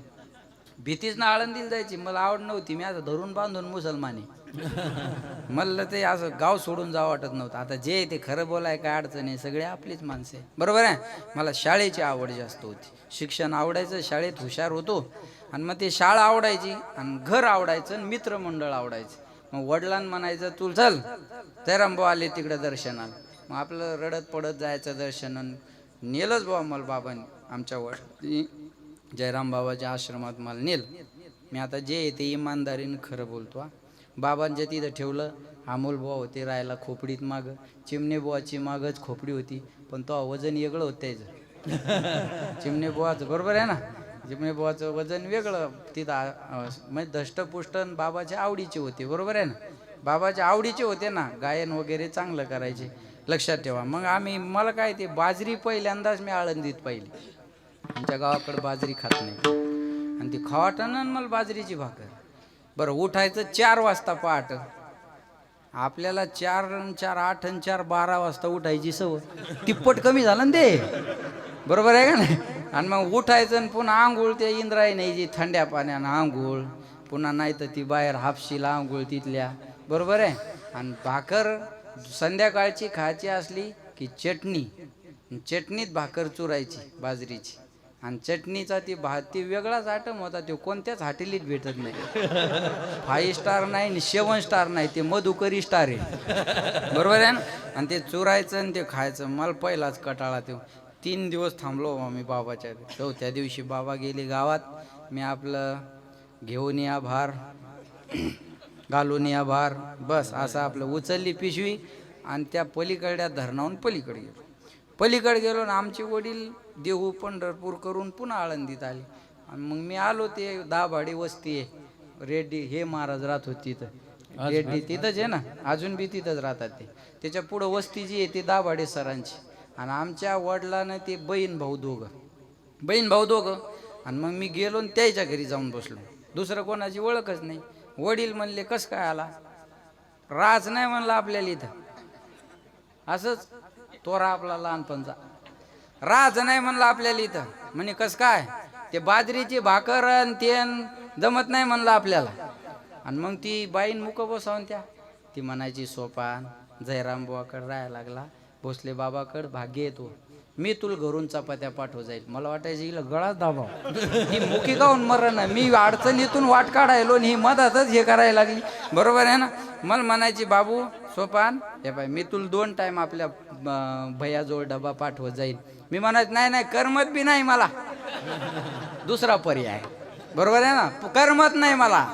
भीतीच ना आळंदीला जायची, मला आवड नव्हती. मी असं धरून बांधून मुसलमानी, मला ते असं गाव सोडून जावं वाटत नव्हतं. आता जे ते खरं बोलाय काय अडचण आहे, सगळे आपलीच माणसं आहे, बरोबर आहे. मला शाळेची आवड जास्त होती, शिक्षण आवडायचं, शाळेत हुशार होतो. आणि मग ते शाळा आवडायची आणि घर आवडायचं आणि मित्रमंडळ आवडायचं. मग वडिलांना म्हणायचं तू चल जयरामबुवा आले तिकडं दर्शनाला. मग आपलं रडत पडत जायचं दर्शन. नेलंच बाबा मला बाबांनी आमच्या वडिलांनी जयराम बाबाच्या आश्रमात मला नेलं. मी आता जे आहे ते इमानदारीनं खरं बोलतो. बाबांच्या तिथं ठेवलं, अमोल बुवा होते राहायला खोपडीत मागं, चिमणे बुवाची मागच खोपडी होती, पण तो वजन वेगळं होतं त्याचं. चिमणे बुवाचं बरोबर आहे ना, चिमणे बुवाचं वजन वेगळं तिथं म्हणजे धष्टपुष्ट बाबाच्या आवडीचे होते, बरोबर आहे ना, बाबाच्या आवडीचे होते ना, गायन वगैरे चांगलं करायचे. लक्षात ठेवा. मग मला काय ते बाजरी पहिल्यांदाच मी आळंदीत पाहिली. आमच्या गावाकडे बाजरी खात नाही आणि ती खावाटानं मला बाजरीची भाकर. बरं, उठायचं 4 वाजता पहाट. आपल्याला 4 आणि 4 8 आणि 4 12 वाजता उठायची सवय, तिप्पट कमी झालं ना ते, बरोबर आहे का नाही. आणि मग उठायचं आणि पुन्हा आंघोळ ते इंद्रायणी न्यायची थंड्या पाण्यानं आंघोळ, पुन्हा नाही तर ती बाहेर हापशीला आंघोळ तिथल्या, बरोबर आहे. आणि भाकर संध्याकाळची खायची असली की चटणीत भाकर चुरायची बाजरीची, आणि चटणीचा ती वेगळाच आयटम होता. तो कोणत्याच हॉटेलीत भेटत नाही. 5 स्टार नाही आणि 7 स्टार नाही, ते मधुकरी स्टार आहे, बरोबर आहे ना. आणि ते चुरायचं आणि ते खायचं. मला पहिलाच कटाळा. ते 3 दिवस थांबलो आम्ही बाबाच्या. 4थ्या दिवशी बाबा गेले गावात. मी आपलं घेऊन या भार, घालून या भार, बस असं आपलं उचलली पिशवी आणि त्या पलीकडल्या धरणाहून पलीकडे गेलो. पलीकडे गेलो ना, आमचे वडील देहू पंढरपूर करून पुन्हा आळंदीत आले. आणि मग मी आलो. ते दाभाडी वस्ती आहे, रेड्डी हे महाराज राहत होती तिथं. रेड्डी तिथंच आहे ना, अजून बी तिथंच राहतात ते. त्याच्या पुढं वस्ती जी आहे ती दाभाडे सरांची. आणि आमच्या वडिलांना ते बहीण भाऊ दोघं. आणि मग मी गेलो आणि त्याच्या घरी जाऊन बसलो. दुसरं कोणाची ओळखच नाही. वडील म्हणले, कस काय आला? राज नाही म्हणलं आपल्याला इथं. असंच तोरा आपला लहानपणचा राज नाही म्हणलं आपल्याला इथं. म्हणे कस काय? ते बाजरीची भाकर आणि तेन जमत नाही म्हणलं आपल्याला. आणि मग ती बाईन मुक बसावून ती म्हणायची, सोपान जयराम बुवाकडे राहायला लागला, भोसले बाबाकडे भाग्य येतो, मी तुला घरून चपात्या पाठव जाईल. मला वाटायचं हिला गळाच दाबाव, ही मुकी गाऊन मरण. मी अडचणीतून वाट काढायलो आणि ही मधातच हे करायला लागली, बरोबर आहे ना. मला म्हणायची, बाबू सोपान हे बाई, मी तुला 2 टाइम आपल्या भैयाजवळ डबा पाठवत जाईल. मी म्हणायचं, नाही करमत बी नाही मला, दुसरा पर्याय, बरोबर आहे ना, करमत नाही मला.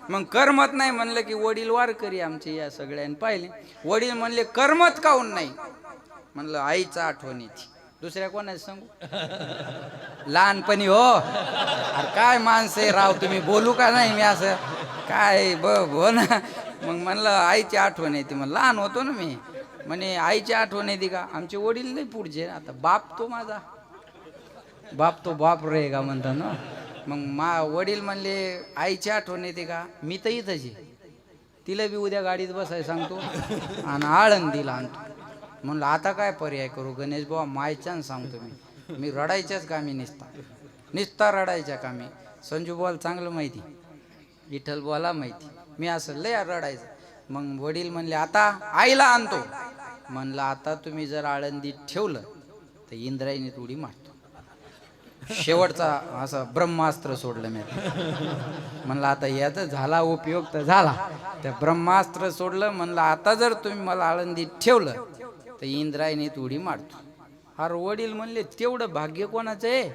मग करमत नाही म्हणलं की वडील वारकरी आमचे या सगळ्यांनी पाहिले. वडील म्हणले, करमत काऊन नाही? म्हणलं, आईचा आठवण येते. दुसऱ्या कोणाचं सांगू? लहानपणी हो. अरे काय माणसं राव तुम्ही, बोलू का नाही मी असं काय हो ना. मग म्हणलं आईची आठवण येते. मग लहान होतो ना मी. म्हणे आईची आठवण येते का? आमचे वडील नाही पुढचे, आता बाप तो माझा बाप रे का म्हणतात ना. मग वडील म्हणले, आईची आठवण येते का? मी तर इथंच आहे, तिला बी उद्या गाडीत बसायला सांगतो आणि आळंदीला आणतो. म्हणलं आता काय पर्याय करू गणेश बुवा, मायच्यान सांगतो मी रडायच्याच कामी निसता रडायच्या कामी. संजू बुवाला चांगलं माहिती, विठ्ठल बुवाला माहिती, मी असं लय रडायचं. मग वडील म्हणले, आता आईला आणतो. म्हणलं, आता तुम्ही जर आळंदीत ठेवलं तर इंद्रायणीत उडी मारतो. शेवटचा असं ब्रह्मास्त्र सोडलं मी. म्हणलं आता याचा झाला उपयोग तर झाला. त्या ब्रह्मास्त्र सोडलं. म्हणलं आता जर तुम्ही मला आळंदीत ठेवलं तर इंद्रायणीत उडी मारतो. अरे वडील म्हणले, तेवढं भाग्य कोणाचं आहे?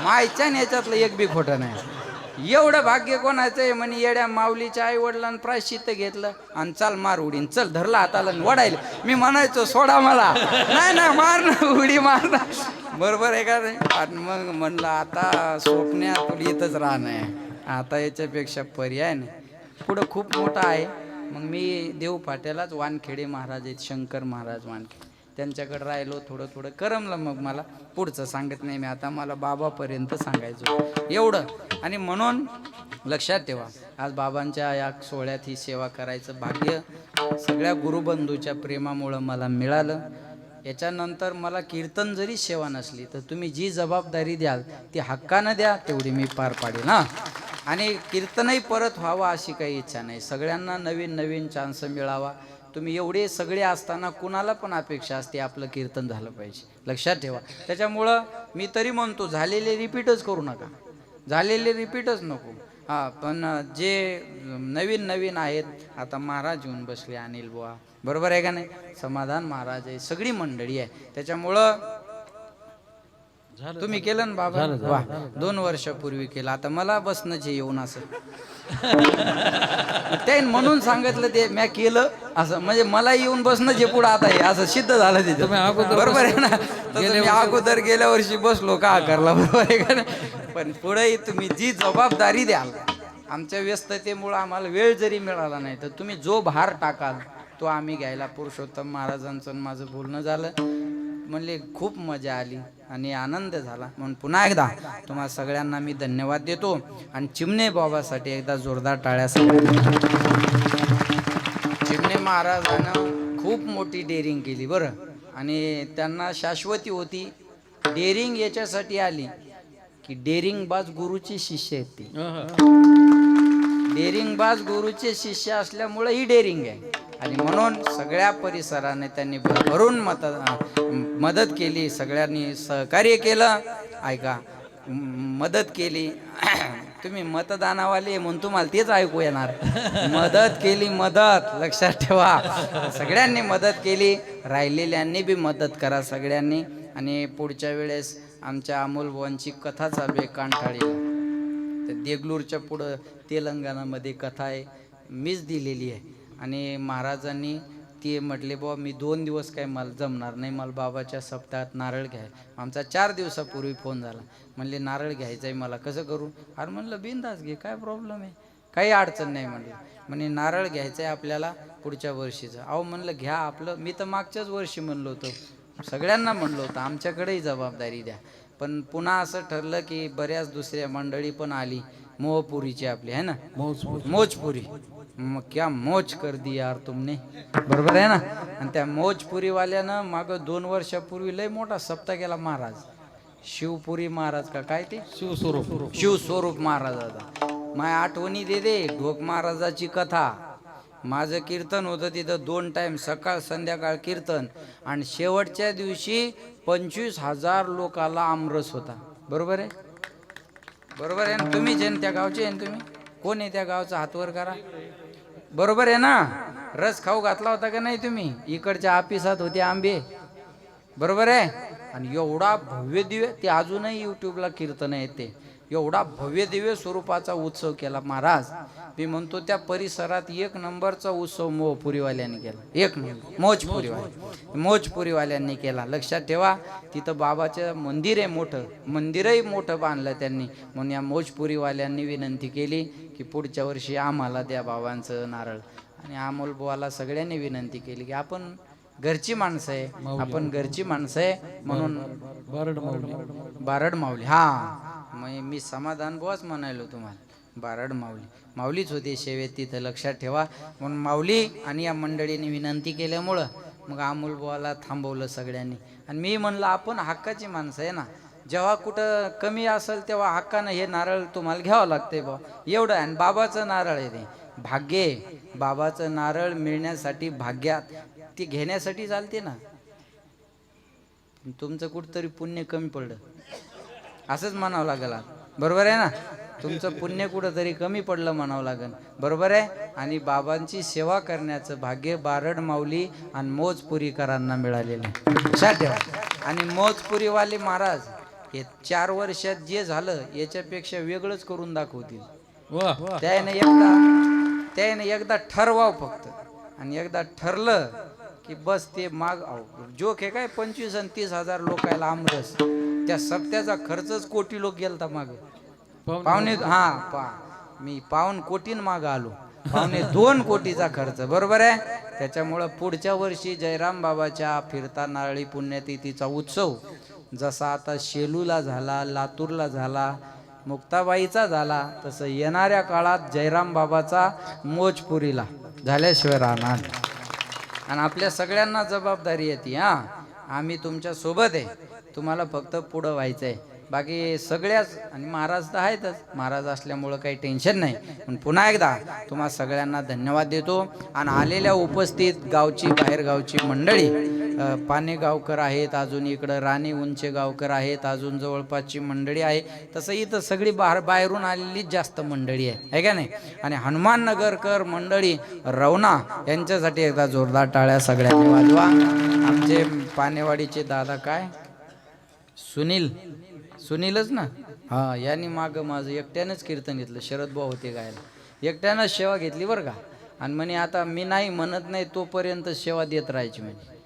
मायच्या याच्यातलं एक बी खोटं नाही. एवढं भाग्य कोणाचं आहे? म्हणे येड्या माऊलीच्या आई वडिलांनी प्रायश्चित्त घेतलं आणि चाल मार उडीन, चल धरला हाताला वडायला. मी म्हणायचो, सोडा मला, नाही मार ना, उडी मार ना, बरोबर आहे का नाही. आणि मग म्हणलं, आता स्वप्नात इथंच राहणं, आता याच्यापेक्षा पर्याय नाही. पुढं खूप मोठा आहे. मग मी देव फाट्यालाच वानखेडे महाराज आहेत, शंकर महाराज वानखेडे, त्यांच्याकडे राहिलो. थोडं करमलं. मग मला पुढचं सांगत नाही मी आता, मला बाबापर्यंत सांगायचं एवढं. आणि म्हणून लक्षात ठेवा, आज बाबांच्या या सोहळ्यात ही सेवा करायचं भाग्य सगळ्या गुरुबंधूच्या प्रेमामुळं मला मिळालं. याच्यानंतर मला कीर्तन जरी सेवा नसली तर तुम्ही जी जबाबदारी द्याल ती हक्कानं द्या, तेवढी मी पार पाडेल ना. आणि कीर्तनही परत व्हावं अशी काही इच्छा नाही. सगळ्यांना नवीन चान्स मिळावा. तुम्ही एवढे सगळे असताना कुणाला पण अपेक्षा असते आपलं कीर्तन झालं पाहिजे, लक्षात ठेवा. त्याच्यामुळं मी तरी म्हणतो, झालेले रिपीटच करू नका, झालेले रिपीटच नको. हां, पण जे नवीन आहेत, आता महाराज येऊन बसले, अनिल बुवा, बरोबर आहे का नाही, समाधान महाराज आहे, सगळी मंडळी आहे. त्याच्यामुळं तुम्ही केलं ना बाबा वा 2 वर्षापूर्वी केलं. आता मला बसणंचे येऊन असं ते म्हणून सांगितलं ते मी केलं असं म्हणजे मला येऊन बसणंचे पुढं आता हे असं सिद्ध झालं तिथं. बरोबर आहे ना. तसं मी अगोदर गेल्या वर्षी बसलो का करला बरोबर आहे का नाही? पण पुढे तुम्ही जी जबाबदारी द्याल आमच्या व्यस्ततेमुळं आम्हाला वेळ जरी मिळाला नाही तर तुम्ही जो भार टाकाल तो आम्ही घ्यायला. पुरुषोत्तम महाराजांचं माझं बोलणं झालं म्हणले खूप मजा आली आणि आनंद झाला. म्हणून पुन्हा एकदा तुम्हा सगळ्यांना मी धन्यवाद देतो आणि चिमणे बाबासाठी एकदा जोरदार टाळ्या. चिमणे महाराजानं खूप मोठी डेअरिंग केली बरं आणि त्यांना शाश्वती होती. डेअरिंग याच्यासाठी आली की डेअरिंगबाज गुरुचे शिष्य आहेत ती. डेअरिंगबाज गुरुचे शिष्य असल्यामुळे ही डेअरिंग आहे आणि म्हणून सगळ्या परिसराने त्यांनी भरभरून मदत केली. सगळ्यांनी सहकार्य केलं. ऐका मदत केली. तुम्ही मतदानावाले म्हणून तुम्हाला तेच ऐकू येणार. मदत केली मदत लक्षात ठेवा. सगळ्यांनी मदत केली. राहिलेल्यांनी बी मदत करा सगळ्यांनी. आणि पुढच्या वेळेस आमच्या अमोल बुवांची कथा चालू आहे कानठाळीला. तर देगलूरच्या पुढं तेलंगणामध्ये कथा आहे मीच दिलेली आहे. आणि महाराजांनी ते म्हटले बाबा मी 2 दिवस काय मला जमणार नाही मला बाबाच्या सप्ताहात नारळ घ्याय. आमचा 4 दिवसापूर्वी फोन झाला म्हणले नारळ घ्यायचं आहे मला कसं करू. अरे म्हणलं बिंदास घे काय प्रॉब्लेम आहे काही अडचण नाही म्हणलं. म्हणे नारळ घ्यायचं आहे आपल्याला पुढच्या वर्षीचं. अहो म्हणलं घ्या आपलं. मी तर मागच्याच वर्षी म्हणलो होतो सगळ्यांना म्हणलो होतं आमच्याकडेही जबाबदारी द्या. पण पुन्हा असं ठरलं की बऱ्याच दुसऱ्या मंडळी पण आली. मोहपुरीची आपली आहे ना मोजपुरी. मग क्या मोज कर दी यार तुमने. बरोबर आहे ना. आणि त्या मोजपुरीवाल्यानं मागं 2 वर्षापूर्वी लय मोठा सप्ताह केला महाराज. शिवपुरी महाराज का काय ते शिवस्वरूप महाराजाचा. माझ्या आठवणी दे ढोक महाराजाची कथा. माझं कीर्तन होतं तिथं 2 टाइम सकाळ संध्याकाळ कीर्तन आणि शेवटच्या दिवशी 25,000 लोकाला आमरस होता. बरोबर आहे बरोबर आहे ना. तुम्हीच आहे त्या गावचे आहे तुम्ही कोण आहे त्या गावचा हातवर करा. बरोबर आहे ना. रस खाऊ घातला होता का नाही तुम्ही. इकडच्या ऑफिसात होते आंबे. बरोबर आहे. आणि एवढा भव्य दिव्य ते अजूनही यूट्यूबला कीर्तन येते. एवढा भव्य दिव्य स्वरूपाचा उत्सव केला महाराज. मी म्हणतो त्या परिसरात 1 नंबरचा उत्सव मोहपुरीवाल्यांनी केला. 1 नंबर मोजपुरीवाल्यांनी केला. लक्षात ठेवा तिथं बाबाचं मंदिर आहे मोठं. मंदिरही मोठं बांधलं त्यांनी. म्हणून या मोजपुरीवाल्यांनी विनंती केली की पुढच्या वर्षी आम्हाला द्या बाबांचं नारळ. आणि अमोल बुवाला सगळ्यांनी विनंती केली की आपण घरची माणसं आहे आपण घरची माणसं आहे म्हणून बारड माऊली. हा मी समाधान बुवाच म्हणायलो तुम्हाला. बारड माऊली माऊलीच होती सेवेत तिथं लक्षात ठेवा. म्हणून माऊली आणि या मंडळीने विनंती केल्यामुळं मग अमोल बुवाला थांबवलं सगळ्यांनी. आणि मी म्हणलं आपण हक्काची माणसं आहे ना. जेव्हा कुठं कमी असेल तेव्हा हक्कानं हे नारळ तुम्हाला घ्यावं लागतंय बा एवढं. आणि बाबाचं नारळ आहे ते भाग्य आहे. बाबाचं नारळ मिळण्यासाठी भाग्यात ती घेण्यासाठी चालते ना. तुमचं कुठंतरी पुण्य कमी पडलं असंच म्हणावं लागेल. बरोबर आहे ना. तुमचं पुण्य कुठंतरी कमी पडलं म्हणावं लागेल. बरोबर आहे. आणि बाबांची सेवा करण्याचं भाग्य बारड माऊली आणि मोजपुरीकरांना मिळालेलं आहे. आणि मोजपुरीवाले महाराज हे 4 वर्षात जे झालं याच्यापेक्षा वेगळंच करून दाखवतील. त्याने एकदा ठरवाव फक्त. आणि एकदा ठरलं की बस ते माग जोक हे काय 25 आणि 30,000 लोकायला आमरस. त्या सप्त्याचा खर्चच कोटी लोक गेलता माग. पावणे मी 1.25 कोटीन माग आलो. 2.25 कोटीचा खर्च. बरोबर आहे. त्याच्यामुळं पुढच्या वर्षी जयराम बाबाच्या फिरता नारळी पुण्यतिथीचा उत्सव जसा आता शेलूला झाला लातूरला झाला मुक्ताबाईचा झाला तसं येणाऱ्या काळात जयराम बाबाचा मोजपुरीला झाल्याशिवाय राहणार. आणि आपल्या सगळ्यांना जबाबदारी येते. आम्ही तुमच्या सोबत आहे. तुम्हाला फक्त पुढं व्हायचं आहे. बाकी सगळ्याच आणि महाराज तर आहेतच. महाराज असल्यामुळं काही टेन्शन नाही. पण पुन्हा एकदा तुम्हा सगळ्यांना धन्यवाद देतो. आणि आलेल्या उपस्थित गावची बाहेरगावची मंडळी पानेगावकर आहेत. अजून इकडं राणी उंचे गावकर आहेत. अजून जवळपासची मंडळी आहे. तसं इथं सगळी बाहेरून आलेलीच जास्त मंडळी आहे का नाही. आणि हनुमान नगरकर मंडळी रवना यांच्यासाठी एकदा जोरदार टाळ्या सगळ्यांनी वाजवा. आमचे पानेवाडीचे दादा काय सुनील सुनीलच ना, हा, यांनी मागं माझं एकट्यानंच कीर्तन घेतलं, शरद भाऊ होते गायला, एकट्यानंच सेवा घेतली बरं का. आणि म्हणे आता मी नाही म्हणत नाही तोपर्यंत सेवा देत राहायची म्हणे.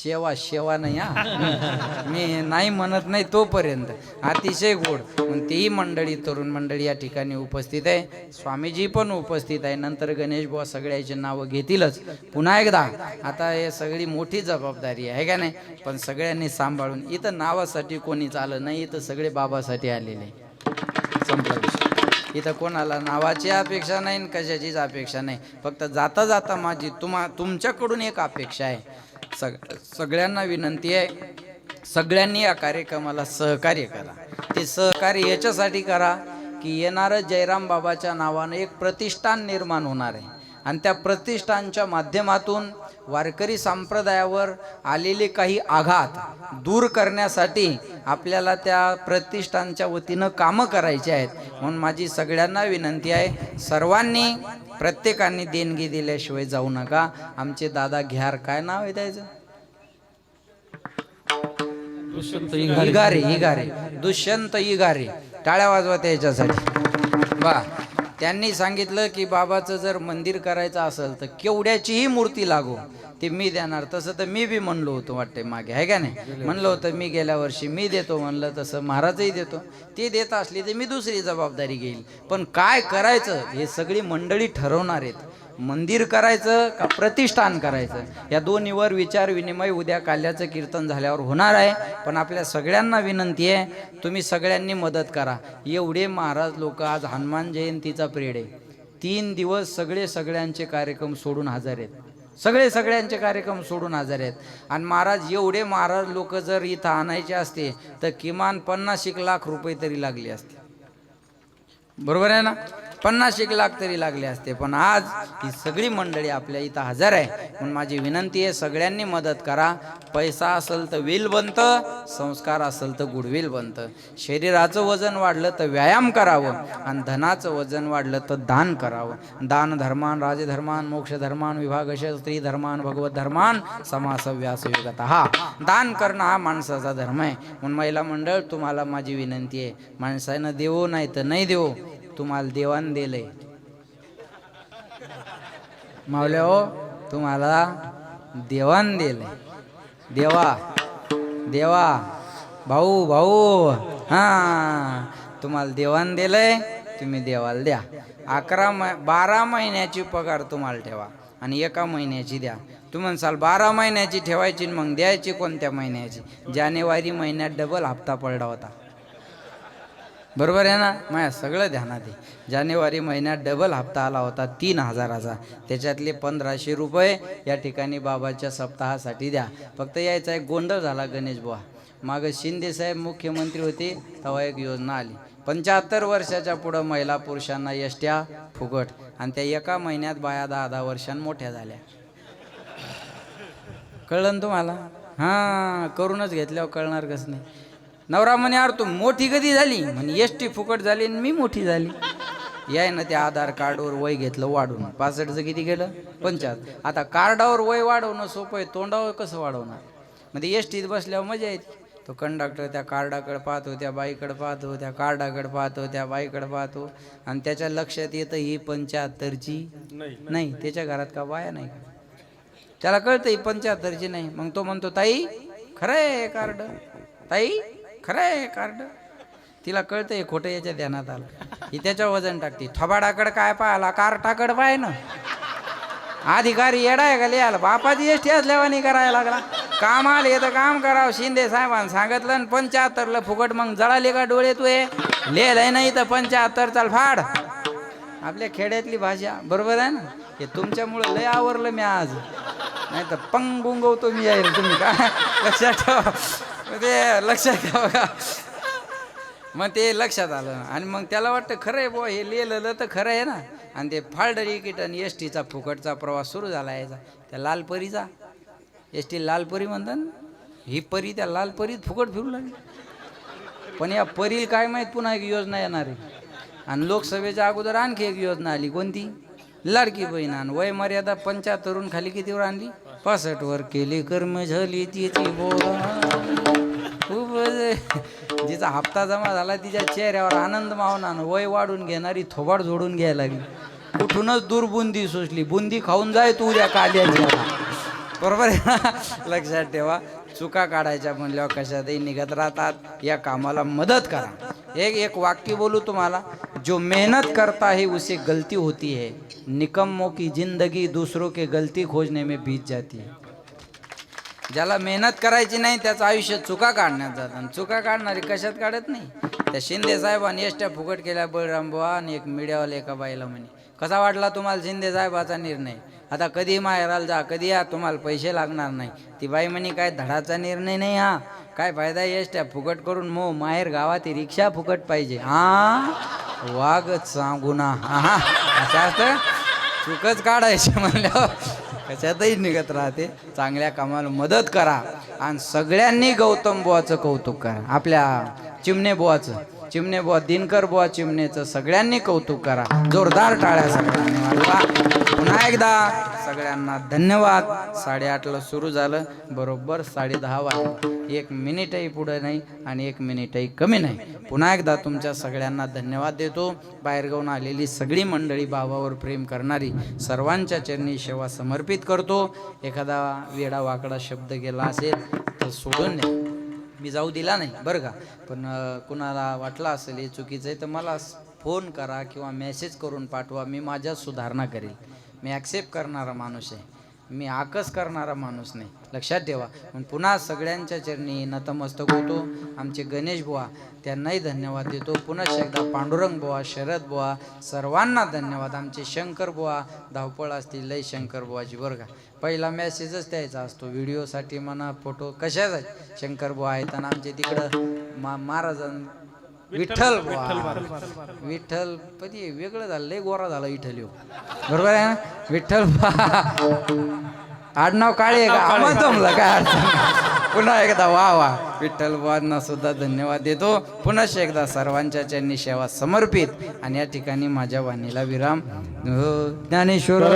सेवा नाही हा, मी नाही म्हणत नाही तोपर्यंत. अतिशय गोड. मग तेही मंडळी, तरुण मंडळी या ठिकाणी उपस्थित आहे, स्वामीजी पण उपस्थित आहे. नंतर गणेश बुवा सगळ्याची नावं घेतीलच पुन्हा एकदा. आता हे सगळी मोठी जबाबदारी आहे का नाही, पण सगळ्यांनी सांभाळून. इथं नावासाठी कोणीच आलं नाही, इथं सगळे बाबासाठी आलेले. संपला विषय. इथं कोणाला नावाची अपेक्षा नाही, कशाचीच अपेक्षा नाही. फक्त जाता जाता माझी तुमच्याकडून एक अपेक्षा आहे. सगळ्यांना विनंती आहे, सगळ्यांनी या कार्यक्रमाला सहकार्य करा. ते सहकार्य याच्यासाठी करा की येणारं जयराम बाबाच्या नावानं एक प्रतिष्ठान निर्माण होणार आहे. आणि त्या प्रतिष्ठानच्या माध्यमातून वारकरी संप्रदायावर आलेले काही आघात दूर करण्यासाठी आपल्याला त्या प्रतिष्ठानच्या वतीनं कामं करायची आहेत. म्हणून माझी सगळ्यांना विनंती आहे, सर्वांनी प्रत्येकाने देणगी दिल्याशिवाय जाऊ नका. आमचे दादा घ्यार, काय नाव आहे त्याचं, इगारे, दुष्यंत इगारे, टाळ्या वाजवा त्याच्यासाठी. बा, त्यांनी सांगितलं की बाबाचं जर मंदिर करायचं असेल तर केवढ्याचीही मूर्ती लागो ते मी देणार. तसं तर मी बी म्हणलो होतो वाटते मागे, आहे का नाही, म्हणलं होतं मी गेल्या वर्षी मी देतो म्हणलं, तसं महाराजही देतो. ते देत असली तर मी दुसरी जबाबदारी घेईल. पण काय करायचं हे सगळी मंडळी ठरवणार आहेत. मंदिर करायचं का प्रतिष्ठान करायचं, या दोन्हीवर विचार विनिमय उद्या काल्याचं कीर्तन झाल्यावर होणार आहे. पण आपल्या सगळ्यांना विनंती आहे, तुम्ही सगळ्यांनी मदत करा. एवढे महाराज लोक, आज हनुमान जयंतीचा पिरियड आहे, 3 दिवस सगळ्यांचे कार्यक्रम सोडून हजर आहेत. सगळ्यांचे कार्यक्रम सोडून हजर आहेत. आणि महाराज एवढे महाराज लोक जर इथं आणायचे असते तर किमान 50 लाख रुपये तरी लागले असते. बरोबर आहे ना, 50 लाख तरी लागले असते. पण आज ही सगळी मंडळी आपल्या इथं हजर आहे. म्हणून माझी विनंती आहे, सगळ्यांनी मदत करा. पैसा असेल तर वेल बनतं, संस्कार असेल तर गुडविल बनतं. शरीराचं वजन वाढलं तर व्यायाम करावं, आणि धनाचं वजन वाढलं तर दान करावं. दान धर्मान राजधर्मान मोक्षधर्मान विभागश स्त्री धर्मान भगवत धर्मान समास व्यास युगत. हा दान करणं हा माणसाचा धर्म आहे. म्हणून महिला मंडळ, तुम्हाला माझी विनंती आहे, माणसानं देवो नाही तर नाही देवो, तुम्हाला देवान दिलंय. मावल्या हो, तुम्हाला देवान दिलंय. देवा भाऊ हा, तुम्हाला देवान दिलंय, तुम्ही देवाला द्या. 12 महिन्याची पगार तुम्हाला ठेवा आणि 1 महिन्याची द्या. तुम्ही म्हणसाल 12 महिन्याची ठेवायची मग द्यायची कोणत्या महिन्याची? जानेवारी महिन्यात डबल हप्ता पडला होता. बरोबर आहे ना, माझ्या सगळं ध्यानात आहे. जानेवारी महिन्यात डबल हप्ता आला होता 3000चा. त्याच्यातले 1500 रुपये या ठिकाणी बाबाच्या सप्ताहासाठी द्या. फक्त यायचा एक गोंधळ झाला गणेश बुवा. मागं शिंदे साहेब मुख्यमंत्री होते तेव्हा एक योजना आली, 75 वर्षाच्या पुढं महिला पुरुषांना एसट्या फुकट. आणि त्या 1 महिन्यात बाया 10-10 वर्षांनी मोठ्या झाल्या. कळलं ना तुम्हाला? हां, करूनच घेतल्यावर कळणार कसं नाही. नवरा म्हणे, यार तू मोठी कधी झाली? म्हणे एसटी फुकट झाली आणि मी मोठी झाली. याय ना त्या आधार कार्डवर वय घेतलं वाढून, 65चं किती गेलं 75. आता कार्डावर वय वाढवणं सोपं आहे, तोंडावर कसं वाढवणार? म्हणजे एसटीत बसल्यावर मजा येते. तो कंडक्टर त्या कार्डाकडे पाहतो, त्या बाईकडे पाहतो, त्या कार्डाकडे पाहतो, त्या बाईकडे पाहतो, आणि त्याच्या लक्षात येतं ही 75ची नाही, त्याच्या घरात का बाया नाही का? त्याला कळतं ही 75ची नाही. मग तो म्हणतो, ताई खरं आहे कार्ड, ताई खरं आहे कार्ड. तिला कळतं हे खोटं, याच्या ध्यानात आलं, ही त्याच्यावर वजन टाकते. थोबाडाकडे काय पाहिला, कार्टाकडे पाय ना. अधिकारी येडाय का लिहायला? बापाची एसटी असल्यावानी करायला लागला. काम आले तर काम करावं. शिंदे साहेबांनी सांगितलं आणि 75ला फुकट. मग जळाले का डोळे तू? लिहिलंय नाही तर 75 चाल फाड. आपल्या खेड्यातली भाषा. बरोबर आहे ना? हे तुमच्यामुळं लय आवरलं मी आज, नाही तर पंग गुंगवतो मी यायला. तुम्ही काय लक्षात ठेवा, ते लक्षात ठेवा का? मग ते लक्षात आलं. आणि मग त्याला वाटतं खरं आहे बुवा, हे लिहिलेलं तर खरं आहे ना. आणि ते फाल्ड तिकीट आणि एसटीचा फुकटचा प्रवास सुरू झाला याचा. त्या लालपरीचा, एसटी लालपरी म्हणतात ना, ही परी त्या लालपरीत फुकट फिरू लागली. पण या परील काय माहीत पुन्हा एक योजना येणार आहे. आणि लोकसभेच्या अगोदर आणखी एक योजना आली, कोणती? लाडकी बहीण. आणि वय मर्यादा 75 खाली कितीवर आणली? 65 वर केली कर्म झाली तिची बोला खूप बोलतोय जिचा हप्ता जमा झाला तिच्या चेहऱ्यावर आनंद मावना वय वाढून घेणारी थोबाड जोडून घ्यायला लागली. कुठूनच दूर बुंदी सुचली. बुंदी खाऊन जाय तू उद्या काल्याची. बरोबर आहे ना. लक्षात ठेवा, चुका काढायच्या म्हणल्यावर कशातही निघत राहतात. या कामाला मदत करा. एक वाक्य बोलू तुम्हाला, जो मेहनत करता है उसे गलती होती है, निकम्मों की जिंदगी दूसरों के गलती खोजने में बीत जाती है. ज्याला मेहनत करायची नाही त्याचं आयुष्य चुका काढण्यात जातं. आणि चुका काढणारी कशात काढत नाही. त्या शिंदे साहेबांनी एसट्या फुकट केल्या बळराम बुवा. आणि एक मीडियावाले एका बाईला म्हणे, कसा वाटला तुम्हाला शिंदे साहेबाचा निर्णय? आता कधी माहेराला जा, कधी या, तुम्हाला पैसे लागणार नाही. ती बाई म्हणे, काय धडाचा निर्णय नाही हा, काय फायदा एसट्या फुकट करून माहेर गावात रिक्षा फुकट पाहिजे. हा वागच सांगू ना. हा असं असतं. चुकच काढायची म्हणल्यावर कशातही निघत राहते. चांगल्या कामाला मदत करा. आणि सगळ्यांनी गौतम बुवाचं कौतुक करा. आपल्या चिमणे बुवाचं, चिमणे बुवा, दिनकर बुवा चिमणेचं सगळ्यांनी कौतुक करा. जोरदार टाळ्या सगळ्यांनी वाजवा. पुन्हा एकदा सगळ्यांना धन्यवाद. 8:30ला सुरू झालं, बरोबर 10:30 वाजले. 1 मिनिटही पुढे नाही आणि 1 मिनिटही कमी नाही. पुन्हा एकदा तुमच्या सगळ्यांना धन्यवाद देतो. बाहेरगावून आलेली सगळी मंडळी, बाबावर प्रेम करणारी सर्वांच्या चरणी सेवा समर्पित करतो. एखादा वेडा वाकडा शब्द गेला असेल तर सोडून द्या. मी जाऊ दिला नाही बरं का. पण कुणाला वाटलं असेल हे चुकीचं आहे तर मला फोन करा किंवा मेसेज करून पाठवा. मी माझ्यात सुधारणा करेल. मी ॲक्सेप्ट करणारा माणूस आहे. मी आकस करणारा माणूस नाही. लक्षात ठेवा. पण पुन्हा सगळ्यांच्या चरणी नतमस्तक होतो. आमचे गणेश बुवा, त्यांनाही धन्यवाद देतो. पुन्हा एकदा पांडुरंग बुवा, शरद बुवा, सर्वांना धन्यवाद. आमचे शंकर बुवा, धावपळ असतील लय शंकर बुवाची बरं का. पहिला मेसेजच द्यायचा असतो व्हिडिओसाठी म्हणा, फोटो कशासाठी. शंकर बुवा आहेत. आणि आमचे तिकडं महाराजां विठ्ठल विठ्ठल कधी वेगळं झालं, लय गोरा झाला विठ्ठल येऊ. बरोबर आहे ना. विठ्ठल आडनाव काळे का आम्हाला जमलं काय अडचण. पुन्हा एकदा वा विठ्ठल बुवांना सुद्धा धन्यवाद देतो. पुन्हा एकदा सर्वांच्या चरणी सेवा समर्पित. आणि या ठिकाणी माझ्या वाणीला विराम. ज्ञानेश्वर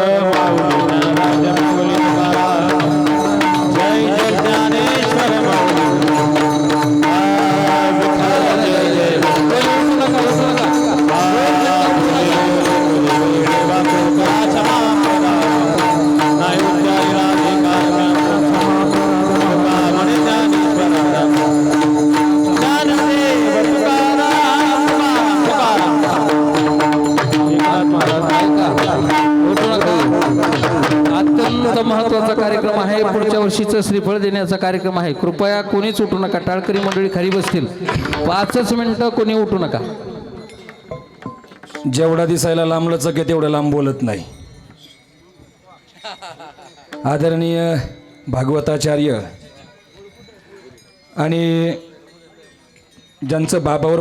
महत्वाचा कार्यक्रम आहे. पुढच्या वर्षीचं श्रीफळ देण्याचा कार्यक्रम आहे. कृपया कोणीच उठू नका. टाळकरी मंडळी खाली बसतील. 5 मिनिटं कोणी उठू नका. जेवढा दिसायला लांबलचक आहे तेवढं लांब बोलत नाही. आदरणीय भागवताचार्य आणि ज्यांचं बाबावर